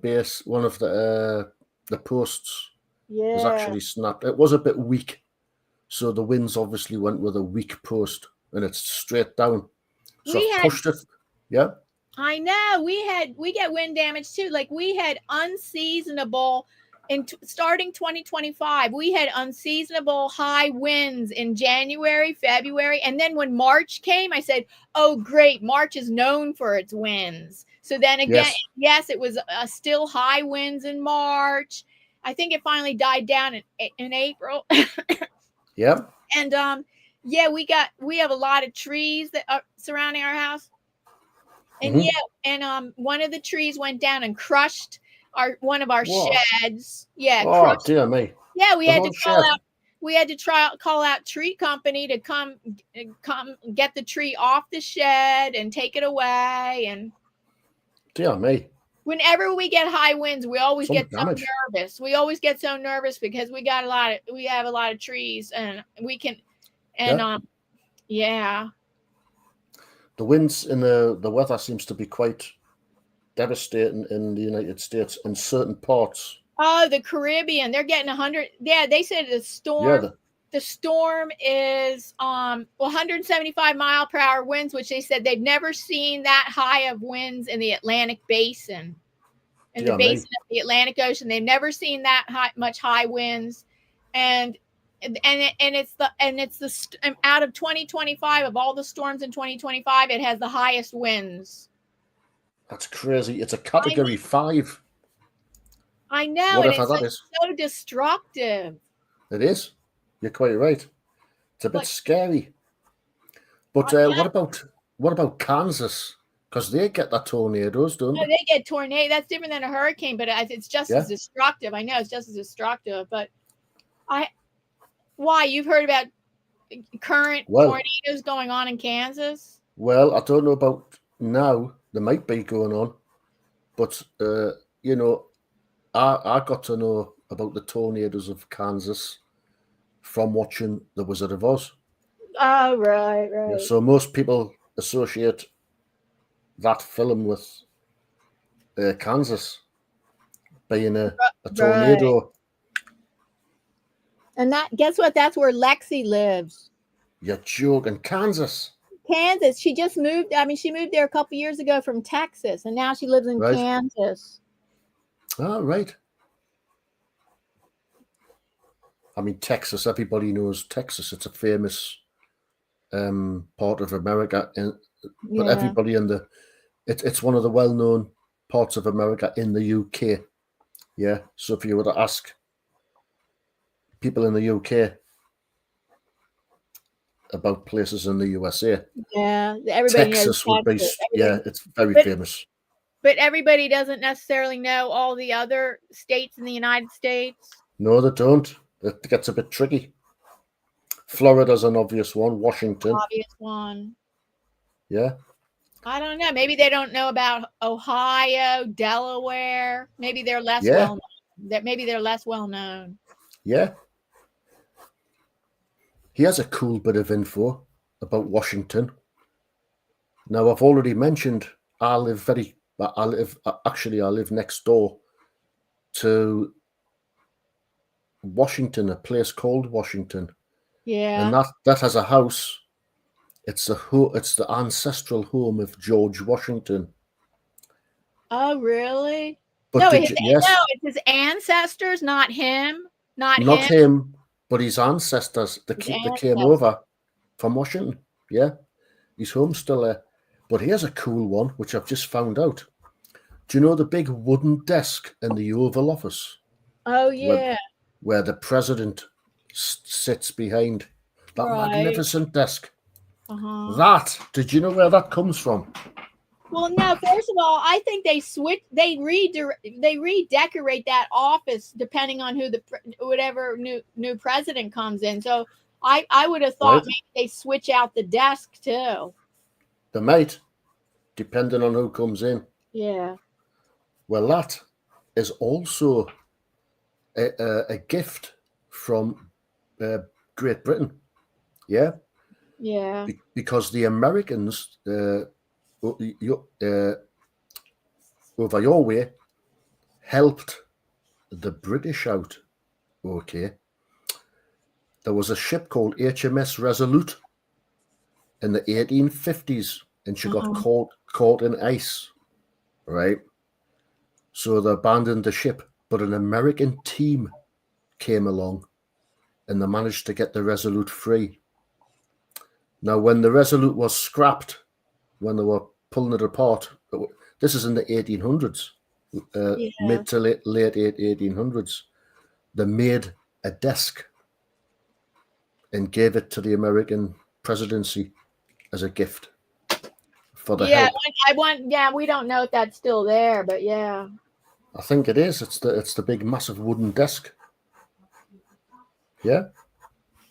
posts is actually snapped. It was a bit weak, so the winds obviously went with a weak post, and it's straight down. So I've pushed it. Yeah. I know we get wind damage too. Like we had unseasonable starting 2025, we had unseasonable high winds in January, February. And then when March came, I said, oh, great. March is known for its winds. So then again, yes it was still high winds in March. I think it finally died down in April. Yep. And yeah, we have a lot of trees that are surrounding our house. And one of the trees went down and crushed one of our sheds. Yeah. Oh, dear me. Yeah, we had to call out tree company to come get the tree off the shed and take it away. And dear me. Whenever we get high winds, we always get so nervous. We always get so nervous because we have a lot of trees, and we can yeah. The winds in the weather seems to be quite devastating in the United States in certain parts. Oh, the Caribbean, they're getting 100. Yeah, they said the storm. Yeah, the storm is 175 mile per hour winds, which they said they've never seen that high of winds in the Atlantic Basin. in the basin of the Atlantic Ocean. They've never seen that much high winds, and it's out of 2025, of all the storms in 2025, it has the highest winds. That's crazy. It's a category 5. I know, Whatever and that it's is. so destructive. It is. You're quite right. It's a bit scary. But what about Kansas? Because they get the tornadoes, don't they? They get tornado. That's different than a hurricane, but it's just as destructive. I know it's just as destructive. But why? You've heard about current tornadoes going on in Kansas? Well, I don't know about now. There might be going on, but I got to know about the tornadoes of Kansas from watching The Wizard of Oz. Oh, right. Yeah, so most people associate that film with Kansas being a tornado. Right. And guess what? That's where Lexi lives. You're joking. Kansas. She just moved. I mean, she moved there a couple years ago from Texas, and now she lives in Kansas. Oh, right. I mean, Texas, everybody knows Texas. It's a famous part of America. But everybody it's one of the well-known parts of America in the UK. Yeah. So if you were to ask people in the UK about places in the USA, everybody Texas knows would be. It's very famous. But everybody doesn't necessarily know all the other states in the United States. No, they don't. It gets a bit tricky. Florida's an obvious one. Washington. Obvious one. Yeah. I don't know. Maybe they don't know about Ohio, Delaware. Maybe they're less well known. Maybe they're less well known. Yeah. He has a cool bit of info about Washington. Now, I've already mentioned I live next door to Washington, a place called Washington. Yeah. And that has a house. It's the ancestral home of George Washington. Oh, really? But it's his ancestors, not him. Not him, but his ancestors that came over from Washington. Yeah. His home's still there. But here's a cool one, which I've just found out. Do you know the big wooden desk in the Oval Office? Oh, yeah. Where the president sits behind that magnificent desk. Did you know where that comes from? Well, no, first of all, I think they redecorate that office depending on whatever new president comes in. So I would have thought maybe they switch out the desk too. They might, depending on who comes in. Yeah. Well, that is also a gift from Great Britain. Yeah. Yeah. Because the Americans over your way helped the British out. Okay. There was a ship called HMS Resolute in the 1850s, and she got caught in ice. Right. So they abandoned the ship, but an American team came along and they managed to get the Resolute free. Now, when the Resolute was scrapped, when they were pulling it apart, this is in the 1800s, mid to late 1800s, they made a desk and gave it to the American presidency as a gift for the help. We don't know if that's still there, but yeah. I think it is. It's the big, massive wooden desk. Yeah.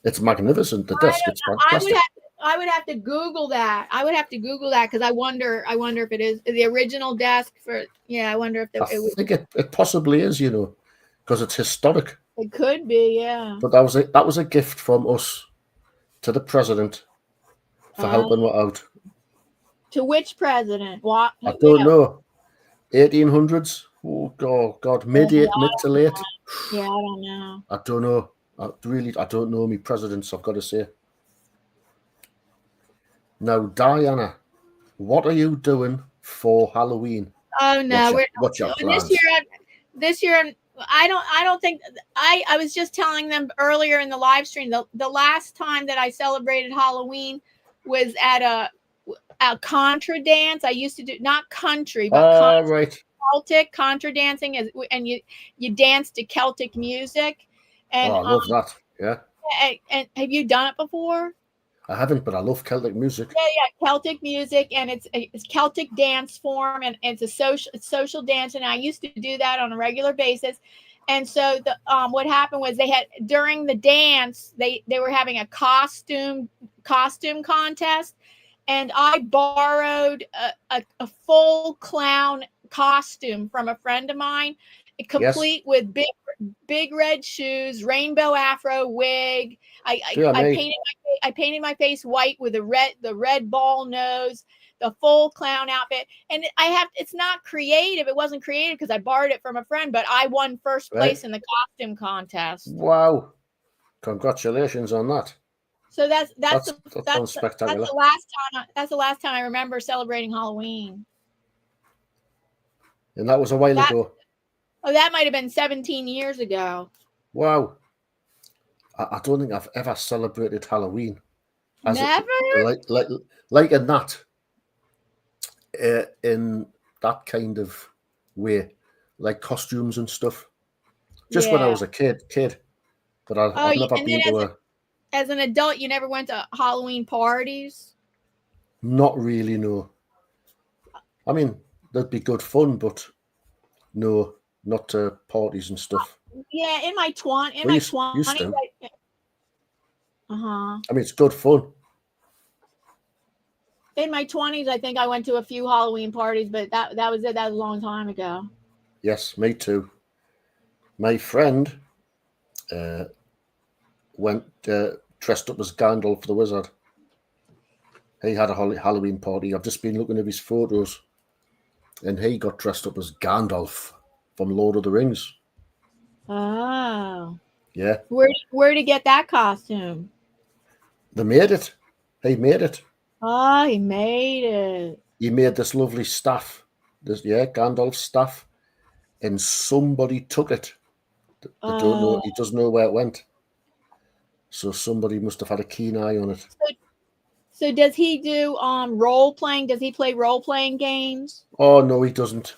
It's magnificent, the desk. It's fantastic. I would have to Google that. Because I wonder if it is the original desk for. Yeah, I wonder if I think it possibly is. Because it's historic. It could be, yeah. But that was a gift from us to the president for helping her out. To which president? What? I don't know. 1800s. Oh God, mid to late. Yeah, I don't know. I don't know. I don't know me presidents, I've got to say. Now, Diana, what are you doing for Halloween? Oh no, what's your plans? this year, I don't think I was just telling them earlier in the live stream. The last time that I celebrated Halloween was at a contra dance. I used to do not country, but Right. Celtic contra dancing, and you dance to Celtic music. And I love that. Yeah. and have you done it before? I haven't, but I love Celtic music. Yeah, Celtic music, and it's Celtic dance form, and it's a social dance. And I used to do that on a regular basis. And so what happened was they had during the dance they were having a costume contest, and I borrowed a full clown costume from a friend of mine, complete with big red shoes, rainbow afro wig. I painted my face white with the red ball nose, the full clown outfit. And it's not creative. It wasn't creative because I borrowed it from a friend, but I won first place in the costume contest. Wow. Congratulations on that. So that's spectacular. That's the last time I remember celebrating Halloween. And that was a while ago. Oh, that might have been 17 years ago. Wow. I don't think I've ever celebrated Halloween. Never? Like in that kind of way, like costumes and stuff. Just when I was a kid. But I've never been to as an adult, you never went to Halloween parties? Not really, no. I mean, that'd be good fun, but no, not to parties and stuff. Yeah, in my 20s. I mean, it's good fun. In my 20s, I think I went to a few Halloween parties, but that was it. That was a long time ago. Yes, me too. My friend went dressed up as Gandalf the Wizard. He had a Halloween party. I've just been looking at his photos, and he got dressed up as Gandalf from Lord of the Rings. Oh. Yeah. Where to get that costume? They made it. He made it. Oh, he made it. He made this lovely staff. Gandalf's staff. And somebody took it. They don't know. He doesn't know where it went. So somebody must have had a keen eye on it. So does he do role playing? Does he play role playing games? Oh no, he doesn't.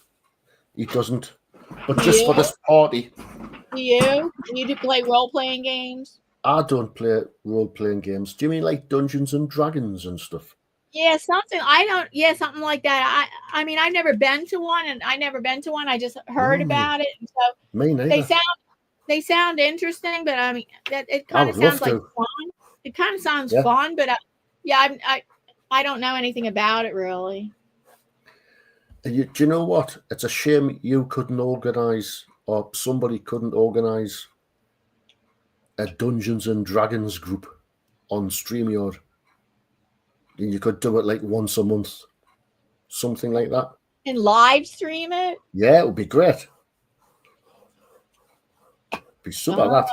He doesn't. But just for this party. Do you? You do play role playing games? I don't play role playing games. Do you mean like Dungeons and Dragons and stuff? Yeah, something. I don't. Yeah, something like that. I mean, I've never been to one, I just heard about it. And so me neither. They sound interesting, but I mean, it kind of sounds like fun. It kind of sounds fun, but I don't know anything about it really. Do you know what? It's a shame you couldn't organise, or somebody couldn't organise a Dungeons and Dragons group on StreamYard. And you could do it like once a month, something like that. And live stream it? Yeah, it would be great. Be super that.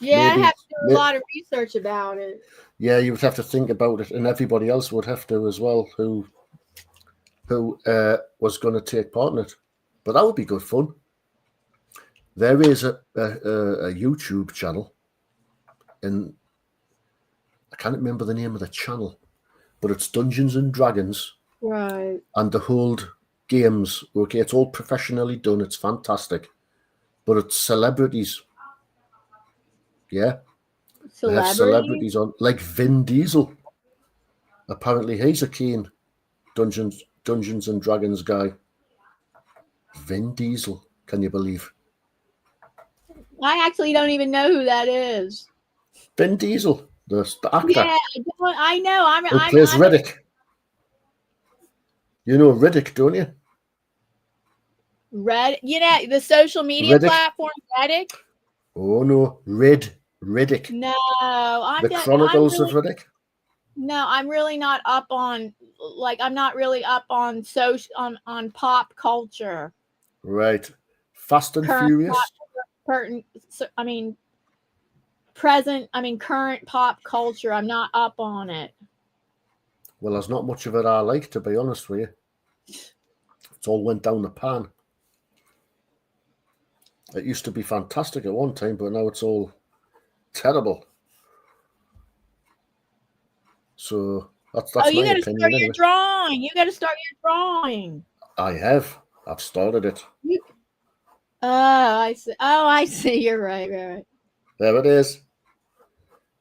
Yeah, I have to do a lot of research about it. Yeah, you would have to think about it, and everybody else would have to as well who was going to take part in it. But that would be good fun. There is a YouTube channel, and I can't remember the name of the channel, but it's Dungeons and Dragons. Right. And they hold games. Okay, it's all professionally done. It's fantastic. But it's celebrities. Yeah. They have celebrities on, like Vin Diesel. Apparently he's a keen Dungeons and Dragons guy. Vin Diesel. Can you believe? I actually don't even know who that is. Vin Diesel, the actor. Yeah, I know. Who plays Riddick. You know Riddick, don't you? The social media platform Riddick. Oh no, Riddick. No, The Chronicles of Riddick. No, I'm really not up on I'm not really up on on pop culture. Right. Fast and Furious. Current pop culture. I'm not up on it. Well, there's not much of it I like, to be honest with you. It all went down the pan. It used to be fantastic at one time, but now it's all terrible. So that's Oh, you my got to opinion start your anyway. drawing. You got to start your drawing. I have. I've started it. Oh, I see. Oh, I see. You're right. Right. There it is.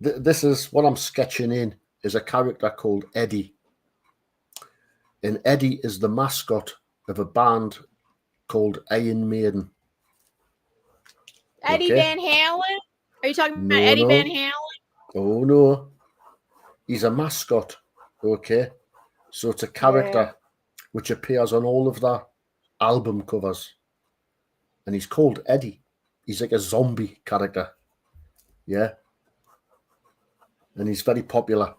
This is what I'm sketching in, is a character called Eddie. And Eddie is the mascot of a band called Iron Maiden. Eddie Okay? Van Halen? Are you talking about No, Eddie no. Van Halen? Oh, no. He's a mascot. Okay? So it's a character which appears on all of their album covers. And he's called Eddie. He's like a zombie character. Yeah? And he's very popular.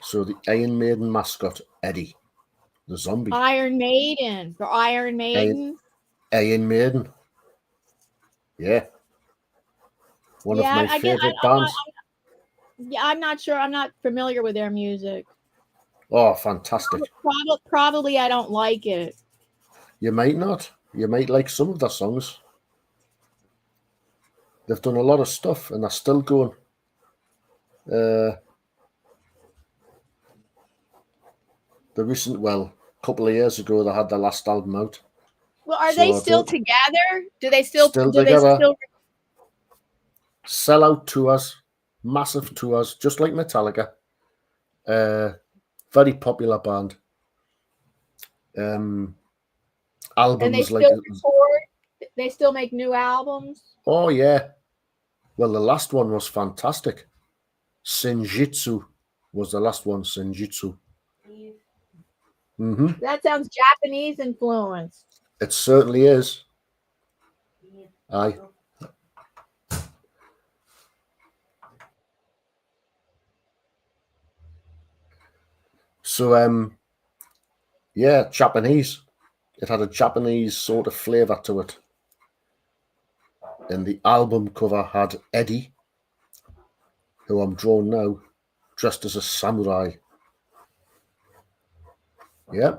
So the Iron Maiden mascot, Eddie, the zombie. Iron Maiden. For Iron Maiden? Iron Maiden. Yeah. One of my favorite bands. I'm not sure. I'm not familiar with their music. Oh, fantastic. Probably I don't like it. You might not. You might like some of their songs. They've done a lot of stuff and they're still going. Couple of years ago, they had their last album out. Well, are they still together? Do they still together? Sell out tours, massive tours, just like Metallica. Very popular band. Albums and they still record. They still make new albums. Oh yeah. Well, the last one was fantastic. Senjutsu was the last one. Senjutsu. Mm-hmm. That sounds Japanese influenced. It certainly is. Aye. So, yeah, Japanese. It had a Japanese sort of flavour to it. And the album cover had Eddie, who I'm drawing now, dressed as a samurai. Yeah.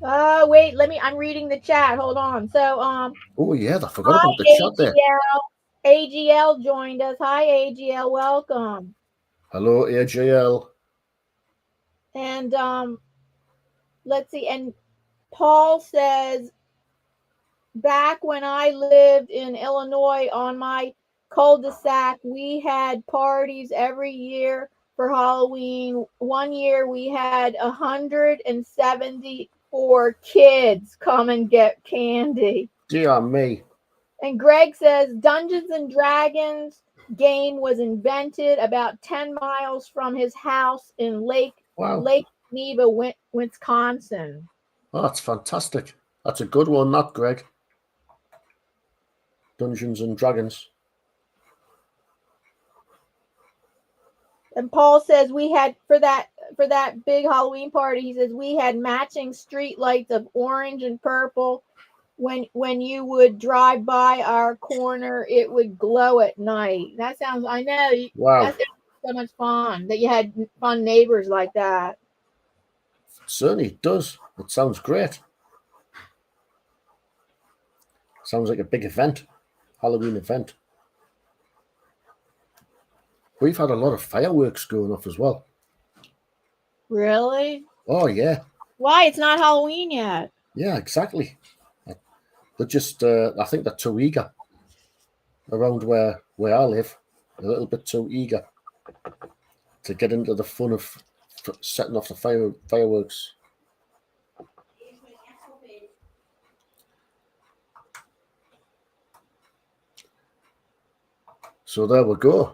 Wait, I'm reading the chat. Hold on. So, oh yeah, I forgot about the chat there. AGL joined us. Hi, AGL. Welcome. Hello, AGL. And let's see. And Paul says, back when I lived in Illinois on my cul-de-sac, we had parties every year for Halloween. One year we had 174 kids come and get candy. Dear me. And Greg says Dungeons and Dragons game was invented about 10 miles from his house in Lake Neva, Wisconsin. Oh, that's fantastic. That's a good one, that, Greg. Dungeons and Dragons. And Paul says we had for that big Halloween party, he says we had matching street lights of orange and purple. When you would drive by our corner, it would glow at night. That sounds, I know. Wow. That sounds so much fun that you had fun neighbors like that. Certainly it does. It sounds great. Sounds like a big event, Halloween event. We've had a lot of fireworks going off as well. Really? Oh, yeah. Why? It's not Halloween yet. Yeah, exactly. They're just, I think they're too eager around where I live. A little bit too eager to get into the fun of setting off the fireworks. So there we go.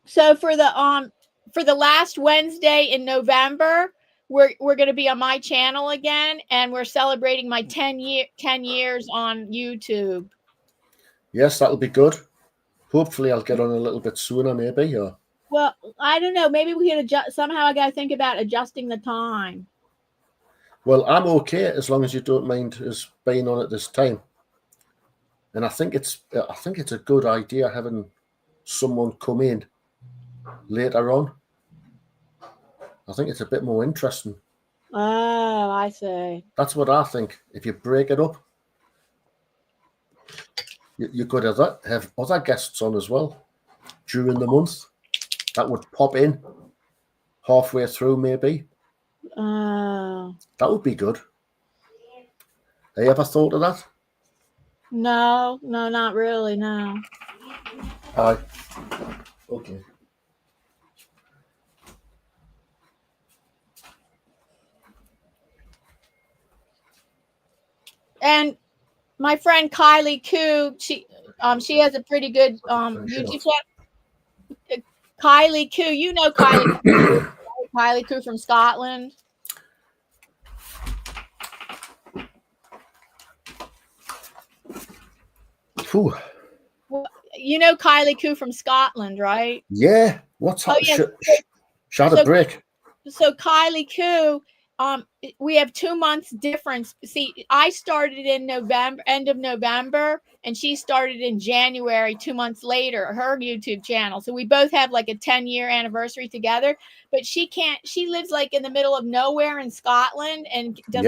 So for the last Wednesday in November, we're going to be on my channel again, and we're celebrating my 10 years on YouTube. Yes, that'll be good. Hopefully I'll get on a little bit sooner, maybe. Or... Well, I don't know. Maybe we can adjust. Somehow I got to think about adjusting the time. Well, I'm okay as long as you don't mind us being on at this time. And I think it's a good idea having someone come in later on. I think it's a bit more interesting. Oh, I see. That's what I think. If you break it up, you could have other guests on as well during the month that would pop in halfway through, maybe. Oh. That would be good. Have you ever thought of that? No, not really. No. Aye. Okay. And my friend Kylie Koo, she has a pretty good YouTube channel. Kylie Koo, you know Kylie Koo, right? Kylie Koo from Scotland. Whew. Well, you know Kylie Koo from Scotland, right? Yeah. What's happened? Oh, yeah. She had a break. So Kylie Koo, we have 2 months difference. See, I started in November, end of November, and she started in January, 2 months later, her YouTube channel. So we both have like a 10-year anniversary together, but she lives like in the middle of nowhere in Scotland and does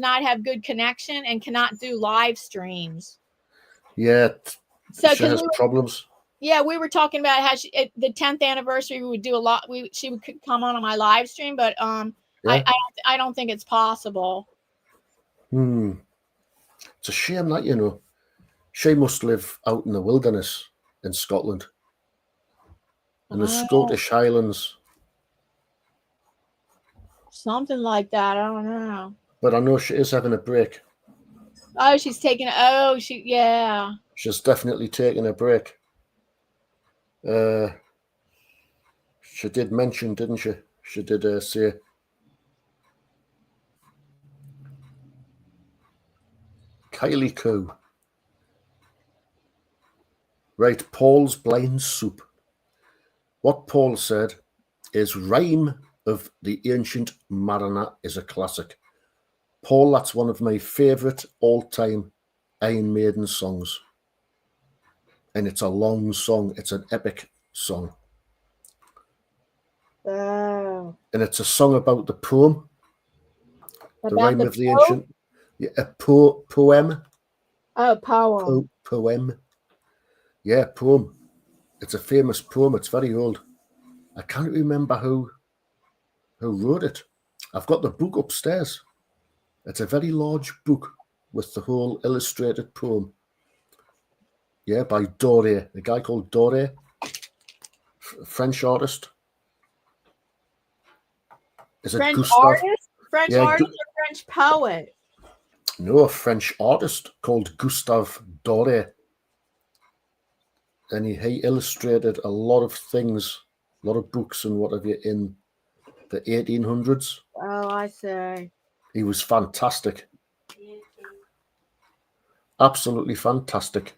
not have good connection and cannot do live streams. Yeah. So she has problems. Yeah, we were talking about how the 10th anniversary we would do a lot. She would come on my live stream, but I don't think it's possible. It's a shame that, she must live out in the wilderness in Scotland, in the Scottish Highlands. Something like that. I don't know. But I know she is having a break. Oh, she's taking. Oh, yeah. She's definitely taking a break. She did mention, didn't she? She did say. Kylie Koo. Right, Paul's Blind Soup. What Paul said is Rhyme of the Ancient Mariner is a classic. Paul, that's one of my favourite all-time Iron Maiden songs. And it's a long song. It's an epic song. Oh. And it's a song about the poem. The Rhyme of the Ancient. Yeah, a poem. Oh, poem. Poem. Yeah, poem. It's a famous poem. It's very old. I can't remember who wrote it. I've got the book upstairs. It's a very large book with the whole illustrated poem. Yeah, by Doré, a guy called Doré, French artist. Is it French Gustave? artist? French artist or French poet? No, a French artist called Gustave Doré. And he illustrated a lot of things, a lot of books and what have you in the 1800s. Oh, I see. He was fantastic. Absolutely fantastic.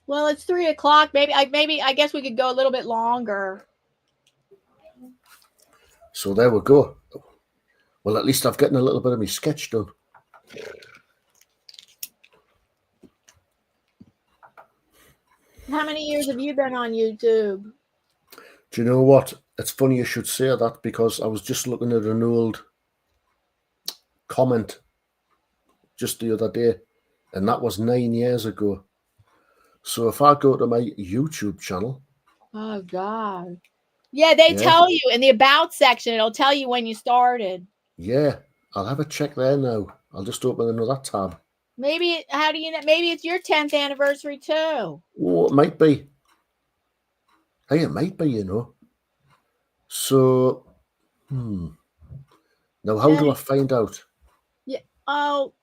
Well, it's 3 o'clock. Maybe I guess we could go a little bit longer. So there we go. Well, at least I've gotten a little bit of my sketch done. How many years have you been on YouTube? Do you know what? It's funny you should say that because I was just looking at an old comment just the other day, and that was 9 years ago. So if I go to my YouTube channel. Oh, God. Yeah, they tell you in the About section. It'll tell you when you started. Yeah, I'll have a check there now. I'll just open another tab. Maybe, how do you know? Maybe it's your 10th anniversary too. Oh, it might be. Hey, it might be, So, now how do I find out? Yeah. Oh.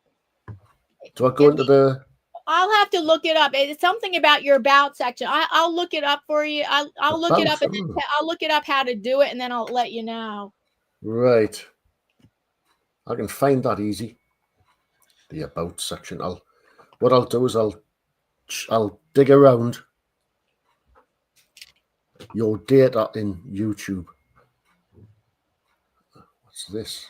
Do I go into the... I'll have to look it up. It's something about your About section. I'll look it up for you. I'll look it up. And then I'll look it up how to do it, and then I'll let you know. Right. I can find that easy. The About section. What I'll do is I'll dig around your data in YouTube. What's this?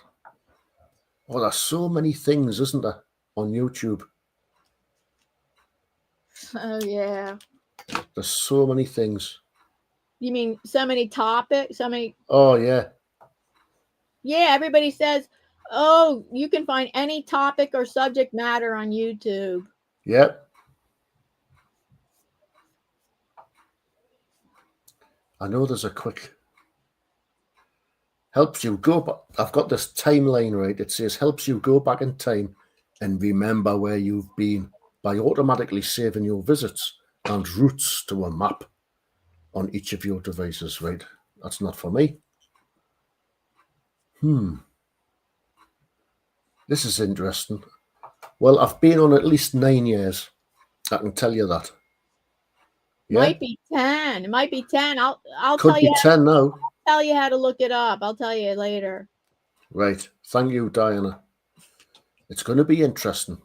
Oh, there's so many things, isn't there, on YouTube? Oh, yeah. There's so many things. You mean so many topics? So many. Oh, yeah. Yeah, everybody says, oh, you can find any topic or subject matter on YouTube. Yep. I know there's a quick helps you go back. I've got this timeline, right? It says helps you go back in time and remember where you've been by automatically saving your visits and routes to a map on each of your devices, right? That's not for me. This is interesting. Well, I've been on at least 9 years. I can tell you that. Yeah? Might be 10. It might be 10. I'll Could tell be you. 10 now. Tell you how to look it up. I'll tell you later. Right. Thank you, Diana. It's going to be interesting.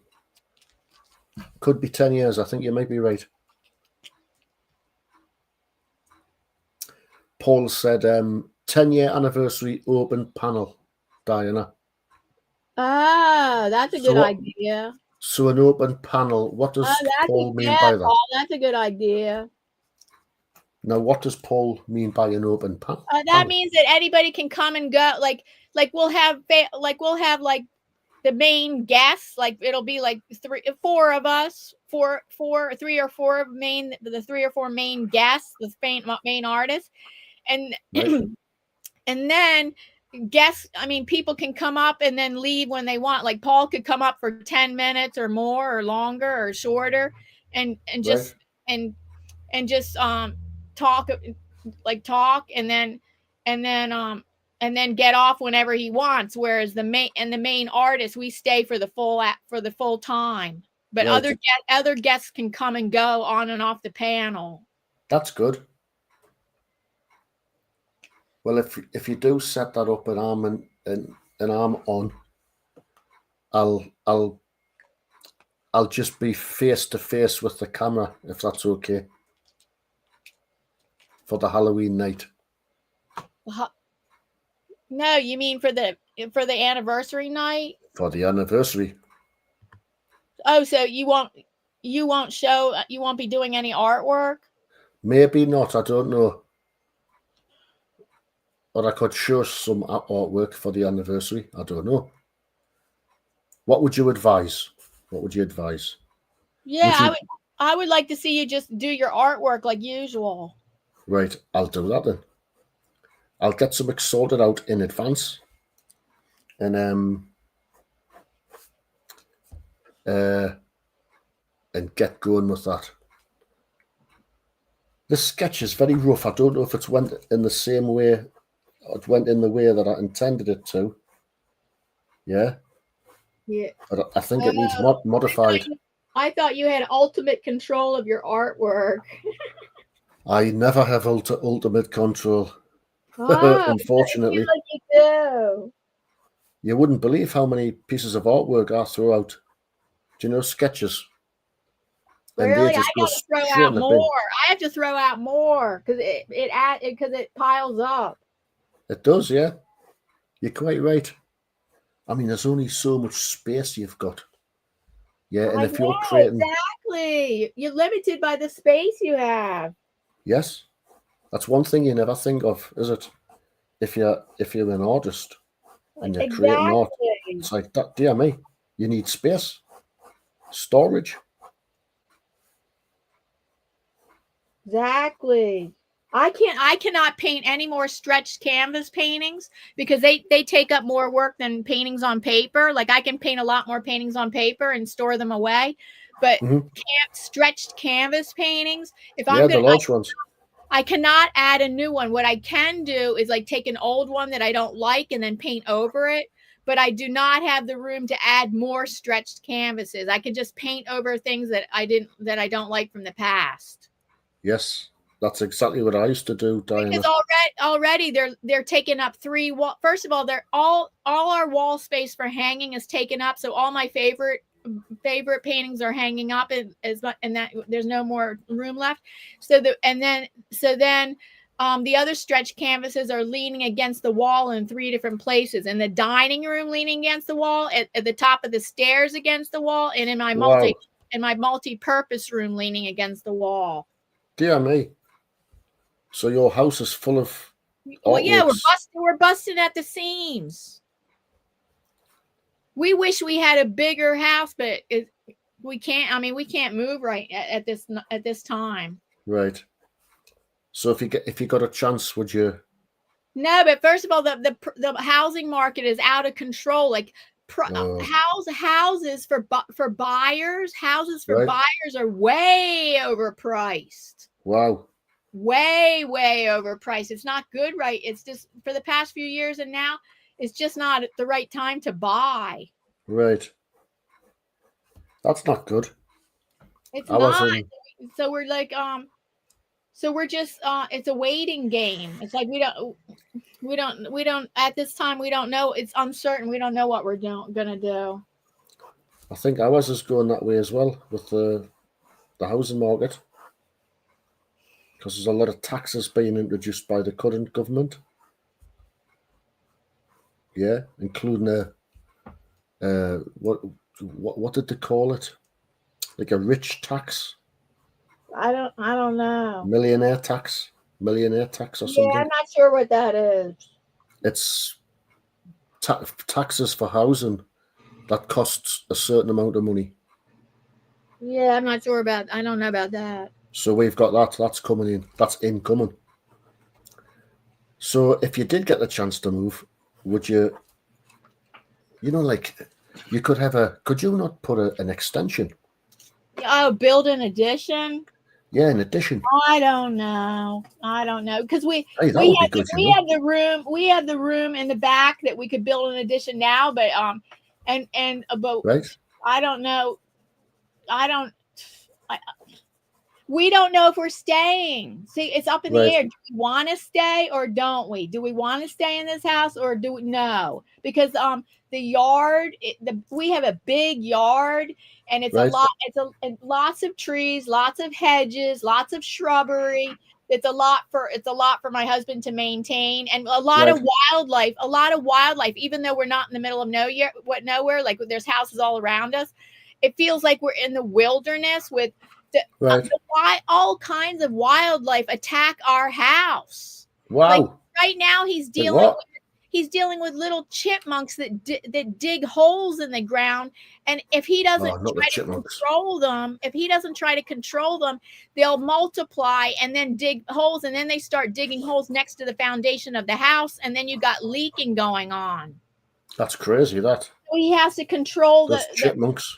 Could be 10 years. I think you might be right. Paul said 10-year anniversary open panel, Diana. Ah, that's a good idea. So an open panel, what does Paul mean by that? Paul, that's a good idea. Now, what does Paul mean by an open panel? That means that anybody can come and go. Like we'll have the main guests. Like it'll be like three or four the 3 or 4 main guests, the main artists, and Right. and then guests. I mean, people can come up and then leave when they want. Like Paul could come up for 10 minutes or more, or longer, or shorter, and just right. and just talk and then get off whenever he wants, whereas the main artist, we stay for the full time, but right. other guests can come and go on and off the panel. That's good. Well, if you do set that up and I'm on, I'll just be face to face with the camera, if that's okay, for the Halloween night. No, you mean for the anniversary night? For the anniversary. Oh, so you won't be doing any artwork? Maybe not. I don't know. Or I could show some artwork for the anniversary. I don't know. What would you advise? What would you advise? Yeah, I would like to see you just do your artwork like usual. Right, I'll do that then. I'll get something sorted out in advance, and get going with that. This sketch is very rough. I don't know if it's went in the same way. It went in the way that I intended it to. Yeah. Yeah. But I think it needs modified. I thought you had ultimate control of your artwork. I never have ultimate control. Unfortunately. Like you do. You wouldn't believe how many pieces of artwork I throw out. Do you know, sketches? Really? I got to throw out more. I have to throw out more because it piles up. It does, yeah. You're quite right. I mean, there's only so much space you've got. Yeah, and if you're creating, exactly, you're limited by the space you have. Yes, that's one thing you never think of, is it? If you're an artist and you're creating art, it's like that. Dear me, you need space, storage. Exactly. I cannot paint any more stretched canvas paintings because they take up more work than paintings on paper. Like I can paint a lot more paintings on paper and store them away, but stretched canvas paintings, the large ones, I cannot add a new one. What I can do is like take an old one that I don't like and then paint over it. But I do not have the room to add more stretched canvases. I can just paint over things that I don't like from the past. Yes. That's exactly what I used to do, Diana. Because already they're taking up 3 wall. First of all, they're all our wall space for hanging is taken up. So all my favorite paintings are hanging up, and that there's no more room left. So then the other stretch canvases are leaning against the wall in 3 different places. In the dining room, leaning against the wall, at the top of the stairs against the wall, and in my multi-purpose room, leaning against the wall. Dear me. So your house is full of Well, yeah, artworks. we're busting at the seams. We wish we had a bigger house, but we can't. I mean, we can't move right at this time. Right. So if you got a chance, would you? No, but first of all, the housing market is out of control. Like houses for buyers, Right. buyers are way overpriced. Wow. Way overpriced. It's not good, right? It's just for the past few years, and now it's just not the right time to buy. Right. That's not good. It's not. So we're like, so we're just, it's a waiting game. It's like we don't at this time, we don't know. It's uncertain. We don't know what we're gonna do. I think ours is going that way as well with the housing market, because there's a lot of taxes being introduced by the current government. Yeah, including what did they call it? Like a rich tax. I don't know. Millionaire tax or something. Yeah, I'm not sure what that is. It's taxes for housing that costs a certain amount of money. Yeah, I'm not sure about. I don't know about that. So we've got that. That's coming in. That's incoming. So if you did get the chance to move, would you? You know, like you could have Could you not put an extension? Oh, build an addition. Yeah, an addition. I don't know because we have the room in the back that we could build an addition now, but but right. I don't know. We don't know if we're staying. See, it's up in the air. Do we want to stay or don't we? Do we want to stay in this house or do we? No, because the yard, we have a big yard, and it's a lot. It's lots of trees, lots of hedges, lots of shrubbery. It's a lot for my husband to maintain, and a lot of wildlife. Even though we're not in the middle of nowhere, like there's houses all around us, it feels like we're in the wilderness with. All kinds of wildlife attack our house. Wow! Like right now, he's dealing with little chipmunks that dig holes in the ground, and if he doesn't try to control them, they'll multiply and then dig holes, and then they start digging holes next to the foundation of the house, and then you got leaking going on. That's crazy. That so he has to control those chipmunks.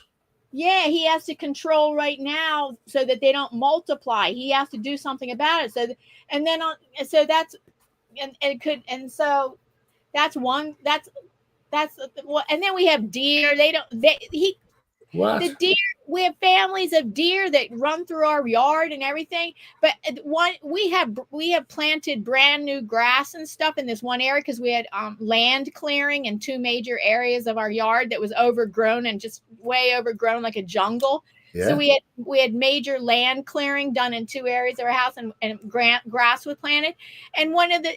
Yeah, he has to control right now so that they don't multiply. He has to do something about it. And then we have deer. The deer, we have families of deer that run through our yard and everything. But we have planted brand new grass and stuff in this one area because we had land clearing in two major areas of our yard that was overgrown and just way overgrown like a jungle. Yeah. So we had major land clearing done in two areas of our house, and grass was planted. And one of the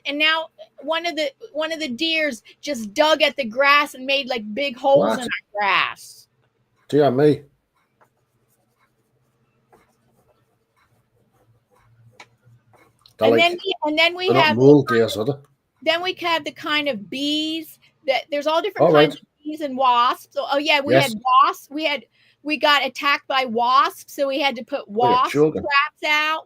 deers just dug at the grass and made like big holes in our grass. Dear me. And then we have the kind of bees that there's all different kinds of bees and wasps. So, we had wasps. We got attacked by wasps, so we had to put wasp traps out.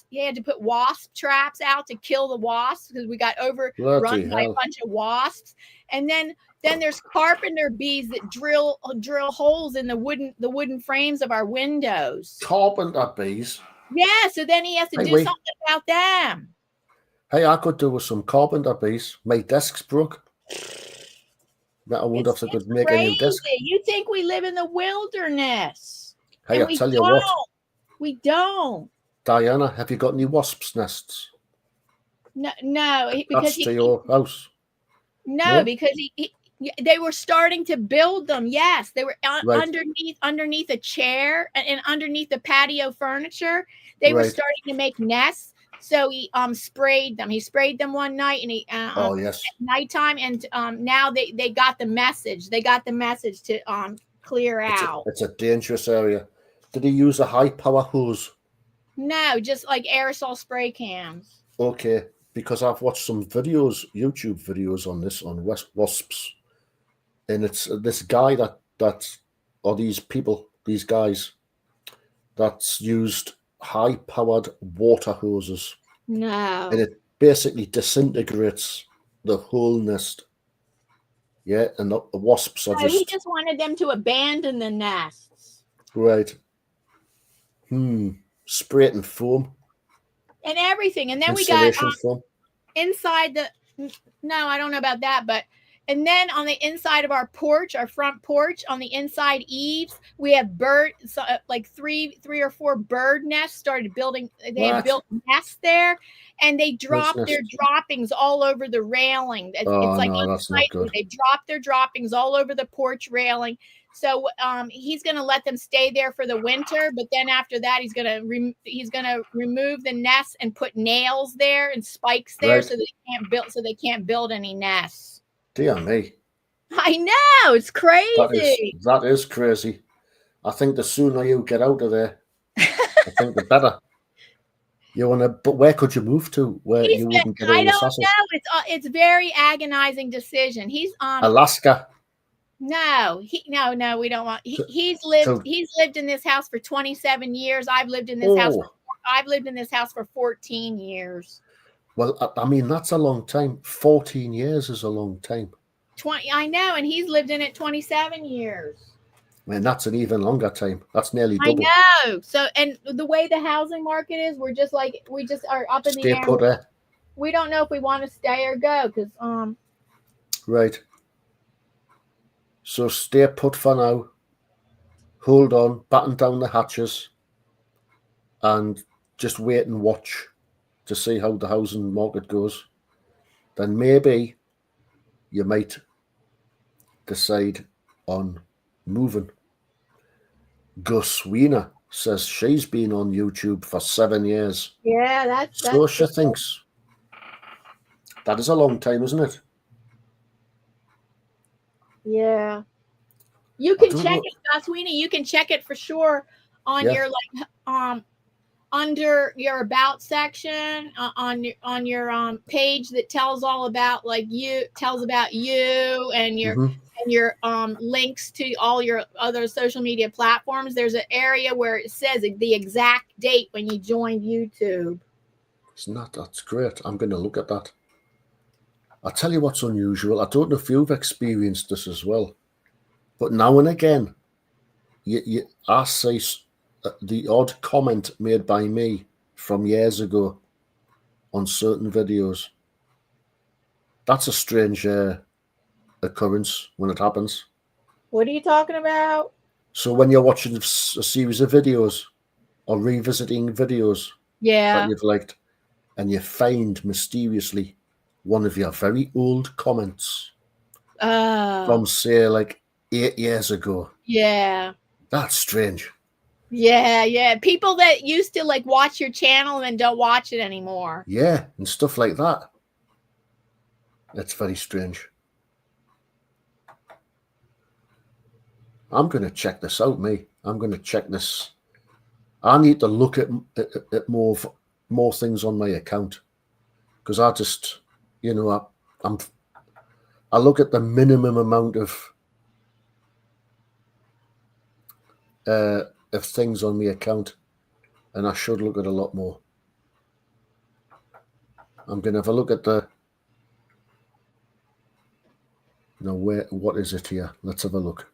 You had to put wasp traps out to kill the wasps because we got overrun by a bunch of wasps. And then there's carpenter bees that drill holes in the wooden frames of our windows. Carpenter bees. Yeah, so then he has to do something about them. Hey, I could do with some carpenter bees. My desk's broke. I wonder if I could make a new desk. You think we live in the wilderness? Hey, I tell you what. We don't. Diana, have you got any wasps' nests? No, because to your house. No, because they were starting to build them. Yes, they were underneath a chair and underneath the patio furniture. They were starting to make nests. So he sprayed them. He sprayed them one night, and at nighttime, and now they got the message. They got the message to clear out. It's a dangerous area. Did he use a high power hose? No, just like aerosol spray cans. Okay, because I've watched some videos, YouTube videos on this, on wasps, and it's this guy or these guys, that's used high-powered water hoses, No. and it basically disintegrates the whole nest. Yeah, and the wasps are No, he just wanted them to abandon the nests. right. Spray it in foam. And everything. And then we got Insulation foam. inside the, no, I don't know about that, but, and then on the inside of our porch, our front porch, on the inside eaves, we have like three or four bird nests started building. They have built nests there, and they drop their droppings all over the railing. It's like, no, that's not good. They drop their droppings all over the porch railing. So he's going to let them stay there for the winter, but then after that, he's going to remove the nests and put nails there and spikes there, so they can't build any nests. Dear me. I know, it's crazy. That is crazy. I think the sooner you get out of there, I think the better. But where could you move to where you wouldn't get all the sausage? I don't know. It's very agonizing decision. He's Alaska. No, no, we don't want. He's lived in this house for 27 years. I've lived in this house for 14 years. Well, I mean, that's a long time. 14 years is a long time. 20, I know, and he's lived in it 27 years. Man, that's an even longer time. That's nearly double. I know. So, and the way the housing market is, we just are up in the air. Put there. We don't know if we want to stay or go because Right. So stay put for now. Hold on, batten down the hatches, and just wait and watch to see how the housing market goes. Then maybe you might decide on moving. Gus Wiener says she's been on YouTube for 7 years. Yeah, that's so she thinks. That is a long time, isn't it? Yeah. You can check it, Gus Wiener. You can check it for sure on your under your about section on your page that tells all about tells about you and your links to all your other social media platforms. There's an area where it says the exact date when you joined YouTube. That's great. I'm going to look at that. I'll tell you what's unusual. I don't know if you've experienced this as well, but now and again, I see the odd comment made by me from years ago on certain videos. That's a strange occurrence when it happens. What are you talking about? So when you're watching a series of videos or revisiting videos that you've liked, and you find mysteriously one of your very old comments from, say, like 8 years ago. Yeah. That's strange. Yeah. People that used to watch your channel and don't watch it anymore. Yeah, and stuff like that. That's very strange. I'm going to check this out, me. I'm going to check this. I need to look at more things on my account, because I just, I look at the minimum amount of things on my account, and I should look at a lot more. I'm going to have a look at what is it here? Let's have a look.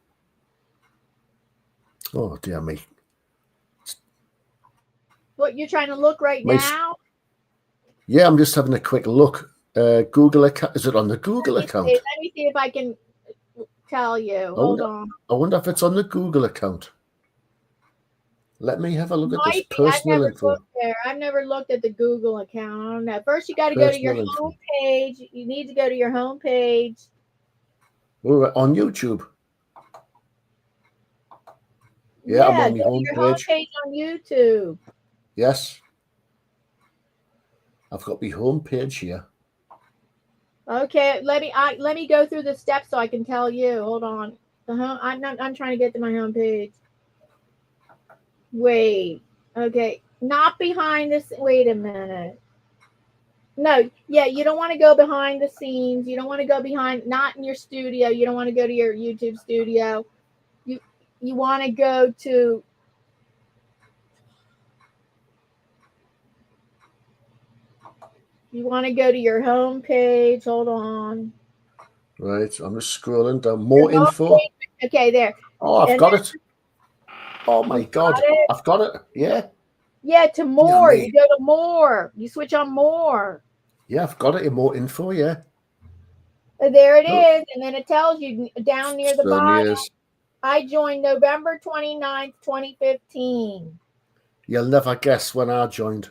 Oh, dear me. What, you're trying to look now? Yeah, I'm just having a quick look. Google account. Is it on the Google account? Let me see if I can tell you. Hold on. I wonder if it's on the Google account. Let me have a look at this personal info. I've never looked at the Google account. I don't know. First, you got to go to your home page. You need to go to your home page. We're on YouTube. Yeah, I'm on my home page on YouTube. Yes. I've got my home page here. Okay, let me go through the steps so I can tell you. Hold on. I'm trying to get to my home page. Wait. Okay. Not behind this. Wait a minute. No, yeah, you don't want to go behind the scenes. You don't want to go behind, not in your studio. You don't want to go to your YouTube studio. You you want to go to your home page. Hold on. Right. I'm just scrolling down. Your More home info. page. Okay, there. Oh, I've And got it. Oh my you God. got it? I've got it. Yeah. Yeah, to Dear more. me. You go to more. You switch on more. Yeah, I've got it in more info. Yeah. There it Oh, is. And then it tells you down near the certainly bottom. is. I joined November 29th, 2015. You'll never guess when I joined.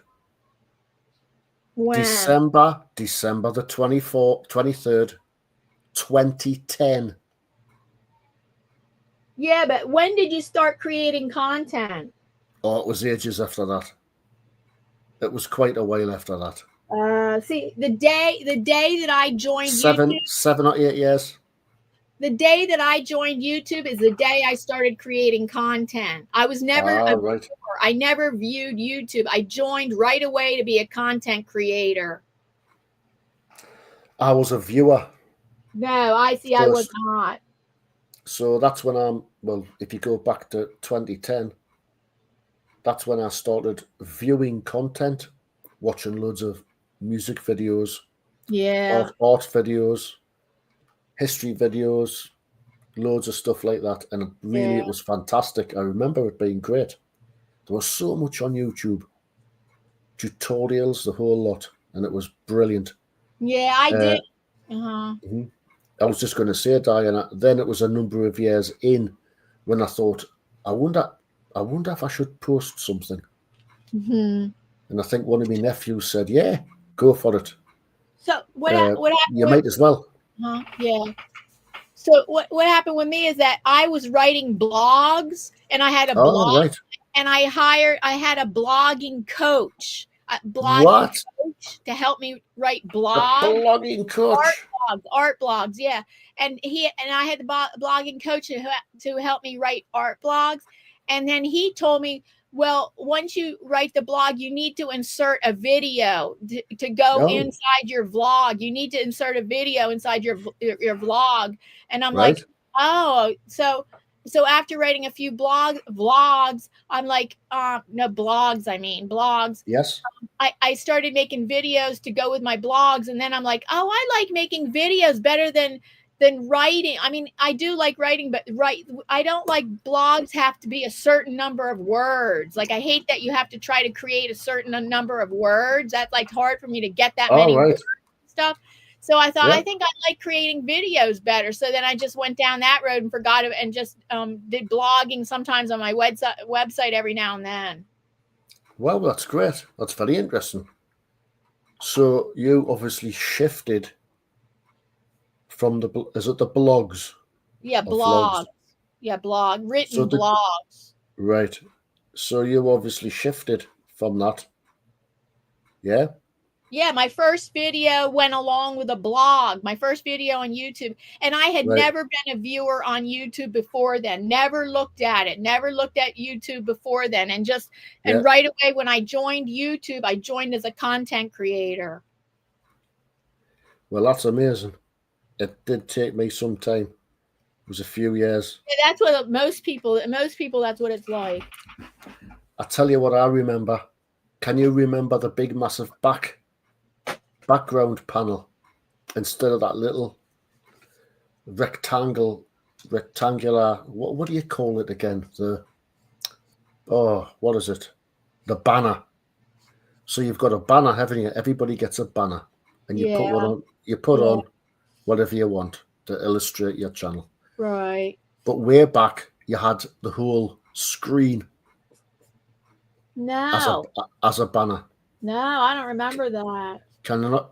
When? December the 23rd, 2010. Yeah, but when did you start creating content? Oh, it was ages after that. It was quite a while after that. See, the day that I joined Seven or 8 years. the day that I joined YouTube is the day I started creating content. I was never Right. I never viewed YouTube. I joined right away to be a content creator. I was a viewer. No, I see. I was not. So that's when if you go back to 2010, that's when I started viewing content, watching loads of music videos, Yeah. art videos, history videos, loads of stuff like that. And it was fantastic. I remember it being great. There was so much on YouTube, tutorials, the whole lot, and it was brilliant. Yeah, I did. I was just going to say, Diana, then it was a number of years in when I thought, I wonder if I should post something. Mm-hmm. And I think one of my nephews said, yeah, go for it. So what happened? You might as well. Yeah. So what happened with me is that I was writing blogs, and I had a blog, right. and I had a blogging coach, coach to help me write blogs. A blogging coach. Art blogs, yeah. And I had the blogging coach to help me write art blogs, and then he told me, well, once you write the blog, you need to insert a video to go inside your vlog. You need to insert a video inside your vlog. And I'm like, oh, so after writing a few vlogs, I'm like, no, blogs, I mean, blogs. Yes. I started making videos to go with my blogs. And then I'm like, oh, I like making videos better than writing. I mean, I do like writing, but I don't like blogs have to be a certain number of words. Like, I hate that you have to try to create a certain number of words. That's like hard for me to get that many words and stuff. So I thought, I think I like creating videos better. So then I just went down that road and forgot it, and just did blogging sometimes on my website every now and then. Well, that's great. That's very interesting. So you obviously shifted from the blogs? Yeah, blogs. Yeah, written blogs. Right. So you obviously shifted from that. Yeah? Yeah, my first video went along with a blog, my first video on YouTube. And I had never been a viewer on YouTube before then, never looked at YouTube before then. And right away when I joined YouTube, I joined as a content creator. Well, that's amazing. It did take me some time. It was a few years. Yeah, that's what most people, that's what it's like. I tell you what I remember. Can you remember the big, massive background panel instead of that little rectangular, what do you call it again? What is it? The banner. So you've got a banner, haven't you? Everybody gets a banner, and you put one on. You put on whatever you want to illustrate your channel. Right. But way back, you had the whole screen. No. As a banner. No, I don't remember that.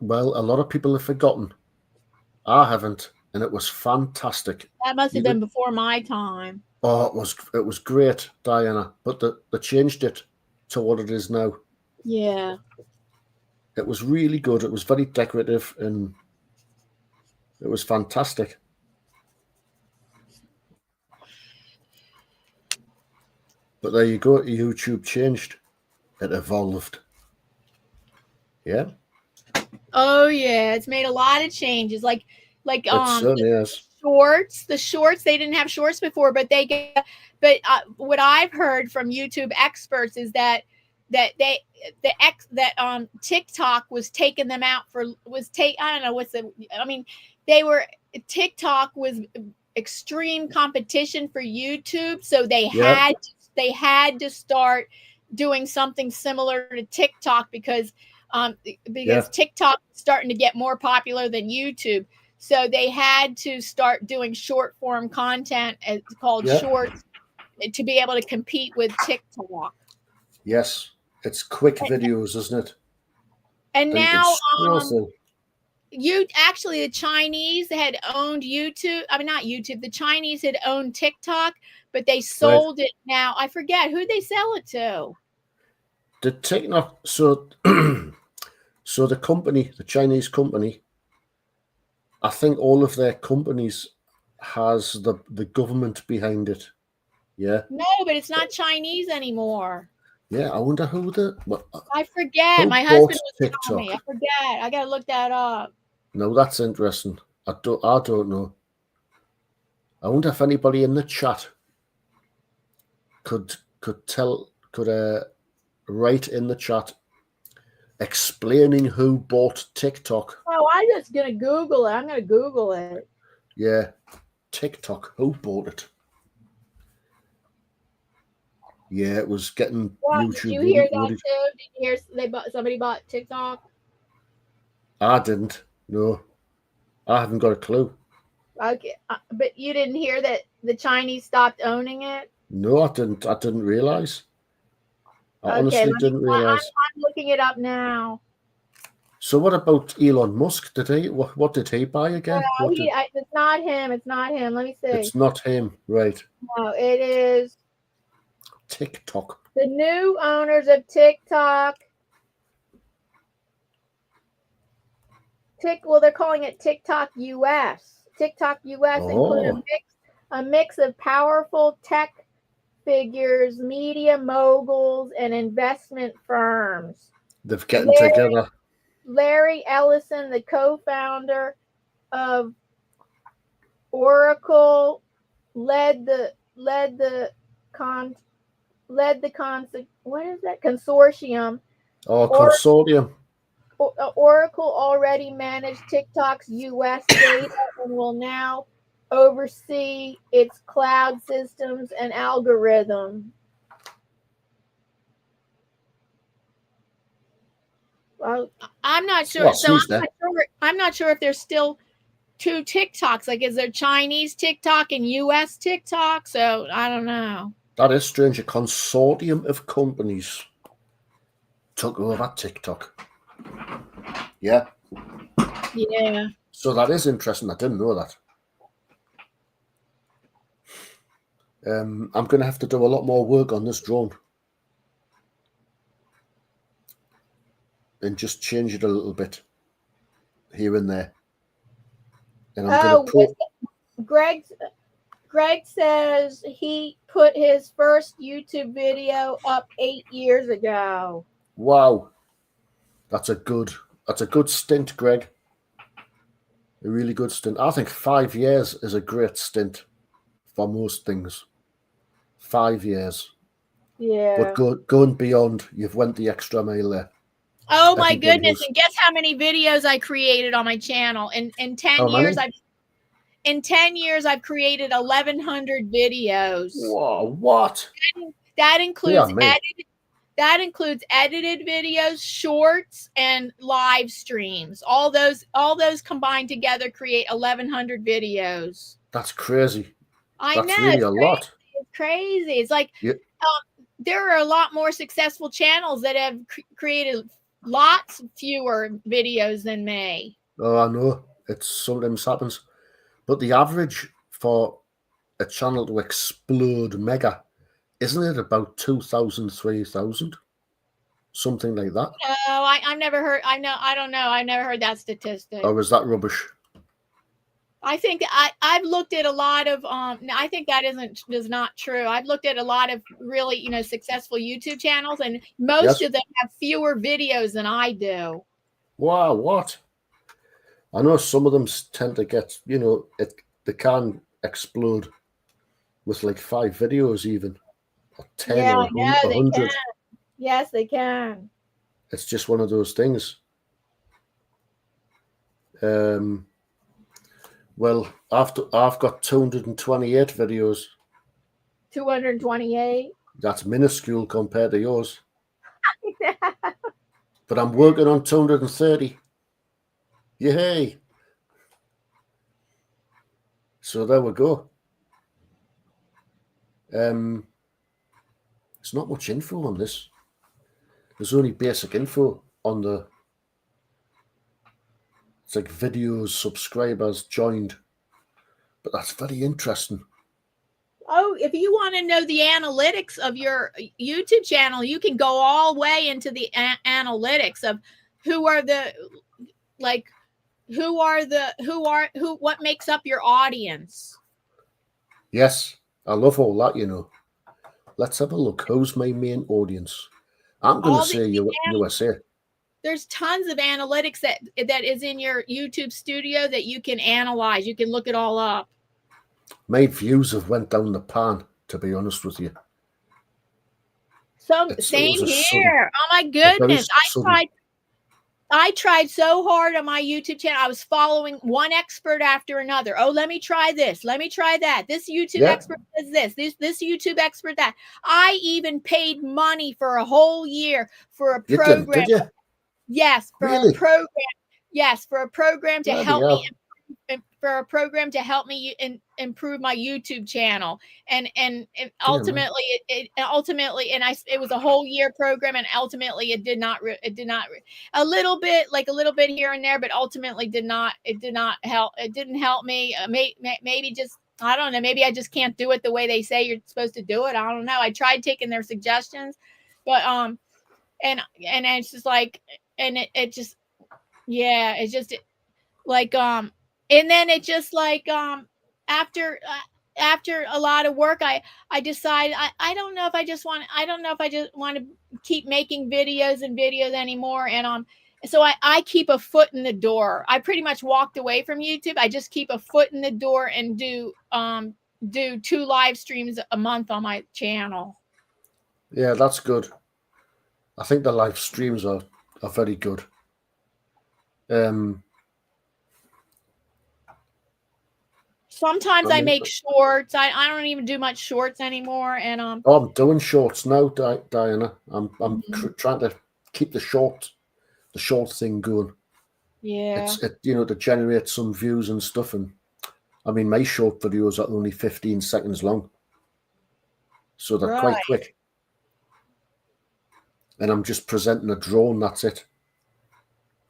Well, a lot of people have forgotten. I haven't, and it was fantastic. That must have been before my time. Oh, it was great, Diana. But they changed it to what it is now. Yeah. It was really good. It was very decorative, and it was fantastic. But there you go. YouTube changed. It evolved. Yeah. Oh yeah, it's made a lot of changes. Like It certainly is. the shorts, they didn't have shorts before, but what I've heard from YouTube experts is that TikTok was taking them out for I don't know TikTok was extreme competition for YouTube, so they had to start doing something similar to TikTok because TikTok is starting to get more popular than YouTube. So they had to start doing short form content called shorts to be able to compete with TikTok. Yes, it's quick videos, isn't it? And now the Chinese had owned YouTube. I mean, not YouTube. The Chinese had owned TikTok, but they sold it now. I forget who they sell it to. The TikTok, so the company, the Chinese company, I think all of their companies has the government behind it. Yeah. No, but it's not Chinese anymore. Yeah, I wonder who I forget. My husband was telling me. I forget. I gotta look that up. No, that's interesting. I don't know. I wonder if anybody in the chat could write in the chat explaining who bought TikTok. Oh, I'm just gonna Google it. I'm gonna Google it. Yeah, TikTok. Who bought it? Yeah, it was getting YouTube. Did you hear that too? Did you hear somebody bought TikTok? I didn't. No, I haven't got a clue. Okay, but you didn't hear that the Chinese stopped owning it? No, I didn't realize. I honestly didn't realize. I'm looking it up now. So what about Elon Musk? What did he buy again? It's not him. It's not him. Let me see. It's not him, right? No, it is TikTok. the new owners of TikTok. Well, they're calling it TikTok US. TikTok US include a mix of powerful tech figures, media moguls, and investment firms. They've gotten together. Larry Ellison, the co-founder of Oracle, led the consortium. Consortium. Oracle already managed TikTok's US data and will now oversee its cloud systems and algorithm. Well, I'm not sure. I'm not sure if there's still two TikToks. Like, is there Chinese TikTok and US TikTok? So I don't know. That is strange. A consortium of companies took over TikTok. Yeah. Yeah. So that is interesting. I didn't know that. I'm going to have to do a lot more work on this drone and just change it a little bit here and there. And I'm Greg says he put his first YouTube video up 8 years ago. Wow. That's a good stint, Greg. A really good stint. I think 5 years is a great stint for most things. 5 years. Yeah. But going beyond, you've went the extra mile there. Oh my goodness. And guess how many videos I created on my channel? In 10 years, in 10 years, I've created 1,100 videos. Whoa, what? That includes edited videos, shorts, and live streams. All those combined together create 1,100 videos. That's crazy. I know. That's really a lot. It's crazy. It's like there are a lot more successful channels that have created lots fewer videos than me. Oh, I know. It sometimes happens. But the average for a channel to explode mega, isn't it about 2,000, 3,000? Something like that? No, I've never heard. I don't know. I've never heard that statistic. Or is that rubbish? I think I've looked at a lot of I think that is not true. I've looked at a lot of really, you know, successful YouTube channels, and most Yes. of them have fewer videos than I do. Wow, what? I know some of them tend to get, you know, they can explode with like 5 videos even, or 10 Yeah, or I know they 100. can. Yes, they can. It's just one of those things. Well, I've got 228 videos. 228. That's minuscule compared to yours. But I'm working on 230. Yay! So there we go. There's not much info on this. There's only basic info on the. It's like videos, subscribers, joined. But that's very interesting. Oh, if you want to know the analytics of your YouTube channel, you can go all the way into the analytics of what makes up your audience. Yes, I love all that, you know. Let's have a look. Who's my main audience? I'm going to say USA. There's tons of analytics that is in your YouTube studio that you can analyze. You can look it all up. My views have went down the pan, to be honest with you. Same here. Oh my goodness. I tried so hard on my YouTube channel. I was following one expert after another. Oh, let me try this. Let me try that. This YouTube expert does this. This YouTube expert that. I even paid money for a whole year for a program. Did you? Yes, for a program. Yes, for a program to help me. For a program to help me improve my YouTube channel, and ultimately it was a whole year program, and ultimately it did not a little bit here and there, but ultimately didn't help. It didn't help me. Maybe just, I don't know. Maybe I just can't do it the way they say you're supposed to do it. I don't know. I tried taking their suggestions, but and it's just like, and it just, yeah, it's just like and then it just like after a lot of work, I decided I don't know if I just want to keep making videos anymore, and so I keep a foot in the door. I pretty much walked away from YouTube. I just keep a foot in the door and do 2 live streams a month on my channel. Yeah, that's good. I think the live streams are very good. Sometimes I make shorts. I don't even do much shorts anymore, and I'm doing shorts now, Diana. I'm trying to keep the short thing going. Yeah, to generate some views and stuff. And I mean, my short videos are only 15 seconds long, so they're quite quick. And I'm just presenting a drone. That's it.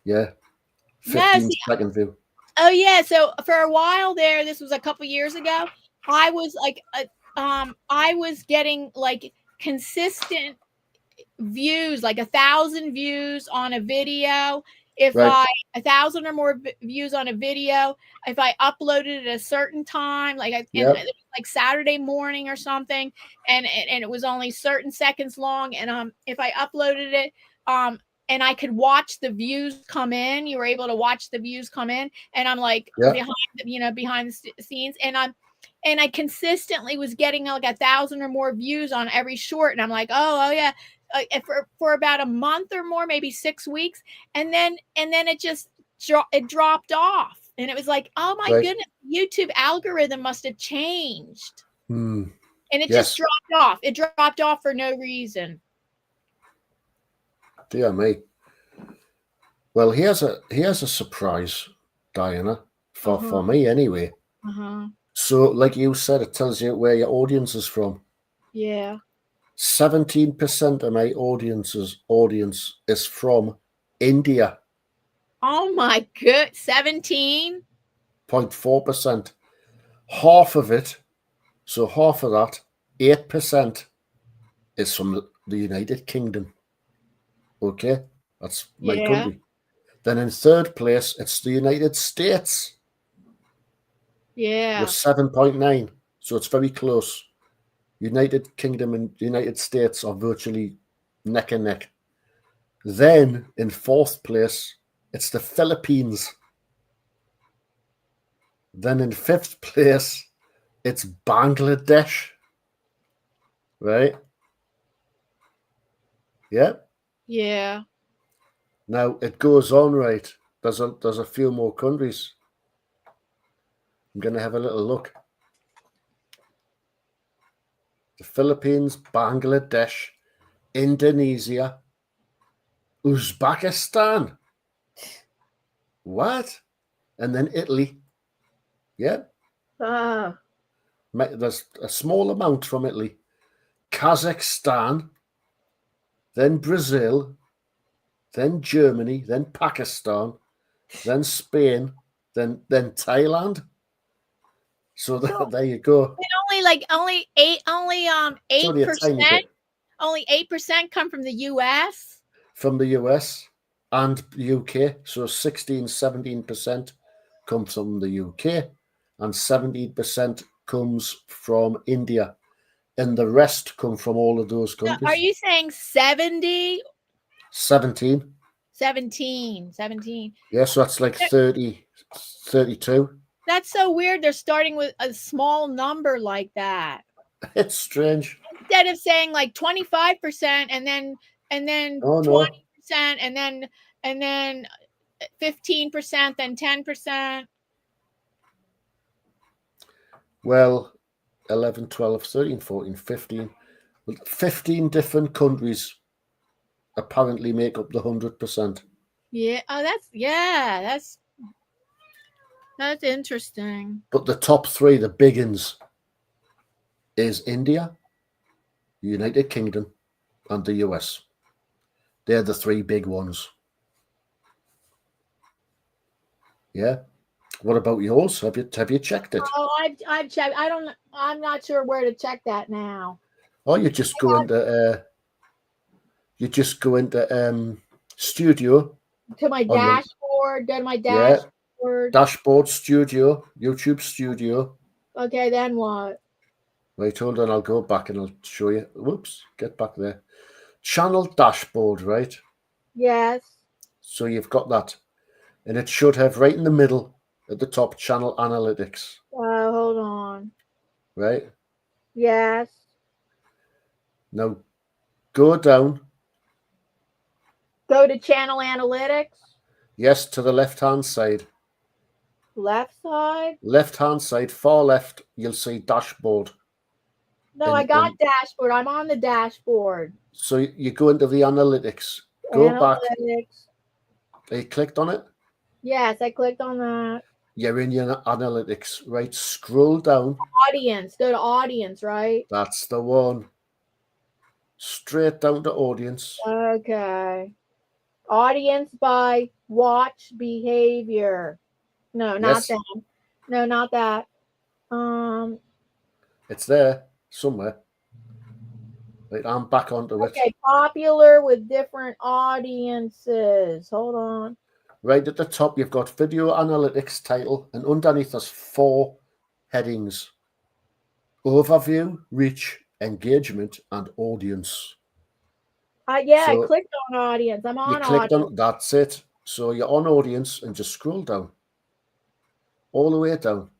Yeah, 15-second view. Oh yeah, so for a while there, this was a couple years ago, I was like I was getting like consistent views, like 1,000 views on a video. If 1,000 or more views on a video, if I uploaded it at a certain time, like it was like Saturday morning or something, and it was only certain seconds long, and if I uploaded it, and I could watch the views come in. You were able to watch the views come in, and I'm like behind the scenes, and I consistently was getting like 1,000 or more views on every short, and I'm like, oh yeah, for about a month or more, maybe 6 weeks, and then it just dropped off, and it was like, oh my goodness, YouTube algorithm must have changed, and it just dropped off. It dropped off for no reason. Dear me. Well, here's a surprise, Diana, for me anyway. So, like you said, it tells you where your audience is from. Yeah. 17% of my audience is from India. Oh my good, 17.4%. Half of it, so half of that, 8%, is from the United Kingdom. Okay, that's my country. Then in third place, it's the United States. Yeah. with 7.9. So it's very close. United Kingdom and United States are virtually neck and neck. Then in fourth place, it's the Philippines. Then in fifth place, it's Bangladesh. Right? Yeah. Yeah. Now it goes on, right? There's a few more countries. I'm gonna have a little look. The Philippines, Bangladesh, Indonesia, Uzbekistan. What? And then Italy. Yeah. There's a small amount from Italy. Kazakhstan, then Brazil, then Germany, then Pakistan, then Spain, then Thailand. So there you go. Only 8% It's only a tiny bit. only 8% come from the US. From the US and UK. So 16-17% come from the UK and 17% comes from India. And the rest come from all of those countries. Are you saying 70? 17. 17. Yeah, so that's like 30, 32. That's so weird. They're starting with a small number like that. It's strange. Instead of saying like 25% and then 20% and then 15%, then 10%. Well, 11, 12, 13, 14, 15. 15 different countries apparently make up the 100%. Yeah. Oh, that's interesting. But the top three, the big uns, is India, United Kingdom, and the US. They're the three big ones. Yeah. What about yours? Have you checked it? Oh, I've checked. I'm not sure where to check that now. Oh, you just go into Studio. To my dashboard. Go to my dashboard. Yeah. Dashboard Studio, YouTube Studio. Okay, then what? Wait, hold on. I'll go back and I'll show you. Whoops, get back there. Channel dashboard, right? Yes. So you've got that. And it should have right in the middle at the top channel analytics. Hold on. Right? Yes. Now go down. Go to channel analytics. Yes, to the left-hand side. Left side? Left-hand side, far left, you'll see dashboard. No, I got dashboard. I'm on the dashboard. So you go into the analytics. Go back. Have you clicked on it? Yes, I clicked on that. You're in your analytics, right? Scroll down. Audience. Go to audience, right? That's the one. Straight down to audience. Okay. Audience by watch behavior. No, not that. No, not that. It's there somewhere. Right, I'm back onto it. Okay, popular with different audiences. Hold on. Right at the top, you've got video analytics title, and underneath there's 4 headings: overview, reach, engagement, and audience. Yeah, so I clicked on audience. I'm on audience. That's it. So you're on audience and just scroll down. All the way down.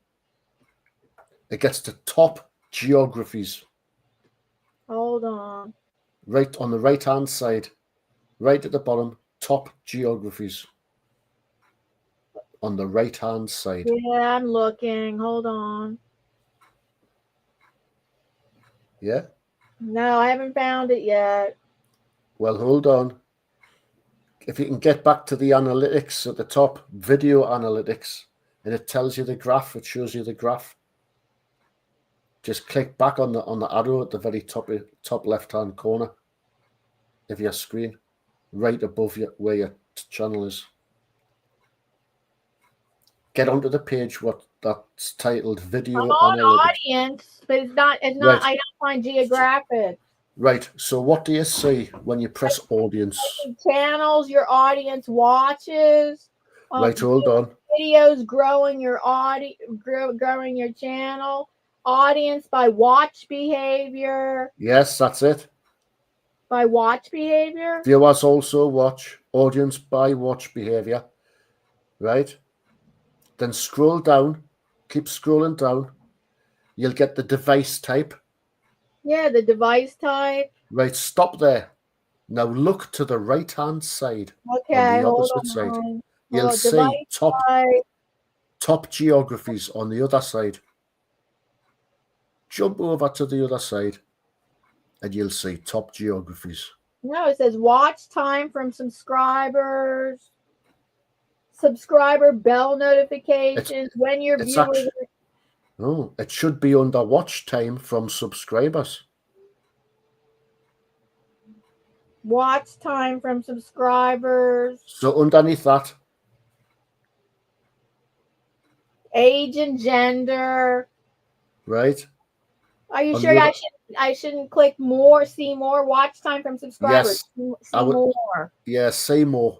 It gets to top geographies. Hold on. Right on the right-hand side. Right at the bottom, top geographies. On the right-hand side. Yeah, I'm looking. Hold on. Yeah? No, I haven't found it yet. Well, hold on. If you can get back to the analytics at the top, video analytics, and it tells you the graph, it shows you the graph. Just click back on the arrow at the very top left-hand corner of your screen, right above where your channel is. Get onto the page that's titled Video I'm on Analytics. Audience, but it's not. Right. I don't find geographic. Right. So what do you see when you press Audience? Channels your audience watches. Right, hold on. Videos growing your growing your channel. Audience by watch behavior. Yes, that's it. By watch behavior. Viewers also watch. Audience by watch behavior. Right. Then scroll down. Keep scrolling down. You'll get the device type. Yeah, the device type. Right, stop there. Now look to the right-hand side. Okay, On the hold opposite on. side. You'll see Device type. top geographies on the other side. Jump over to the other side and you'll see top geographies. No, it says watch time from subscribers, subscriber bell notifications, when your viewers. Oh, it should be under watch time from subscribers. Watch time from subscribers. So underneath that. Age and gender. Right. Are you sure I shouldn't click more, see more, watch time from subscribers? Yes. See more. Yeah, see more.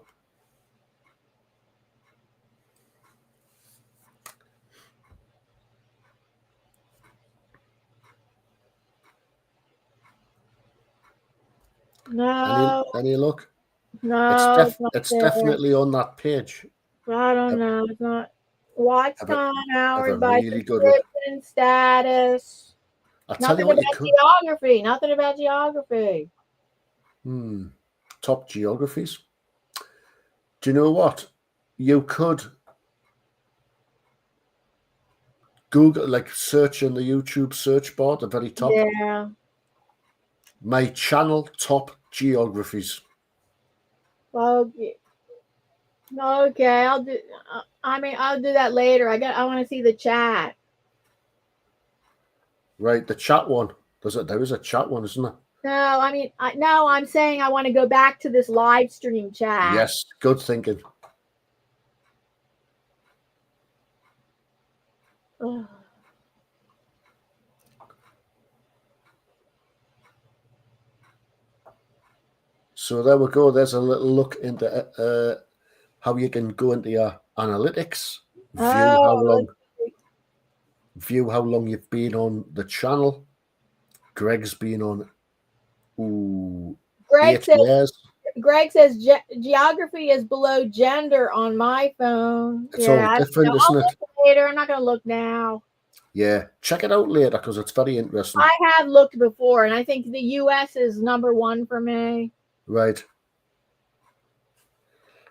No. Any look? No. It's definitely on that page. I don't know. It's not. Watch time, hours by really subscription status. Nothing about geography. Nothing about geography. Top geographies. Do you know what? You could Google, like search in the YouTube search bar at the very top. Yeah. My channel top geographies. Okay. Okay, I'll do. I'll do that later. I want to see the chat. Right, the chat one. There is a chat one, isn't there? No, no. I'm saying I want to go back to this live stream chat. Yes, good thinking. So there we go. There's a little look into how you can go into your analytics, view how long you've been on the channel. Greg's been on 8 years. Greg says geography is below gender on my phone. It's all different, isn't it? Later. I'm not going to look now. Yeah, check it out later because it's very interesting. I have looked before, and I think the U.S. is #1 for me. Right.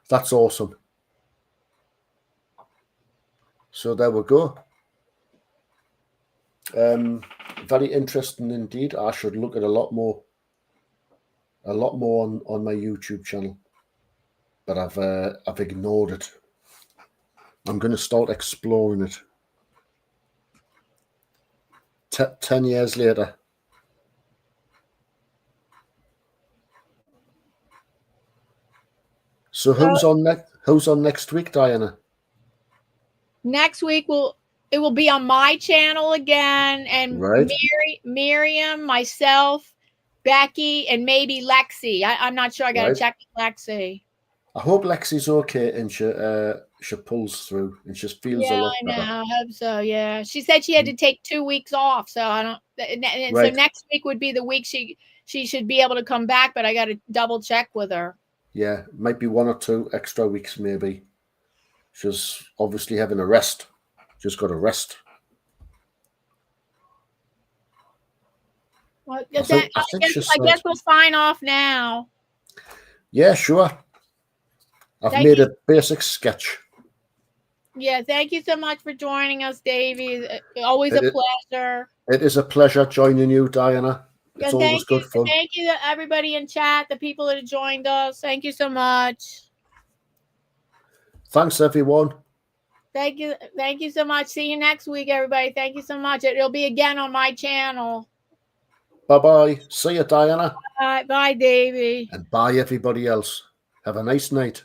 That's awesome. So there we go. Very interesting indeed. I should look at a lot more on my YouTube channel, but I've ignored it. I'm going to start exploring it. 10 years later. So who's on next week, Diana? Next week it will be on my channel again, and right. Miriam, myself, Becky, and maybe Lexi. I'm not sure. I got to check with Lexi. I hope Lexi's okay and she pulls through and she feels a lot better. I hope so. Yeah, she said she had to take 2 weeks off, so I don't. And so next week would be the week she should be able to come back, but I got to double check with her. Yeah, might be 1 or 2 extra weeks maybe. She's obviously having a rest. She's got a rest. Well, I guess we'll sign off now. Yeah, sure. I've made a basic sketch. Yeah, thank you so much for joining us, Davy. Always a pleasure. It is a pleasure joining you, Diana. It's always good fun. Thank you to everybody in chat, the people that have joined us. Thank you so much. Thanks, everyone. Thank you so much. See you next week, everybody. Thank you so much. It'll be again on my channel. Bye-bye. See you, Diana. Bye, Davy. And bye, everybody else. Have a nice night.